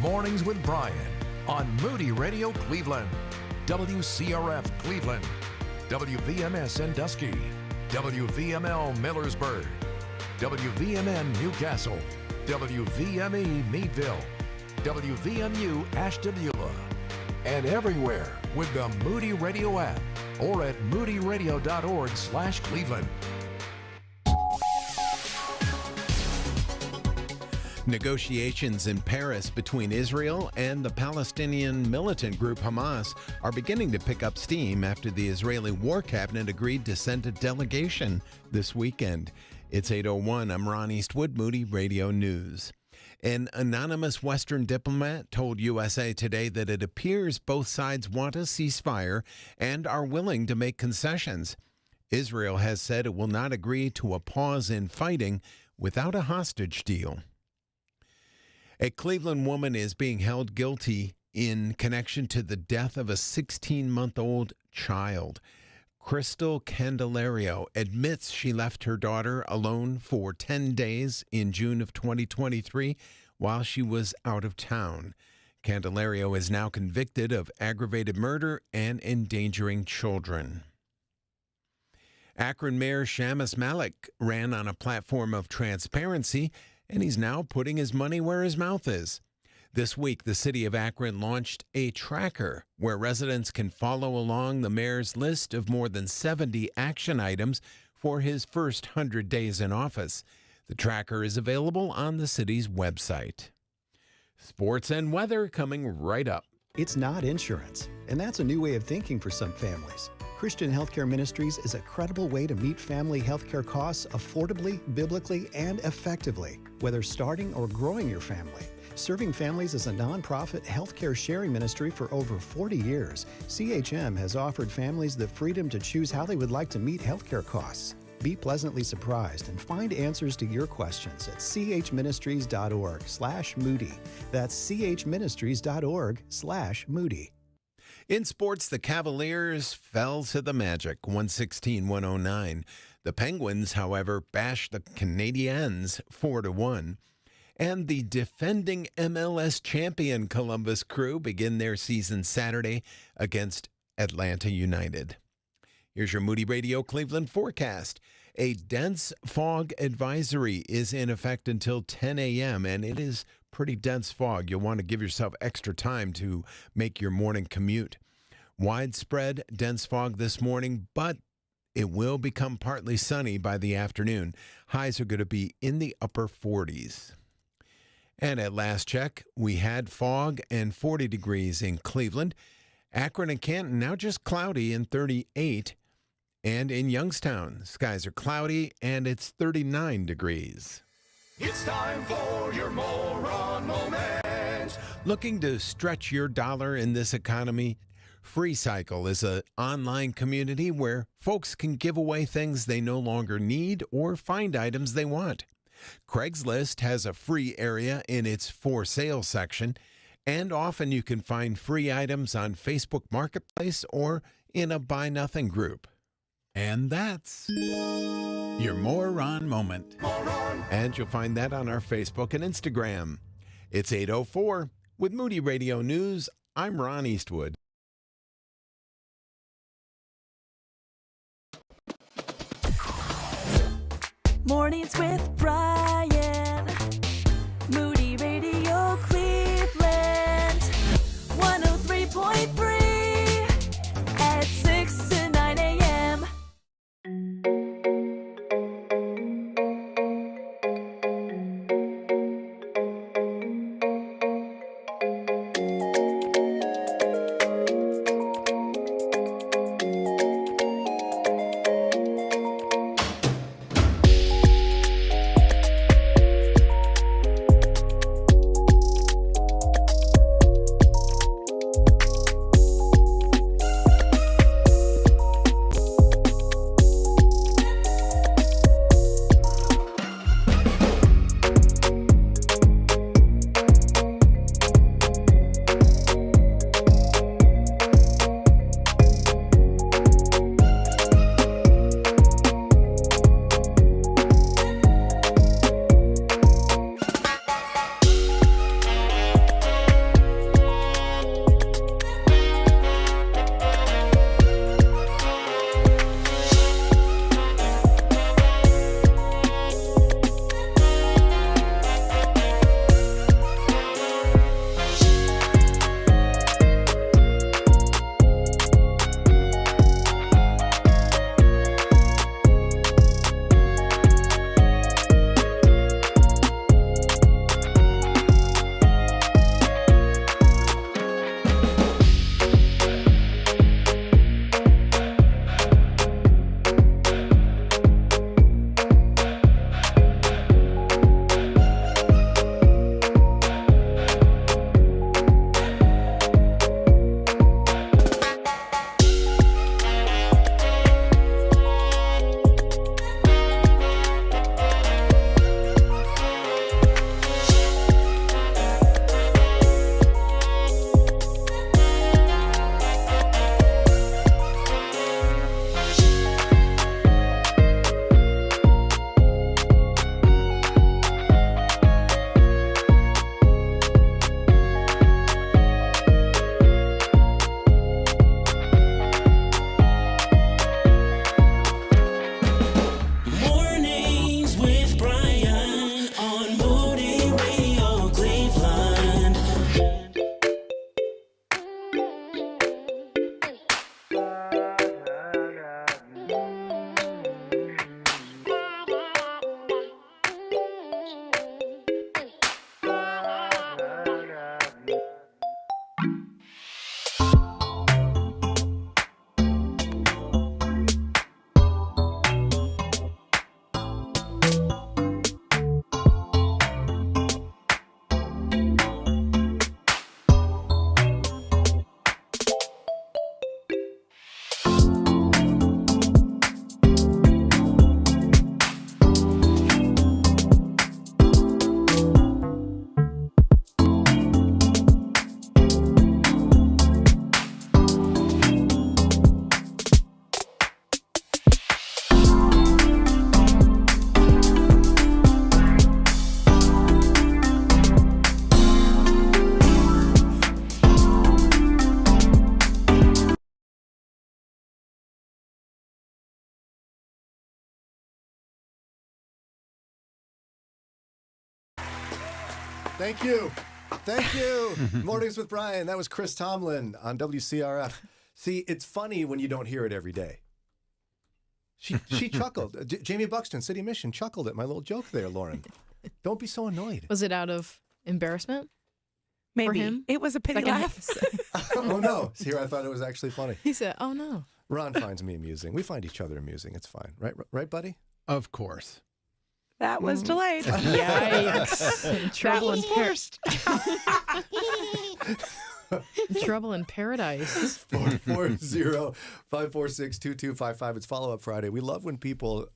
Mornings with Brian on Moody Radio Cleveland, WCRF Cleveland, WVMS Sandusky, WVML Millersburg, WVMN Newcastle, WVME Meadville, WVMU Ashtabula, and everywhere with the Moody Radio app or at moodyradio.org/Cleveland. Negotiations in Paris between Israel and the Palestinian militant group Hamas are beginning to pick up steam after the Israeli War Cabinet agreed to send a delegation this weekend. It's 8:01. I'm Ron Eastwood, Moody Radio News. An anonymous Western diplomat told USA Today that it appears both sides want a ceasefire and are willing to make concessions. Israel has said it will not agree to a pause in fighting without a hostage deal. A Cleveland woman is being held guilty in connection to the death of a 16-month-old child. Crystal Candelario admits she left her daughter alone for 10 days in June of 2023 while she was out of town. Candelario is now convicted of aggravated murder and endangering children. Akron Mayor Shamus Malik ran on a platform of transparency, and he's now putting his money where his mouth is. This week, the city of Akron launched a tracker where residents can follow along the mayor's list of more than 70 action items for his first 100 days in office. The tracker is available on the city's website. Sports and weather coming right up. It's not insurance, and that's a new way of thinking for some families. Christian Healthcare Ministries is a credible way to meet family healthcare costs affordably, biblically, and effectively, whether starting or growing your family. Serving families as a nonprofit healthcare sharing ministry for over 40 years, CHM has offered families the freedom to choose how they would like to meet healthcare costs. Be pleasantly surprised and find answers to your questions at chministries.org/Moody. That's chministries.org/Moody. In sports, the Cavaliers fell to the Magic, 116-109. The Penguins, however, bashed the Canadiens 4-1. And the defending MLS champion Columbus Crew begin their season Saturday against Atlanta United. Here's your Moody Radio Cleveland forecast. A dense fog advisory is in effect until 10 a.m., and it is pretty dense fog. You'll want to give yourself extra time to make your morning commute. Widespread dense fog this morning, but it will become partly sunny by the afternoon. Highs are going to be in the upper 40s. And at last check, we had fog and 40 degrees in Cleveland. Akron and Canton now just cloudy and 38. And in Youngstown, skies are cloudy and it's 39 degrees. It's time for your moron moment. Looking to stretch your dollar in this economy? FreeCycle is an online community where folks can give away things they no longer need or find items they want. Craigslist has a free area in its for sale section, and often you can find free items on Facebook Marketplace or in a Buy Nothing group. And that's your Moron Moment. And you'll find that on our Facebook and Instagram. It's 8:04. With Moody Radio News, I'm Ron Eastwood. Mornings with Brian. Moody Radio Cleveland. 103.3 at 6 to 9 a.m. Thank you. Thank you. Mornings with Brian. That was Chris Tomlin on WCRF. See, it's funny when you don't hear it every day. She chuckled. Jaime Buxton, City Mission, chuckled at my little joke there, Lauren. Don't be so annoyed. Was it out of embarrassment? Maybe. For him? It was a pity laugh. Oh, no. Here, I thought it was actually funny. He said, oh, no. Ron finds me amusing. We find each other amusing. It's fine. Right, buddy? Of course. That was delayed. Yikes. Trouble in first. Trouble in paradise. 440-546-2255. It's Follow-Up Friday. We love when people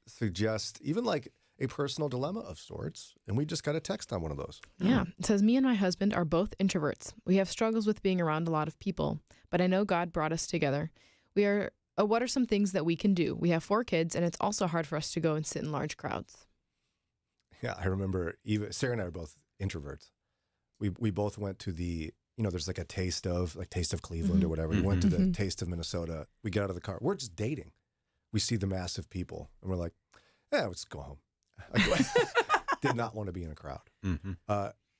suggest even like a personal dilemma of sorts, and we just got a text on one of those. Yeah. It says, me and my husband are both introverts. We have struggles with being around a lot of people, but I know God brought us together. What are some things that we can do? We have 4 kids, and it's also hard for us to go and sit in large crowds. Yeah, I remember Sarah and I are both introverts. We both went to the, there's like a Taste of Cleveland or whatever. We went to the Taste of Minnesota. We get out of the car. We're just dating. We see the mass of people, and we're like, let's go home. Did not want to be in a crowd.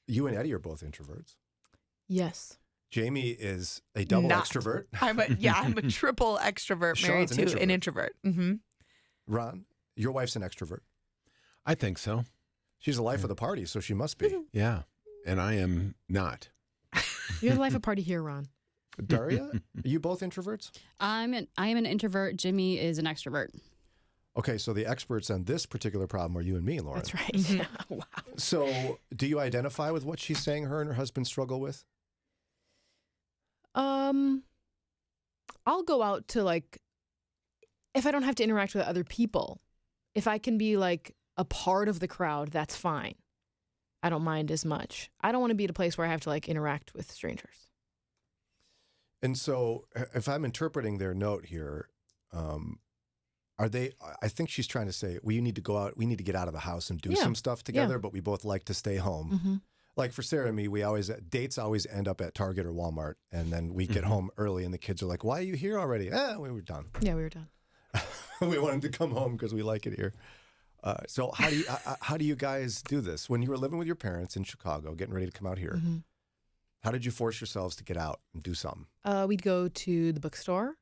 You and Eddie are both introverts. Yes. Jamie is a double extrovert. I'm a triple extrovert married to an introvert. Ron, your wife's an extrovert. I think so. She's the life of the party, so she must be. Yeah, and I am not. You're the life of party here, Ron. Daria, are you both introverts? I am an introvert. Jimmy is an extrovert. Okay, so the experts on this particular problem are you and me, Lauren. That's right. Wow. So do you identify with what she's saying her and her husband struggle with? I'll go out to if I don't have to interact with other people, if I can be a part of the crowd, that's fine. I don't mind as much. I don't want to be at a place where I have to interact with strangers. And so if I'm interpreting their note here, I think she's trying to say, we need to go out, we need to get out of the house and do some stuff together, but we both like to stay home. Like for Sarah and me, dates always end up at Target or Walmart, and then we get home early and the kids are like, why are you here already? We were done. Yeah, we were done. We wanted to come home because we like it here. So how do you guys do this? When you were living with your parents in Chicago, getting ready to come out here, how did you force yourselves to get out and do something? We'd go to the bookstore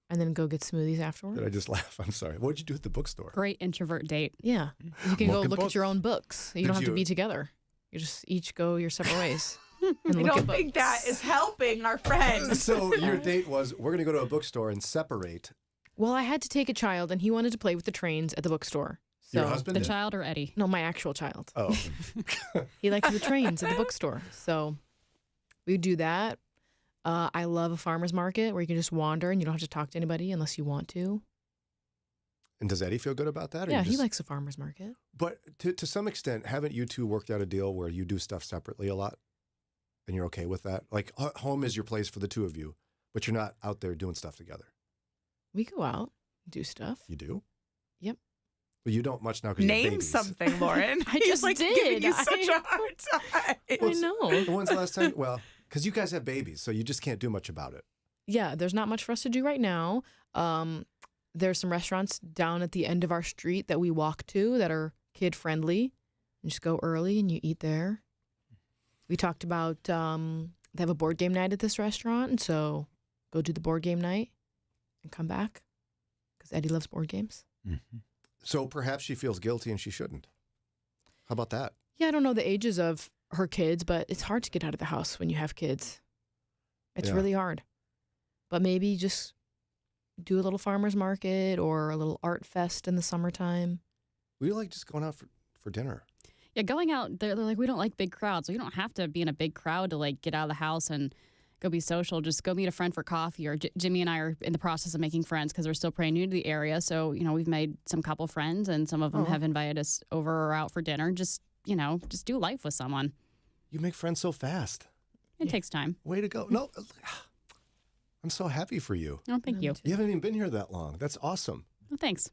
and then go get smoothies afterwards. Did I just laugh? I'm sorry. What did you do at the bookstore? Great introvert date. Yeah. You can go look at your own books. You don't have to be together. You just each go your separate ways. I don't think that is helping our friend. So your date was, we're going to go to a bookstore and separate. Well, I had to take a child, and he wanted to play with the trains at the bookstore. So your husband? The child or Eddie? No, my actual child. Oh. He liked the trains at the bookstore. So we would do that. I love a farmer's market where you can just wander and you don't have to talk to anybody unless you want to. And does Eddie feel good about that? Yeah, he likes a farmer's market. But to some extent, haven't you two worked out a deal where you do stuff separately a lot? And you're okay with that? Like, home is your place for the two of you, but you're not out there doing stuff together. We go out, do stuff. You do? Yep. But you don't much now because you have Name babies. something, Lauren. I just did. giving you such a hard time. I know. When's the last time? Well, because you guys have babies, so you just can't do much about it. Yeah, there's not much for us to do right now. There's some restaurants down at the end of our street that we walk to that are kid-friendly. You just go early and you eat there. We talked about they have a board game night at this restaurant, and so go do the board game night and come back because Eddie loves board games. So perhaps she feels guilty and she shouldn't. How about that? Yeah, I don't know the ages of her kids, but it's hard to get out of the house when you have kids. It's really hard. But maybe just do a little farmer's market or a little art fest in the summertime. We like just going out for dinner. Yeah, going out, they're like, we don't like big crowds. So you don't have to be in a big crowd to get out of the house and go be social. Just go meet a friend for coffee. Or Jimmy and I are in the process of making friends because we're still pretty new to the area. So, we've made some couple friends and some of them have invited us over or out for dinner. Just do life with someone. You make friends so fast. It takes time. Way to go. No, I'm so happy for you. Oh, thank you. You haven't even been here that long. That's awesome. Well, thanks.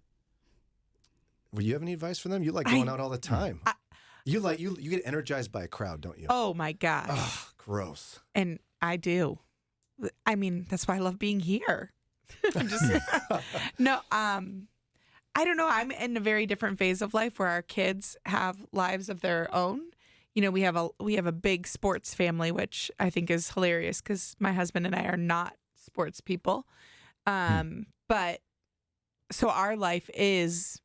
Well, you have any advice for them? You like going out all the time. You get energized by a crowd, don't you? Oh my gosh. Ugh, gross. And I do. I mean, that's why I love being here. No, I don't know. I'm in a very different phase of life where our kids have lives of their own. we have a big sports family, which I think is hilarious because my husband and I are not sports people. But so our life is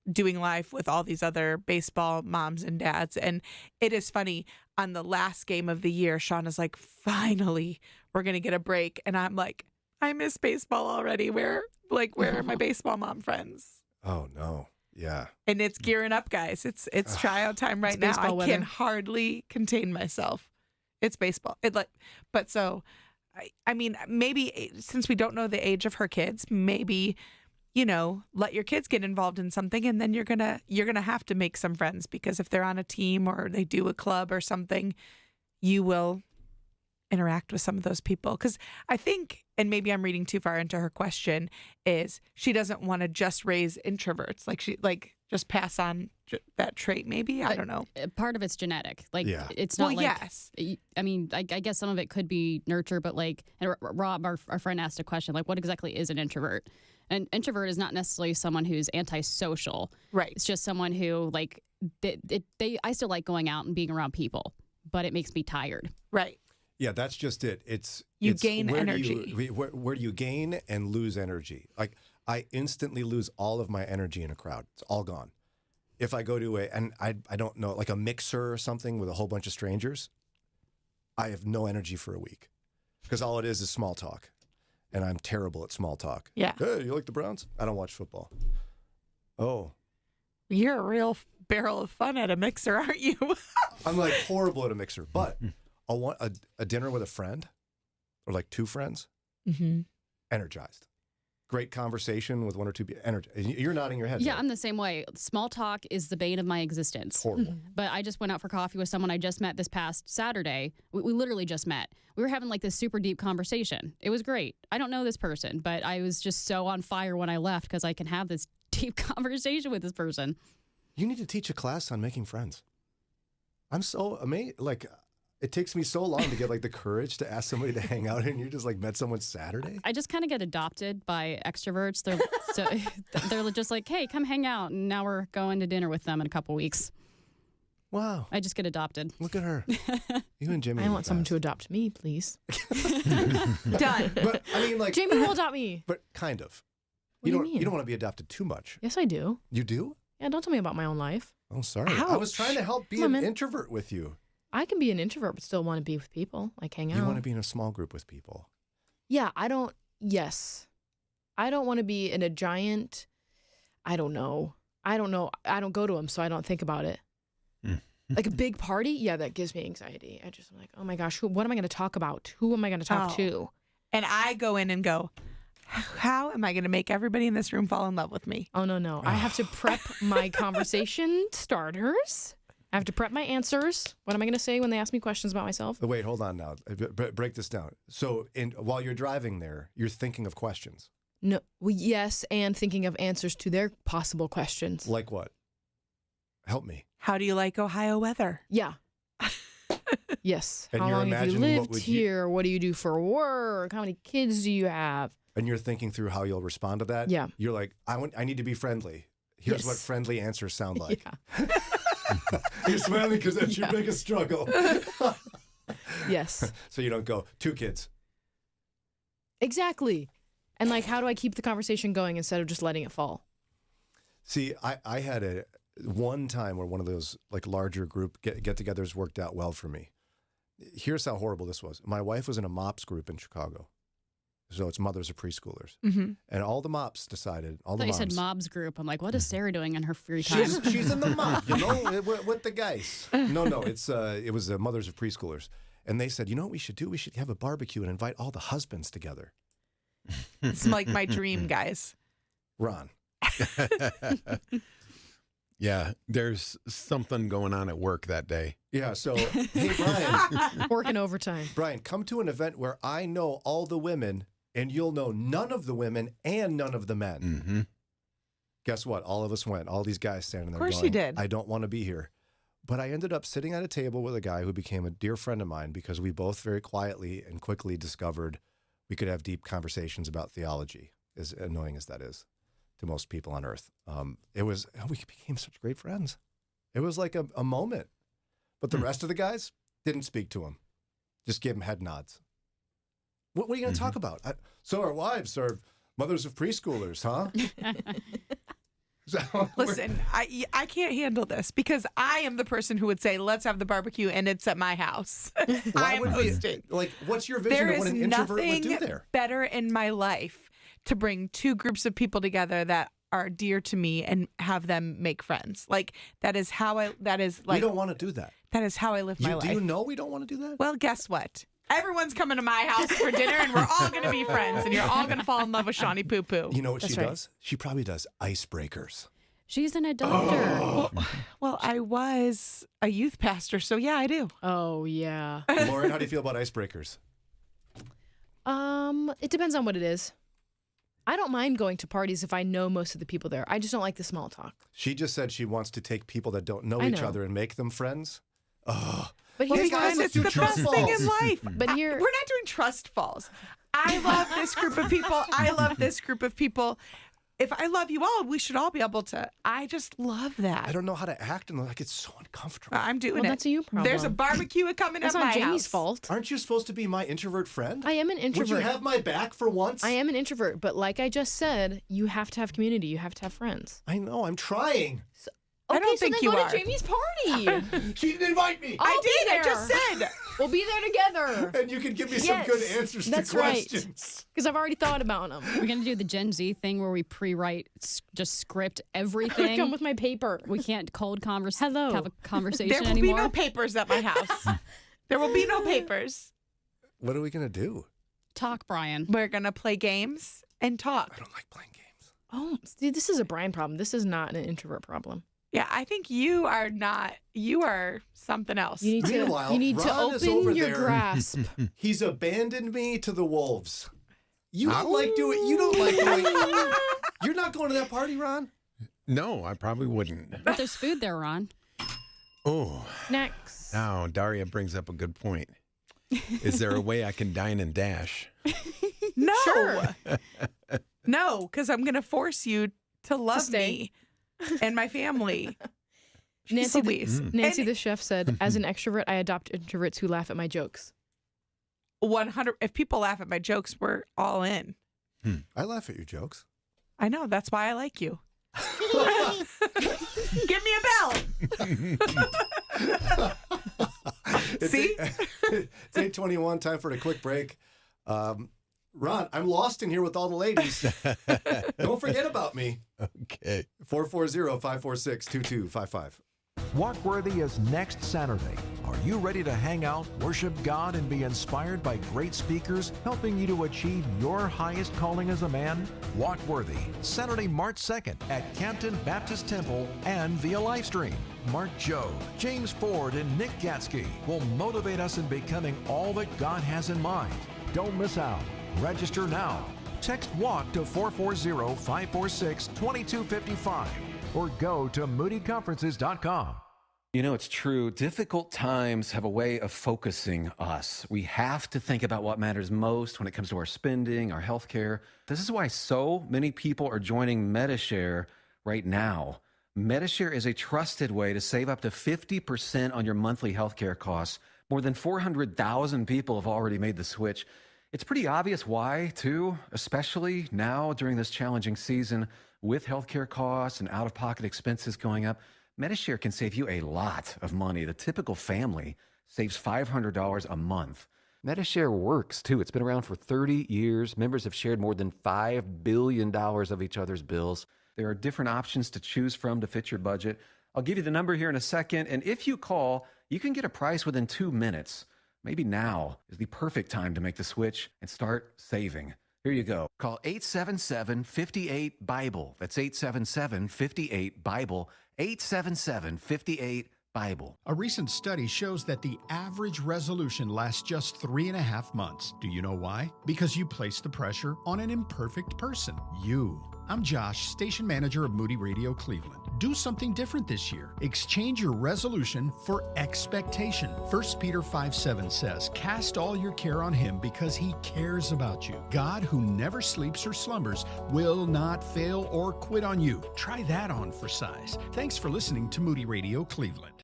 doing life with all these other baseball moms and dads. And it is funny, on the last game of the year, Sean is like, finally, we're going to get a break. And I'm like, I miss baseball already. Where are my baseball mom friends? Oh, no. Yeah. And it's gearing up, guys. It's tryout time right now. I can hardly contain myself. It's baseball. But so, I mean, maybe since we don't know the age of her kids, maybe, let your kids get involved in something, and then you're gonna have to make some friends, because if they're on a team or they do a club or something, you will interact with some of those people. Because I think, and maybe I'm reading too far into her question, is she doesn't want to just raise introverts, just pass on that trait. Maybe, I don't know. Part of it's genetic. It's well, not yes. I mean, I guess some of it could be nurture, but and Rob, our friend, asked a question what exactly is an introvert? An introvert is not necessarily someone who's antisocial. Right. It's just someone who I still like going out and being around people, but it makes me tired. Right. Yeah, that's just it. It's gain energy. Where do you gain and lose energy? Like, I instantly lose all of my energy in a crowd. It's all gone. If I go to I don't know, like a mixer or something with a whole bunch of strangers, I have no energy for a week, because all it is small talk. And I'm terrible at small talk. Yeah. Hey, you like the Browns? I don't watch football. Oh. You're a real barrel of fun at a mixer, aren't you? I'm like horrible at a mixer. But a dinner with a friend, or like two friends, energized. Great conversation with one or two people. You're nodding your head. Yeah, there. I'm the same way. Small talk is the bane of my existence. It's horrible. But I just went out for coffee with someone I just met this past Saturday. We literally just met. We were having this super deep conversation. It was great. I don't know this person, but I was just so on fire when I left because I can have this deep conversation with this person. You need to teach a class on making friends. I'm so amazed. It takes me so long to get the courage to ask somebody to hang out, and you just met someone Saturday. I just kind of get adopted by extroverts. They're just like, hey, come hang out, and now we're going to dinner with them in a couple weeks. Wow. I just get adopted. Look at her. You and Jimmy. I want someone to adopt me, please. Done. But I mean, Jamie will adopt me. But kind of. What do you mean? You don't want to be adopted too much. Yes, I do. You do? Yeah, don't tell me about my own life. Oh, sorry. Ouch. I was trying to help be an introvert with you. I can be an introvert but still want to be with people, hang out. You want to be in a small group with people. Yeah, yes. I don't want to be in a giant, I don't know. I don't go to them, so I don't think about it. Like a big party? Yeah, that gives me anxiety. I'm like, oh my gosh, what am I going to talk about? Who am I going to talk to? And I go in and go, how am I going to make everybody in this room fall in love with me? Oh, no. I have to prep my conversation starters. I have to prep my answers. What am I going to say when they ask me questions about myself? Wait, hold on now. Break this down. So while you're driving there, you're thinking of questions. No, yes, and thinking of answers to their possible questions. Like what? Help me. How do you like Ohio weather? Yeah. Yes. And how you're long have you imagining lived here? What do you do for work? How many kids do you have? And you're thinking through how you'll respond to that? Yeah. You're like, I need to be friendly. Here's what friendly answers sound like. Yeah. You're smiling because that's your biggest struggle. Yes. So you don't go, 2 kids. Exactly. And how do I keep the conversation going instead of just letting it fall? See, I had one time where one of those larger group get-togethers worked out well for me. Here's how horrible this was. My wife was in a MOPS group in Chicago. So it's mothers of preschoolers. Mm-hmm. And all the MOPS decided, all the moms. You said mobs group. I'm like, what is Sarah doing in her free time? She's in the MOP, with the guys. No, it was mothers of preschoolers. And they said, you know what we should do? We should have a barbecue and invite all the husbands together. It's like my dream, guys. Ron. Yeah, there's something going on at work that day. Yeah, so, hey, Brian. Working overtime. Brian, come to an event where I know all the women and you'll know none of the women and none of the men. Mm-hmm. Guess what? All of us went. All these guys standing there going, of course you did. I don't want to be here. But I ended up sitting at a table with a guy who became a dear friend of mine because we both very quietly and quickly discovered we could have deep conversations about theology, as annoying as that is to most people on earth. We became such great friends. It was like a moment. But the rest of the guys didn't speak to him. Just gave him head nods. What are you going to talk about? So our wives are mothers of preschoolers, huh? Listen, I can't handle this because I am the person who would say, let's have the barbecue, and it's at my house. I am hosting. Like, what's your vision of what an introvert would do there? There is nothing better in my life to bring two groups of people together that are dear to me and have them make friends. Like, that is how we don't want to do that. That is how I live my life. Do you know we don't want to do that? Well, guess what? Everyone's coming to my house for dinner, and we're all going to be friends, and you're all going to fall in love with Shawnee Poo Poo. You know what she does? She probably does icebreakers. She's an adopter. Well, I was a youth pastor, so yeah, I do. Oh, yeah. Lauren, how do you feel about icebreakers? It depends on what it is. I don't mind going to parties if I know most of the people there. I just don't like the small talk. She just said she wants to take people that don't know each other and make them friends. Oh. But well, because it's the best thing in life. But here, we're not doing trust falls. I love this group of people. I love this group of people. If I love you all, we should all be able to. I just love that. I don't know how to act, and like it's so uncomfortable. I'm doing it. That's a you problem. There's a barbecue coming That's at my not Jamie's house. fault. Aren't you supposed to be my introvert friend? I am an introvert. Would you have my back for once? I am an introvert, but like I just said, you have to have community. You have to have friends. I know. I'm trying. Okay, I don't think you go are. to Jamie's party. She didn't invite me. I did. I just said. We'll be there together. And you can give me some good answers to questions. Because I've already thought about them. We're going to do the Gen Z thing where we pre-write, just script everything. Come with my paper. We can't cold have a conversation There will anymore. be no papers at my house. There will be no papers. What are we going to do? Talk, Brian. We're going to play games and talk. I don't like playing games. Oh, see, this is a Brian problem. This is not an introvert problem. Yeah, I think you are not. You are something else. You need to open your grasp. He's abandoned me to the wolves. You don't like doing. You don't like doing. You're not going to that party, Ron? No, I probably wouldn't. But there's food there, Ron. Oh. Next. Now, Daria brings up a good point. Is there a way I can dine and dash? No. Sure. No, because I'm going to force you to love me and my family. Nancy, the chef said, as an extrovert, I adopt introverts who laugh at my jokes. 100. If people laugh at my jokes, we're all in. I laugh at your jokes. I know. That's why I like you. Give me a bell. See? It's 8:21. Time for a quick break. Ron, I'm lost in here with all the ladies. Don't forget about me. Okay. 440-546-2255. Walkworthy is next Saturday. Are you ready to hang out, worship God, and be inspired by great speakers helping you to achieve your highest calling as a man? Walkworthy, Saturday, March 2nd at Campton Baptist Temple and via livestream. Mark Joe, James Ford, and Nick Gatsky will motivate us in becoming all that God has in mind. Don't miss out. Register now. Text WALK to 440-546-2255 or go to moodyconferences.com. You know, it's true. Difficult times have a way of focusing us. We have to think about what matters most when it comes to our spending, our health care. This is why so many people are joining Medi-Share right now. Medi-Share is a trusted way to save up to 50% on your monthly health care costs. More than 400,000 people have already made the switch. It's pretty obvious why, too, especially now during this challenging season with healthcare costs and out-of-pocket expenses going up. Medi-Share can save you a lot of money. The typical family saves $500 a month. Medi-Share works, too. It's been around for 30 years. Members have shared more than $5 billion of each other's bills. There are different options to choose from to fit your budget. I'll give you the number here in a second, and if you call, you can get a price within 2 minutes. Maybe now is the perfect time to make the switch and start saving. Here you go. Call 877-58-BIBLE. That's 877-58-BIBLE. 877-58-BIBLE. A recent study shows that the average resolution lasts just 3.5 months. Do you know why? Because you place the pressure on an imperfect person. You. I'm Josh, station manager of Moody Radio Cleveland. Do something different this year. Exchange your resolution for expectation. 1 Peter 5:7 says, "Cast all your care on him because he cares about you. God, who never sleeps or slumbers, will not fail or quit on you." Try that on for size. Thanks for listening to Moody Radio Cleveland.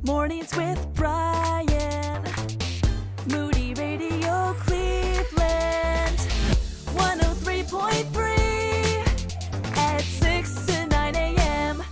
Mornings with Brian. Moody Radio Cleveland. 103.3 at 6 to 9 a.m.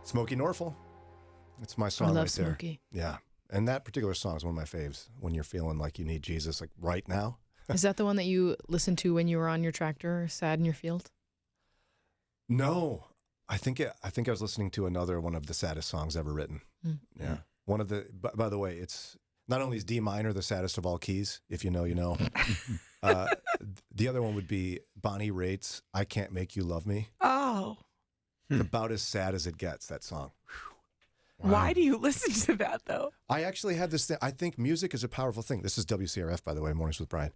Smokey Norfolk. It's my song I love right there. Smokey. Yeah. And that particular song is one of my faves when you're feeling like you need Jesus, like right now. Is that the one that you listened to when you were on your tractor, sad in your field? No. I think I was listening to another one of the saddest songs ever written. Mm. Yeah. One of the, by the way, it's not only is D minor the saddest of all keys, if you know, you know. The other one would be Bonnie Raitt's I Can't Make You Love Me. Oh. It's about as sad as it gets, that song. Wow. Why do you listen to that, though? I actually had this thing. I think music is a powerful thing. This is WCRF, by the way, Mornings with Brian.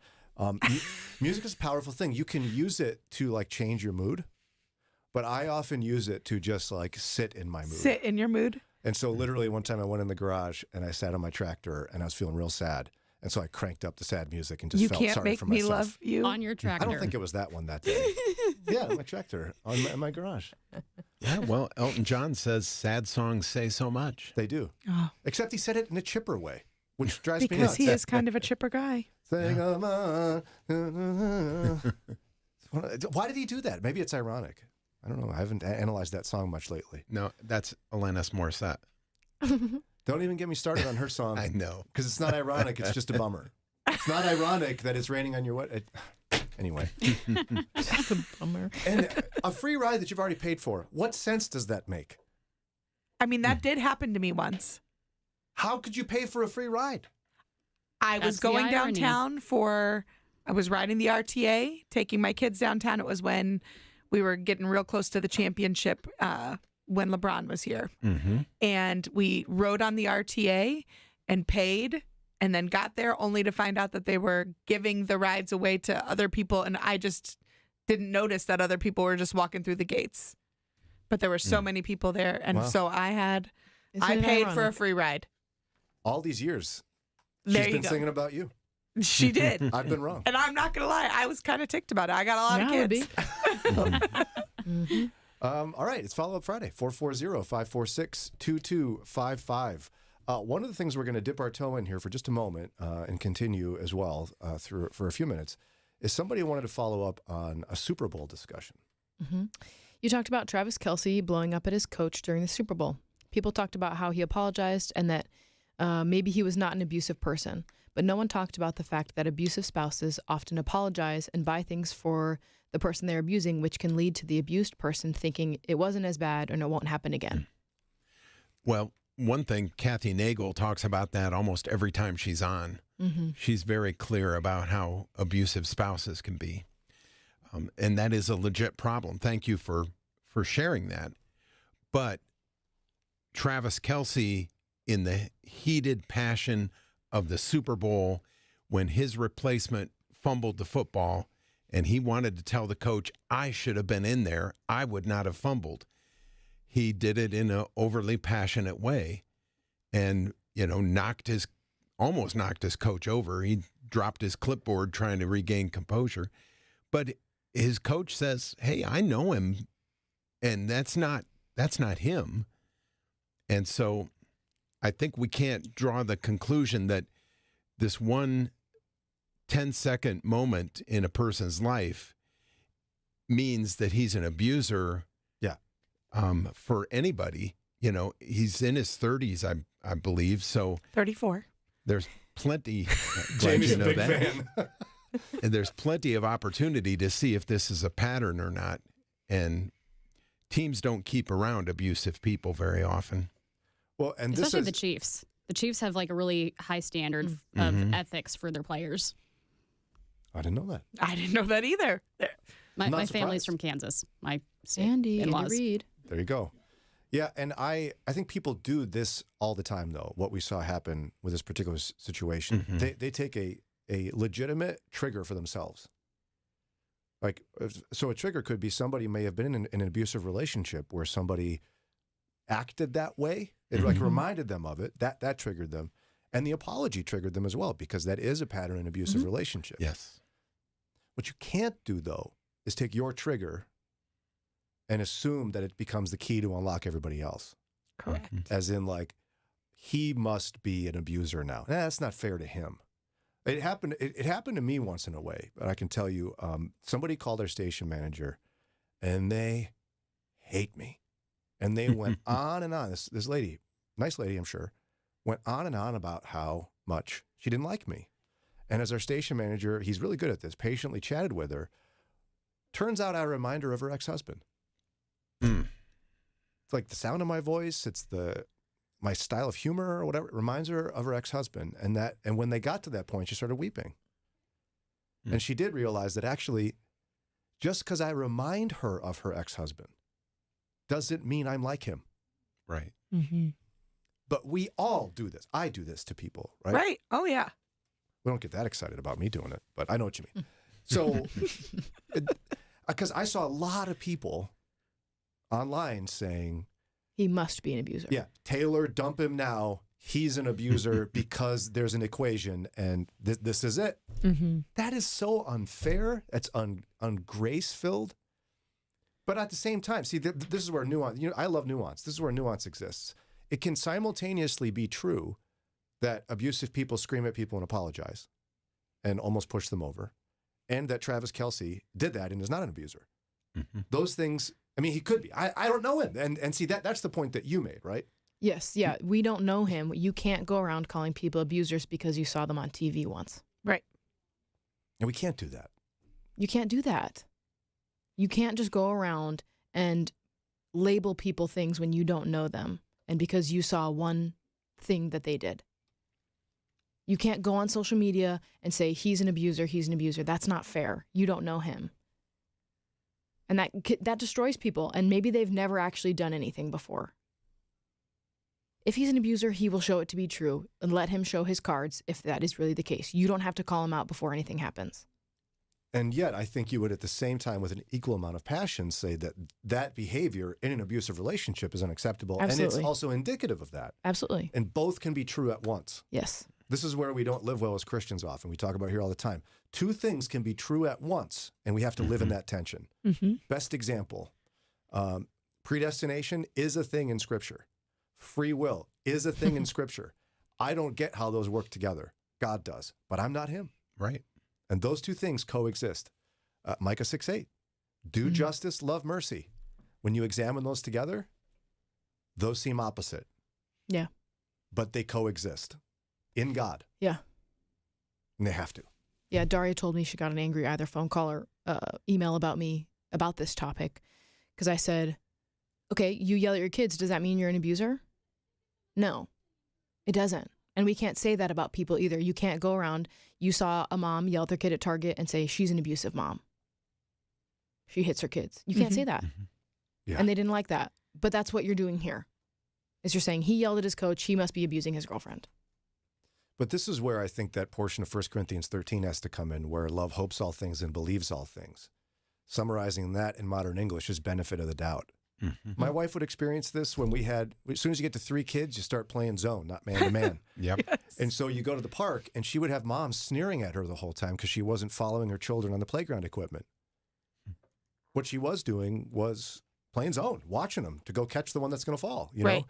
Music is a powerful thing. You can use it to like change your mood, but I often use it to just like sit in my mood. Sit in your mood? And so literally one time I went in the garage and I sat on my tractor and I was feeling real sad. And so I cranked up the sad music and just You felt can't sorry make for me myself. love you. On your tractor. I don't think it was that one that day. Yeah, my tractor in my garage. Yeah, well, Elton John says sad songs say so much. They do. Oh. Except he said it in a chipper way, which drives me Because nuts. he is kind of a chipper guy. Sing along. Why did he do that? Maybe it's ironic. I don't know. I haven't analyzed that song much lately. No, that's Alanis Morissette. Don't even get me started on her song. I know. Because it's not ironic. It's just a bummer. It's not ironic that it's raining on your what? Anyway. Just a bummer. And a free ride that you've already paid for. What sense does that make? I mean, that did happen to me once. How could you pay for a free ride? I was going downtown I was riding the RTA, taking my kids downtown. It was when we were getting real close to the championship when LeBron was here. Mm-hmm. And we rode on the RTA and paid and then got there only to find out that they were giving the rides away to other people. And I just didn't notice that other people were just walking through the gates. But there were so many people there. And so I paid for a free ride. All these years. There She's you been go. singing about you. She did. I've been wrong. And I'm not going to lie. I was kind of ticked about it. I got a lot of kids. All right. It's Follow Up Friday. 440-546-2255. One of the things we're going to dip our toe in here for just a moment and continue as well for a few minutes is somebody wanted to follow up on a Super Bowl discussion. Mm-hmm. You talked about Travis Kelce blowing up at his coach during the Super Bowl. People talked about how he apologized and that maybe he was not an abusive person. But no one talked about the fact that abusive spouses often apologize and buy things for the person they're abusing, which can lead to the abused person thinking it wasn't as bad and it won't happen again. Well, one thing, Kathy Nagel talks about that almost every time she's on. Mm-hmm. She's very clear about how abusive spouses can be. And that is a legit problem. Thank you for sharing that. But Travis Kelce, in the heated passion of the Super Bowl, when his replacement fumbled the football and he wanted to tell the coach, I should have been in there, I would not have fumbled. He did it in an overly passionate way and, almost knocked his coach over. He dropped his clipboard trying to regain composure. But his coach says, hey, I know him, and that's not him. And so I think we can't draw the conclusion that this one 10-second moment in a person's life means that he's an abuser. Yeah. For anybody. He's in his 30s, I believe. So 34. There's plenty. Jamie's a big fan. And there's plenty of opportunity to see if this is a pattern or not. And teams don't keep around abusive people very often. Well, and especially the Chiefs. The Chiefs have like a really high standard of ethics for their players. I didn't know that. I didn't know that either. My family's from Kansas. My Sandy, in-laws. Andy Reid. There you go. Yeah, and I think people do this all the time, though, what we saw happen with this particular situation. Mm-hmm. They take a legitimate trigger for themselves. Like, so a trigger could be somebody may have been in an abusive relationship where somebody acted that way. It like reminded them of it. That triggered them. And the apology triggered them as well, because that is a pattern in abusive relationships. Yes. What you can't do, though, is take your trigger and assume that it becomes the key to unlock everybody else. Correct. As in, like, he must be an abuser now. That's not fair to him. It happened to me once in a way, but I can tell you, somebody called their station manager, and they hate me. And they went on and on. This lady, nice lady, I'm sure, went on and on about how much she didn't like me. And as our station manager, he's really good at this, patiently chatted with her. Turns out I remind her of her ex-husband. It's like the sound of my voice. It's my style of humor or whatever. It reminds her of her ex-husband. And when they got to that point, she started weeping. And she did realize that actually, just because I remind her of her ex-husband doesn't mean I'm like him. Right. Mm-hmm. But we all do this. I do this to people, right? Right. Oh, yeah. We don't get that excited about me doing it, but I know what you mean. So, because I saw a lot of people online saying, he must be an abuser. Yeah, Taylor, dump him now. he's an abuser because there's an equation and this is it. That is so unfair. That's ungrace-filled. But at the same time, see, this is where nuance, I love nuance. This is where nuance exists. It can simultaneously be true that abusive people scream at people and apologize and almost push them over, and that Travis Kelce did that and is not an abuser. Those things, I mean, he could be. I don't know him. And see, that's the point that you made, right? Yes, yeah. We don't know him. You can't go around calling people abusers because you saw them on TV once. Right. And we can't do that. You can't do that. You can't just go around and label people things when you don't know them and because you saw one thing that they did. You can't go on social media and say, he's an abuser. That's not fair. You don't know him. And that destroys people. And maybe they've never actually done anything before. If he's an abuser, he will show it to be true and let him show his cards if that is really the case. You don't have to call him out before anything happens. And yet, I think you would at the same time, with an equal amount of passion, say that behavior in an abusive relationship is unacceptable. Absolutely. And it's also indicative of that. Absolutely. And both can be true at once. Yes. This is where we don't live well as Christians often. We talk about here all the time. Two things can be true at once, and we have to live in that tension. Best example, predestination is a thing in Scripture. Free will is a thing in Scripture. I don't get how those work together. God does, but I'm not him. Right. And those two things coexist. Micah 6:8, do justice, love mercy. When you examine those together, those seem opposite. Yeah. But they coexist in God. Yeah. And they have to. Yeah, Daria told me she got an angry either phone call or email about me about this topic because I said, okay, you yell at your kids. Does that mean you're an abuser? No, it doesn't. And we can't say that about people either. You can't go around, you saw a mom yell at their kid at Target and say, she's an abusive mom. She hits her kids. You can't say that. Yeah. And they didn't like that. But that's what you're doing here, is you're saying he yelled at his coach, he must be abusing his girlfriend. But this is where I think that portion of 1 Corinthians 13 has to come in, where love hopes all things and believes all things. Summarizing that in modern English is benefit of the doubt. My wife would experience this when as soon as you get to 3 kids, you start playing zone, not man to man. Yep. Yes. And so you go to the park and she would have moms sneering at her the whole time because she wasn't following her children on the playground equipment. What she was doing was playing zone, watching them to go catch the one that's going to fall, you know?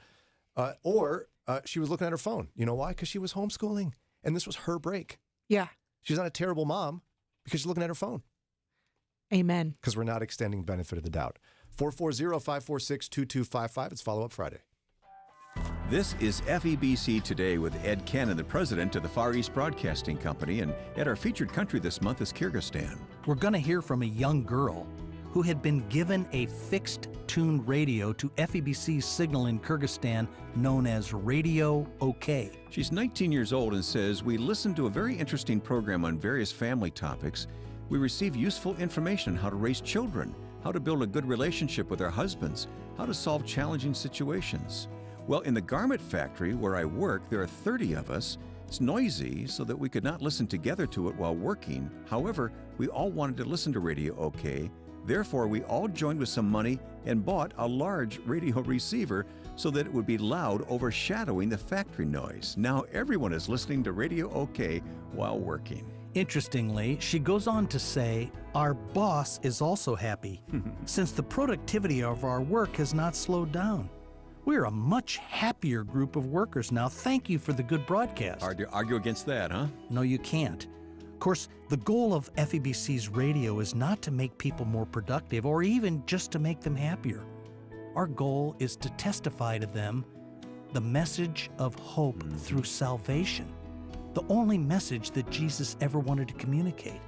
Or she was looking at her phone. You know why? Because she was homeschooling and this was her break. Yeah. She's not a terrible mom because she's looking at her phone. Amen. Because we're not extending benefit of the doubt. 440-546-2255. It's Follow-Up Friday. This is FEBC Today with Ed Cannon, the president of the Far East Broadcasting Company, and Ed, our featured country this month is Kyrgyzstan. We're going to hear from a young girl who had been given a fixed-tune radio to FEBC's signal in Kyrgyzstan known as Radio OK. She's 19 years old and says, we listened to a very interesting program on various family topics. We receive useful information on how to raise children, how to build a good relationship with our husbands, how to solve challenging situations. Well, in the garment factory where I work, there are 30 of us. It's noisy, so that we could not listen together to it while working. However, we all wanted to listen to Radio OK. Therefore, we all joined with some money and bought a large radio receiver so that it would be loud, overshadowing the factory noise. Now everyone is listening to Radio OK while working. Interestingly, she goes on to say, our boss is also happy, since the productivity of our work has not slowed down. We're a much happier group of workers now. Thank you for the good broadcast. Argue against that, huh? No, you can't. Of course, the goal of FEBC's radio is not to make people more productive or even just to make them happier. Our goal is to testify to them the message of hope through salvation. The only message that Jesus ever wanted to communicate.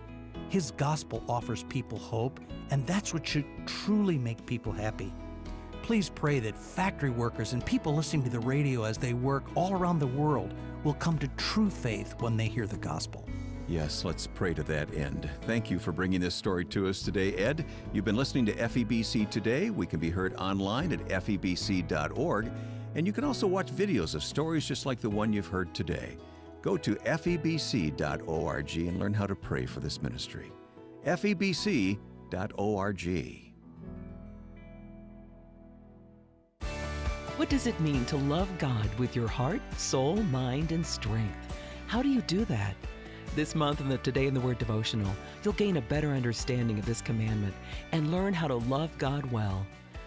His gospel offers people hope, and that's what should truly make people happy. Please pray that factory workers and people listening to the radio as they work all around the world will come to true faith when they hear the gospel. Yes, let's pray to that end. Thank you for bringing this story to us today, Ed. You've been listening to FEBC Today. We can be heard online at febc.org, and you can also watch videos of stories just like the one you've heard today. Go to febc.org and learn how to pray for this ministry. febc.org. What does it mean to love God with your heart, soul, mind, and strength? How do you do that? This month in the Today in the Word devotional, you'll gain a better understanding of this commandment and learn how to love God well.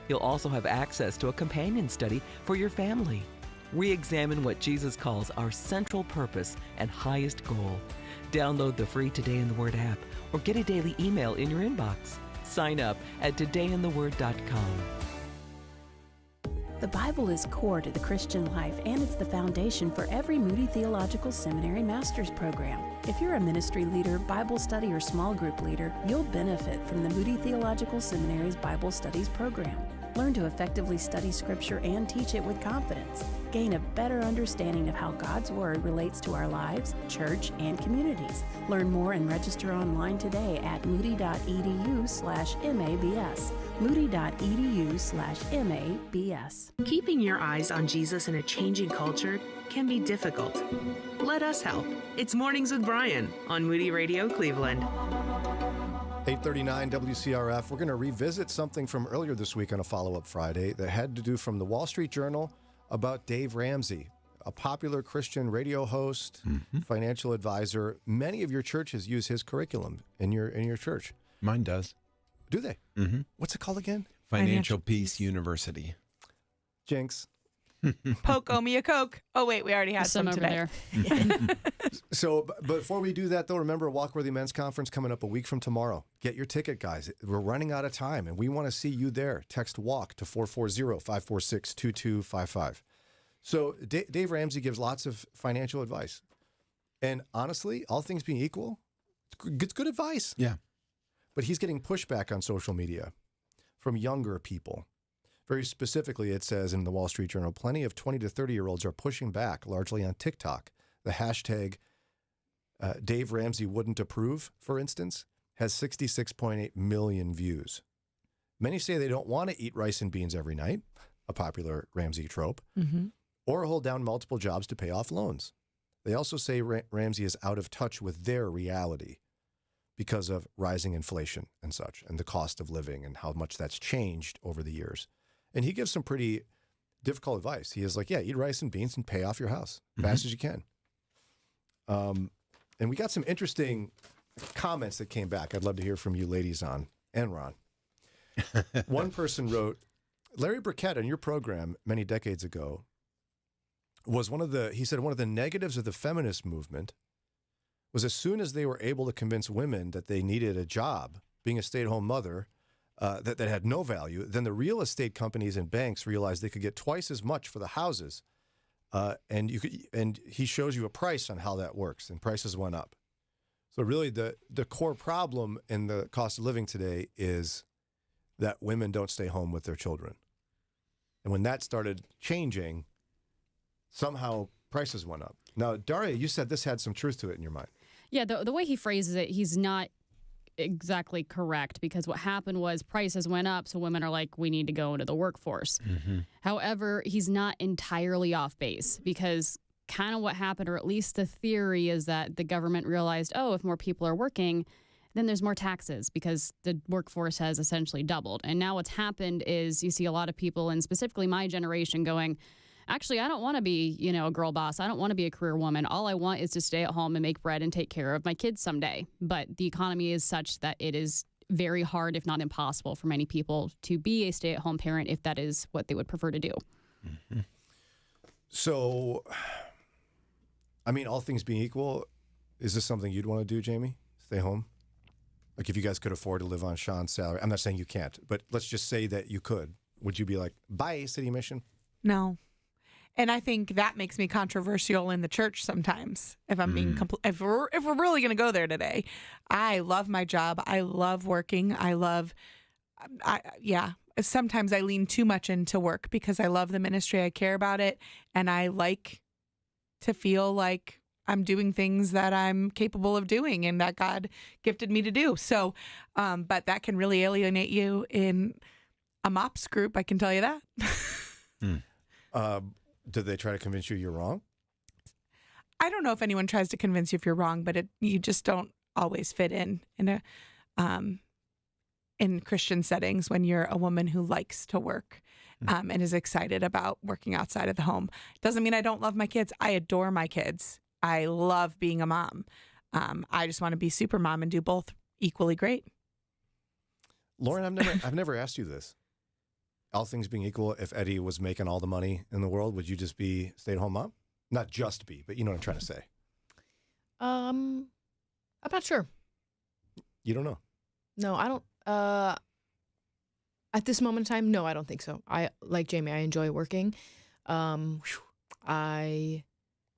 You'll also have access to a companion study for your family. Re-examine what Jesus calls our central purpose and highest goal. Download the free Today in the Word app or get a daily email in your inbox. Sign up at todayintheword.com. The Bible is core to the Christian life, and it's the foundation for every Moody Theological Seminary Master's Program. If you're a ministry leader, Bible study, or small group leader, you'll benefit from the Moody Theological Seminary's Bible Studies program. Learn to effectively study Scripture and teach it with confidence. Gain a better understanding of how God's Word relates to our lives, church, and communities. Learn more and register online today at moody.edu/MABS. moody.edu/MABS. Keeping your eyes on Jesus in a changing culture can be difficult. Let us help. It's Mornings with Brian on Moody Radio Cleveland. 8:39 WCRF. We're going to revisit something from earlier this week on a follow-up Friday that had to do from the Wall Street Journal about Dave Ramsey, a popular Christian radio host, financial advisor. Many of your churches use his curriculum in your church. Mine does. Do they? Mm-hmm. What's it called again? Financial Peace University. Jinx. Poke, owe me a Coke. Oh, wait, we already had some today. So before we do that, though, remember Walkworthy Men's Conference coming up a week from tomorrow. Get your ticket, guys. We're running out of time, and we want to see you there. Text WALK to 440-546-2255. So Dave Ramsey gives lots of financial advice. And honestly, all things being equal, it's good advice. Yeah. But he's getting pushback on social media from younger people. Very specifically, it says in the Wall Street Journal, plenty of 20 to 30-year-olds are pushing back, largely on TikTok. The hashtag Dave Ramsey wouldn't approve, for instance, has 66.8 million views. Many say they don't want to eat rice and beans every night, a popular Ramsey trope, or hold down multiple jobs to pay off loans. They also say Ramsey is out of touch with their reality because of rising inflation and such, and the cost of living and how much that's changed over the years. And he gives some pretty difficult advice. He is like, yeah, eat rice and beans and pay off your house fast as you can. And we got some interesting comments that came back. I'd love to hear from you ladies on, and Ron. One person wrote, Larry Burkett on your program many decades ago was one of the negatives of the feminist movement was as soon as they were able to convince women that they needed a job, being a stay-at-home mother, that had no value, then the real estate companies and banks realized they could get twice as much for the houses. And he shows you a price on how that works, and prices went up. So really the core problem in the cost of living today is that women don't stay home with their children. And when that started changing, somehow prices went up. Now, Daria, you said this had some truth to it in your mind. Yeah, the way he phrases it, he's not exactly correct, because what happened was prices went up, so women are like, we need to go into the workforce. However, he's not entirely off base, because kind of what happened, or at least the theory, is that the government realized, oh, if more people are working, then there's more taxes, because the workforce has essentially doubled. And now what's happened is you see a lot of people, and specifically my generation, going, actually, I don't want to be, a girl boss. I don't want to be a career woman. All I want is to stay at home and make bread and take care of my kids someday. But the economy is such that it is very hard, if not impossible, for many people to be a stay-at-home parent if that is what they would prefer to do. So, I mean, all things being equal, is this something you'd want to do, Jamie? Stay home? Like, if you guys could afford to live on Sean's salary. I'm not saying you can't, but let's just say that you could. Would you be like, bye, City Mission? No. And I think that makes me controversial in the church sometimes. If I'm being if we're really going to go there today, I love my job. I love working. Sometimes I lean too much into work because I love the ministry. I care about it, and I like to feel like I'm doing things that I'm capable of doing and that God gifted me to do. So, but that can really alienate you in a MOPS group. I can tell you that. Did they try to convince you you're wrong? I don't know if anyone tries to convince you if you're wrong, but you just don't always fit in Christian settings when you're a woman who likes to work. and is excited about working outside of the home. Doesn't mean I don't love my kids. I adore my kids. I love being a mom. I just want to be super mom and do both equally great. Lauren, I've never asked you this. All things being equal, if Eddie was making all the money in the world, would you just be stay-at-home mom? Not just be, but you know what I'm trying to say. I'm not sure. You don't know? No, I don't. At this moment in time, no, I don't think so. Like Jamie, I enjoy working. I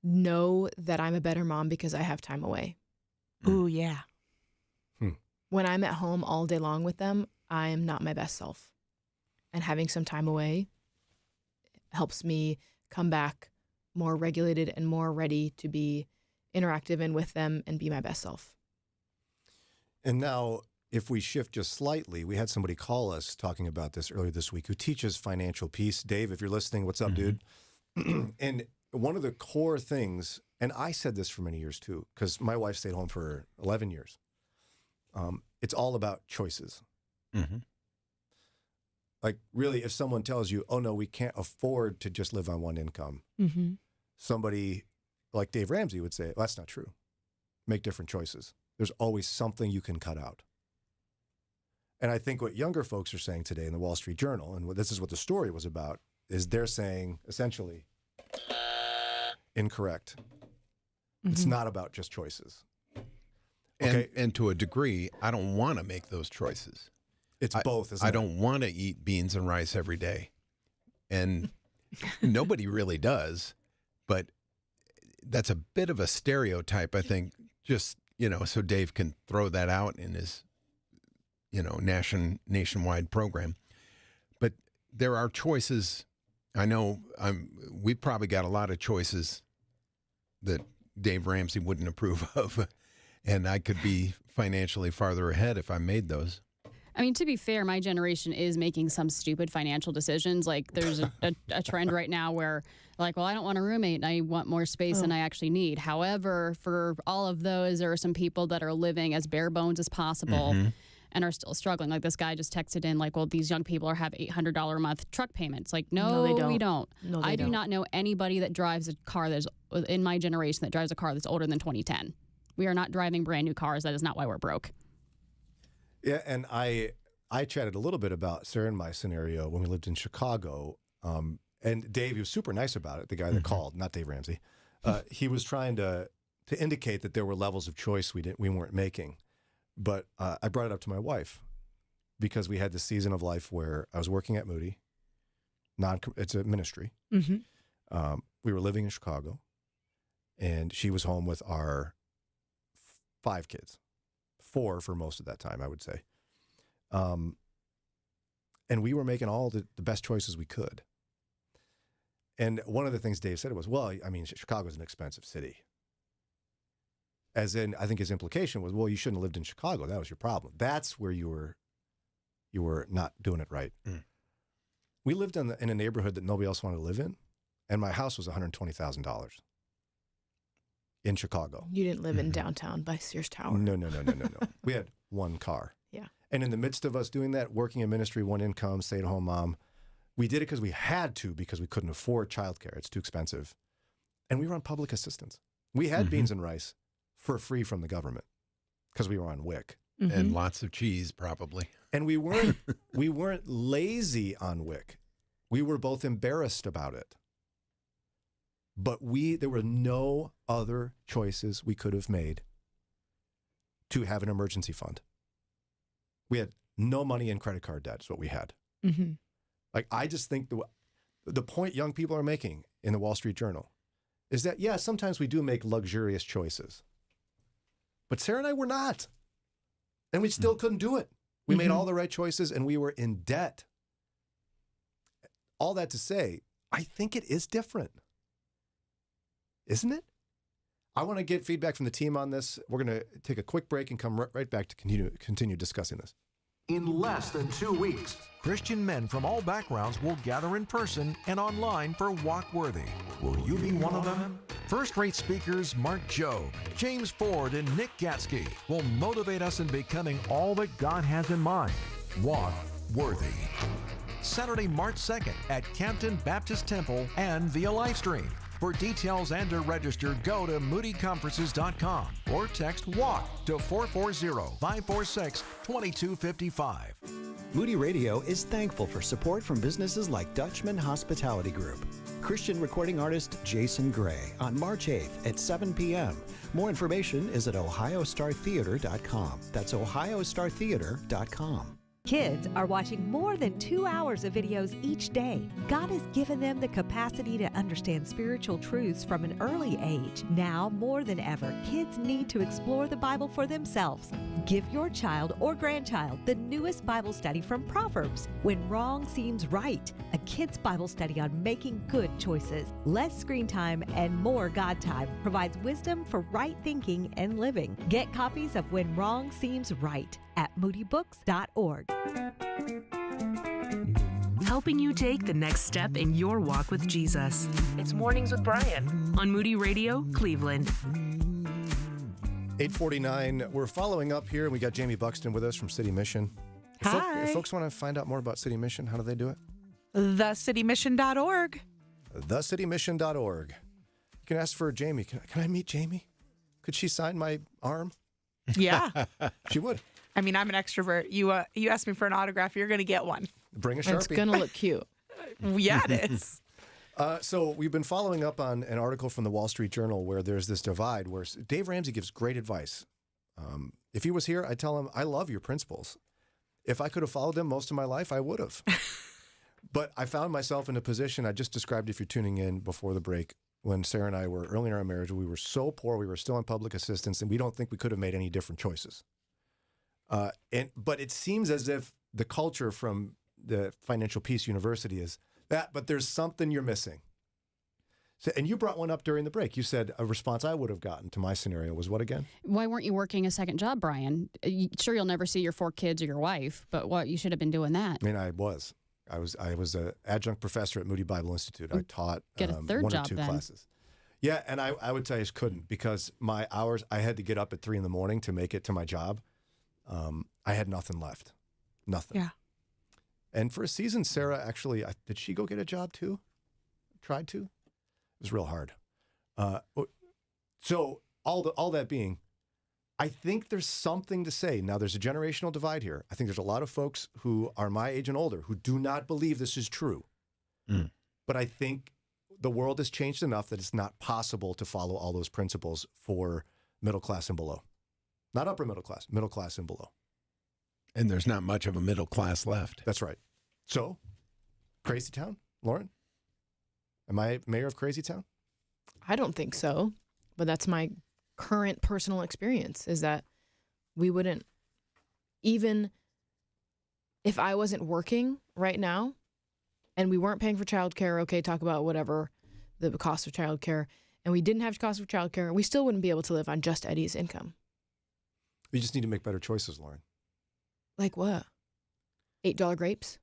know that I'm a better mom because I have time away. Ooh, yeah. When I'm at home all day long with them, I am not my best self. And having some time away helps me come back more regulated and more ready to be interactive and with them and be my best self. And now, if we shift just slightly, we had somebody call us talking about this earlier this week who teaches financial peace. Dave, if you're listening, what's up, dude? And one of the core things, and I said this for many years too, because my wife stayed home for 11 years. It's all about choices. Like, really, if someone tells you, oh, no, we can't afford to just live on one income, somebody like Dave Ramsey would say, well, that's not true. Make different choices. There's always something you can cut out. And I think what younger folks are saying today in the Wall Street Journal, and this is what the story was about, is they're saying, essentially, incorrect. It's not about just choices. Okay. And to a degree, I don't want to make those choices. It's both, isn't it? I don't want to eat beans and rice every day. And nobody really does. But that's a bit of a stereotype, I think, just, so Dave can throw that out in his, nationwide program. But there are choices. I know we've probably got a lot of choices that Dave Ramsey wouldn't approve of. And I could be financially farther ahead if I made those. I mean, to be fair, my generation is making some stupid financial decisions. Like, there's a trend right now where, like, well, I don't want a roommate and I want more space than I actually need. However, for all of those, there are some people that are living as bare bones as possible and are still struggling. Like, this guy just texted in, like, well, these young people have $800 a month truck payments. Like, no, they don't. We don't. No, I do not know anybody that drives a car that's in my generation that drives a car that's older than 2010. We are not driving brand new cars. That is not why we're broke. Yeah, and I chatted a little bit about Sarah and my scenario when we lived in Chicago. And Dave, he was super nice about it, the guy that called, not Dave Ramsey. He was trying to indicate that there were levels of choice we weren't making. But I brought it up to my wife because we had this season of life where I was working at Moody. It's a ministry. We were living in Chicago, and she was home with our 5 kids. 4 for most of that time, I would say. And we were making all the best choices we could. And one of the things Dave said was, well, I mean, Chicago's an expensive city. As in, I think his implication was, well, you shouldn't have lived in Chicago. That was your problem. That's where you were not doing it right. We lived in a neighborhood that nobody else wanted to live in, and my house was $120,000 in Chicago. You didn't live in downtown by Sears Tower. No. We had 1 car. Yeah. And in the midst of us doing that, working in ministry, 1 income, stay-at-home mom, we did it because we had to, because we couldn't afford childcare. It's too expensive. And we were on public assistance. We had beans and rice for free from the government because we were on WIC. And lots of cheese, probably. And we weren't lazy on WIC. We were both embarrassed about it. But there were no other choices we could have made to have an emergency fund. We had no money in credit card debt is what we had. Like, I just think the point young people are making in the Wall Street Journal is that, yeah, sometimes we do make luxurious choices. But Sarah and I were not. And we still couldn't do it. We made all the right choices and we were in debt. All that to say, I think it is different. Isn't it? I want to get feedback from the team on this. We're going to take a quick break and come right back to continue discussing this. In less than 2 weeks, Christian men from all backgrounds will gather in person and online for Walk Worthy. Will you be one of them? First-rate speakers Mark Joe, James Ford, and Nick Gatsky will motivate us in becoming all that God has in mind. Walk Worthy. Saturday, March 2nd at Campton Baptist Temple and via livestream. For details and to register, go to moodyconferences.com or text WALK to 440-546-2255. Moody Radio is thankful for support from businesses like Dutchman Hospitality Group. Christian recording artist Jason Gray on March 8th at 7 p.m. More information is at ohiostartheater.com. That's ohiostartheater.com. Kids are watching more than 2 hours of videos each day. God has given them the capacity to understand spiritual truths from an early age. Now, more than ever, kids need to explore the Bible for themselves. Give your child or grandchild the newest Bible study from Proverbs, When Wrong Seems Right, a kid's Bible study on making good choices. Less screen time and more God time provides wisdom for right thinking and living. Get copies of When Wrong Seems Right at moodybooks.org. Helping you take the next step in your walk with Jesus. It's Mornings with Brian on Moody Radio, Cleveland. 8:49. We're following up here. We got Jaime Buxton with us from City Mission. Hi. If folks want to find out more about City Mission, how do they do it? TheCityMission.org. TheCityMission.org. You can ask for Jamie. Can I meet Jamie? Could she sign my arm? Yeah. She would. I mean, I'm an extrovert. You ask me for an autograph, you're going to get one. Bring a Sharpie. It's going to look cute. Yeah, it is. So we've been following up on an article from the Wall Street Journal where there's this divide where Dave Ramsey gives great advice. If he was here, I'd tell him, I love your principles. If I could have followed them most of my life, I would have. But I found myself in a position I just described if you're tuning in before the break, when Sarah and I were early in our marriage. We were so poor, we were still on public assistance, and we don't think we could have made any different choices. But it seems as if the culture from the Financial Peace University is that, but there's something you're missing. So, and you brought one up during the break. You said a response I would have gotten to my scenario was what again? Why weren't you working a second job, Brian? Sure, you'll never see your 4 kids or your wife, but what you should have been doing that. I mean, I was an adjunct professor at Moody Bible Institute. I taught Get a third 1 job or 2 then. classes. Yeah, and I would tell you I couldn't because my hours, I had to get up at 3 in the morning to make it to my job. I had nothing left. Nothing. Yeah. And for a season, Sarah actually, did she go get a job too? Tried to? It was real hard. So all that being, I think there's something to say. Now, there's a generational divide here. I think there's a lot of folks who are my age and older who do not believe this is true. Mm. But I think the world has changed enough that it's not possible to follow all those principles for middle class and below. Not upper middle class and below. And there's not much of a middle class left. That's right. So, Crazy Town, Lauren? Am I mayor of Crazy Town? I don't think so, but that's my current personal experience is that we wouldn't, even if I wasn't working right now and we weren't paying for childcare, okay, talk about whatever the cost of childcare, and we didn't have cost of childcare, we still wouldn't be able to live on just Eddie's income. We just need to make better choices, Lauren. Like what? $8 grapes?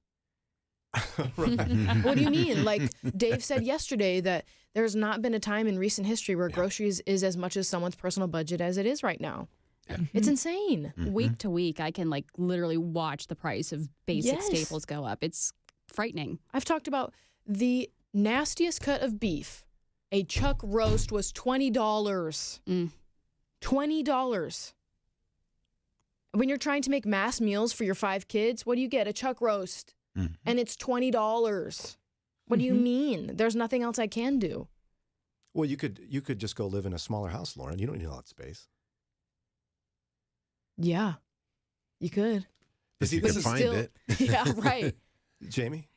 Right. What do you mean? Like Dave said yesterday that there's not been a time in recent history where groceries is as much as someone's personal budget as it is right now. Yeah. It's insane. Week to week, I can like literally watch the price of basic Yes. staples go up. It's frightening. I've talked about the nastiest cut of beef. A chuck roast was $20. $20. When you're trying to make mass meals for your 5 kids, what do you get? A chuck roast. And it's $20. What do you mean? There's nothing else I can do. Well, you could just go live in a smaller house, Lauren. You don't need a lot of space. Yeah, you could. If you can find it. Yeah, right. Jamie?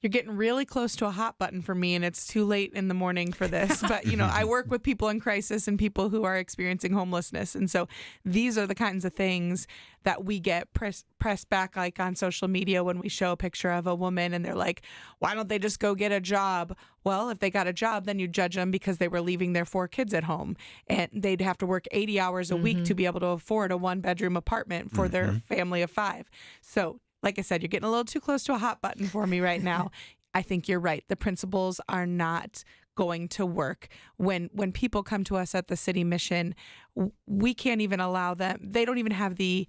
You're getting really close to a hot button for me, and it's too late in the morning for this. But, I work with people in crisis and people who are experiencing homelessness. And so these are the kinds of things that we get pressed back like on social media when we show a picture of a woman and they're like, why don't they just go get a job? Well, if they got a job, then you judge them because they were leaving their 4 kids at home. And they'd have to work 80 hours a week to be able to afford a 1-bedroom apartment for their family of 5. So like I said, you're getting a little too close to a hot button for me right now. I think you're right. The principles are not going to work. When people come to us at the City Mission, we can't even allow them. They don't even have the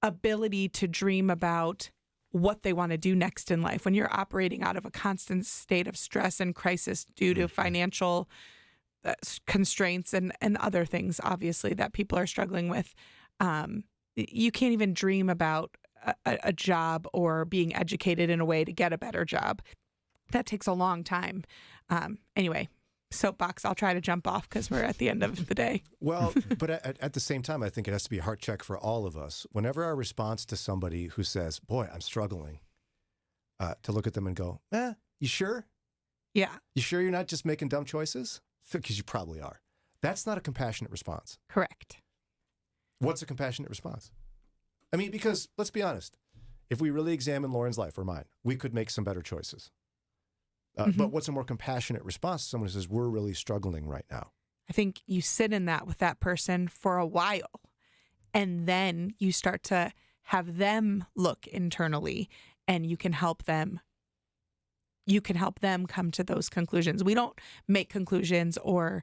ability to dream about what they want to do next in life. When you're operating out of a constant state of stress and crisis due to financial constraints and other things, obviously, that people are struggling with, you can't even dream about a job or being educated in a way to get a better job. That takes a long time. Anyway, soapbox, I'll try to jump off because we're at the end of the day. Well, but at the same time, I think it has to be a heart check for all of us. Whenever our response to somebody who says, boy, I'm struggling, to look at them and go, you sure? Yeah. You sure you're not just making dumb choices? Because you probably are. That's not a compassionate response. Correct. What's a compassionate response? I mean, because let's be honest, if we really examine Lauren's life or mine, we could make some better choices. But what's a more compassionate response to someone who says, we're really struggling right now? I think you sit in that with that person for a while, and then you start to have them look internally, and you can help them. You can help them come to those conclusions. We don't make conclusions or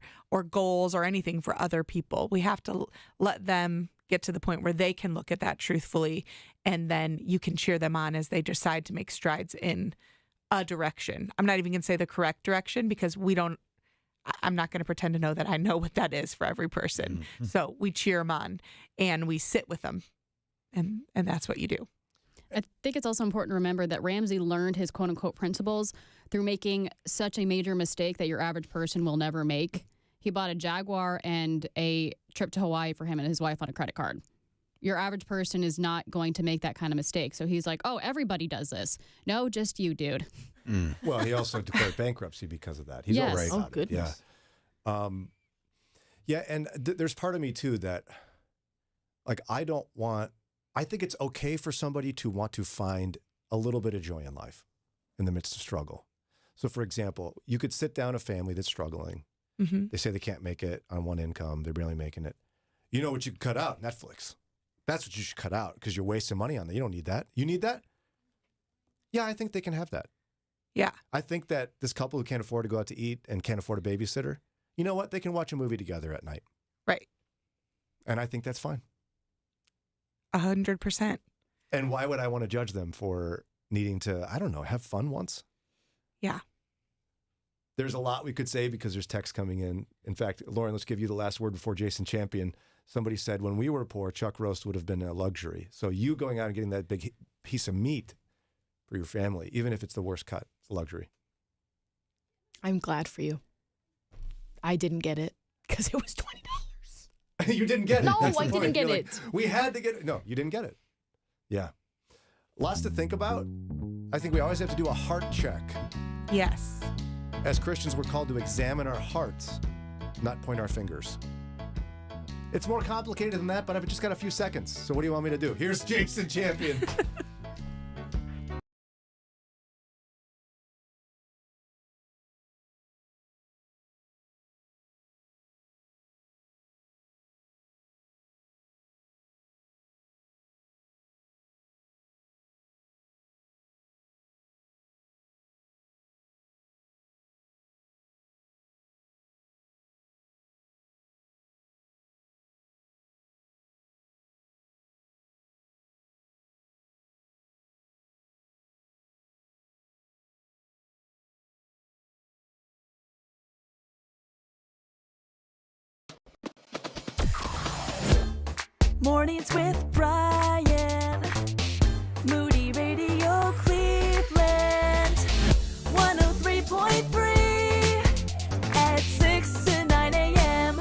goals or anything for other people. We have to let them get to the point where they can look at that truthfully, and then you can cheer them on as they decide to make strides in a direction. I'm not even going to say the correct direction because I'm not going to pretend to know that I know what that is for every person. Mm-hmm. So we cheer them on and we sit with them, and that's what you do. I think it's also important to remember that Ramsey learned his quote-unquote principles through making such a major mistake that your average person will never make. He bought a Jaguar and a trip to Hawaii for him and his wife on a credit card. Your average person is not going to make that kind of mistake. So he's like, oh, everybody does this. No, just you, dude. Well, he also declared bankruptcy because of that. He's yes. all right about Oh, goodness. it. Yeah, and there's part of me, too, that, like, I think it's okay for somebody to want to find a little bit of joy in life in the midst of struggle. So, for example, you could sit down a family that's struggling. Mm-hmm. They say they can't make it on one income. They're barely making it. You know what you can cut out? Netflix. That's what you should cut out because you're wasting money on that. You don't need that. You need that? Yeah, I think they can have that. Yeah. I think that this couple who can't afford to go out to eat and can't afford a babysitter, you know what? They can watch a movie together at night. Right. And I think that's fine. 100%. And why would I want to judge them for needing to, I don't know, have fun once? Yeah. There's a lot we could say because there's text coming in. In fact, Lauren, let's give you the last word before Jason Champion. Somebody said, when we were poor, chuck roast would have been a luxury. So you going out and getting that big piece of meat for your family, even if it's the worst cut, it's a luxury. I'm glad for you. I didn't get it because it was $20. You didn't get it. No, That's the I point. didn't get You're it. like, we had to get it. No, you didn't get it. Yeah. Lots to think about. I think we always have to do a heart check. Yes. As Christians, we're called to examine our hearts, not point our fingers. It's more complicated than that, but I've just got a few seconds. So what do you want me to do? Here's Jason Champion. Mornings with Brian. Moody Radio Cleveland. 103.3 at 6 to 9 a.m.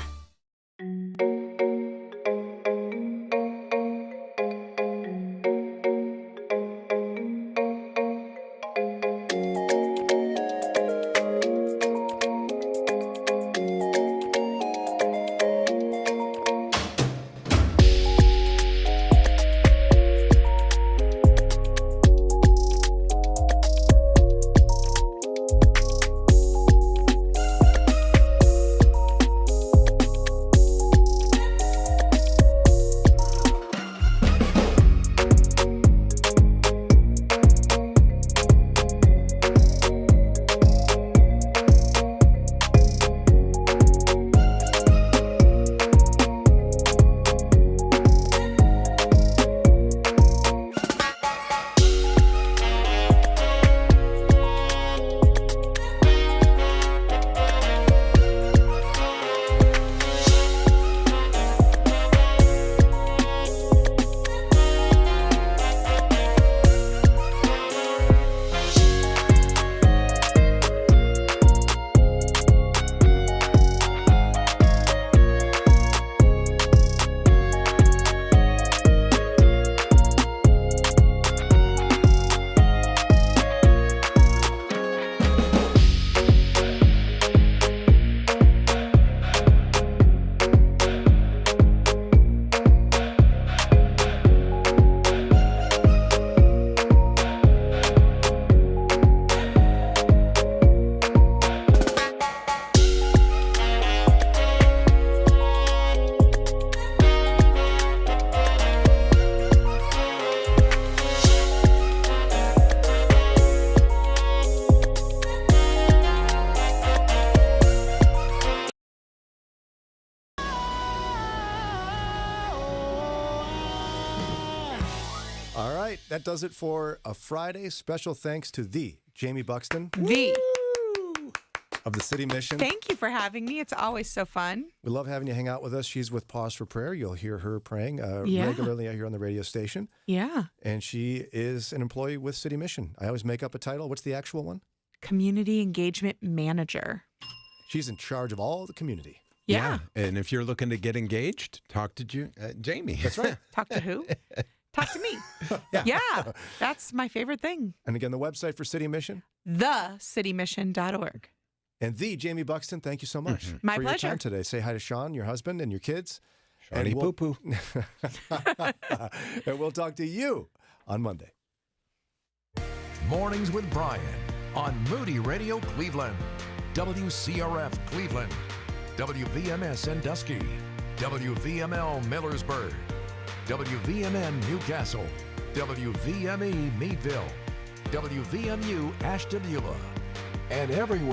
All right, that does it for a Friday. Special thanks to the Jaime Buxton. Of the City Mission. Thank you for having me. It's always so fun. We love having you hang out with us. She's with Pause for Prayer. You'll hear her praying regularly here on the radio station. Yeah. And she is an employee with City Mission. I always make up a title. What's the actual one? Community Engagement Manager. She's in charge of all the community. Yeah. And if you're looking to get engaged, talk to Jamie. That's right. Talk to who? Talk to me. Yeah. That's my favorite thing. And again, the website for City Mission? thecitymission.org. And the Jaime Buxton, thank you so much My for pleasure. your time today. Say hi to Sean, your husband, and your kids. Shawnee poo-poo. And we'll talk to you on Monday. Mornings with Brian on Moody Radio Cleveland, WCRF Cleveland, WVMS Sandusky, WVML Millersburg, WVMN Newcastle, WVME Meadville, WVMU Ashtabula, and everywhere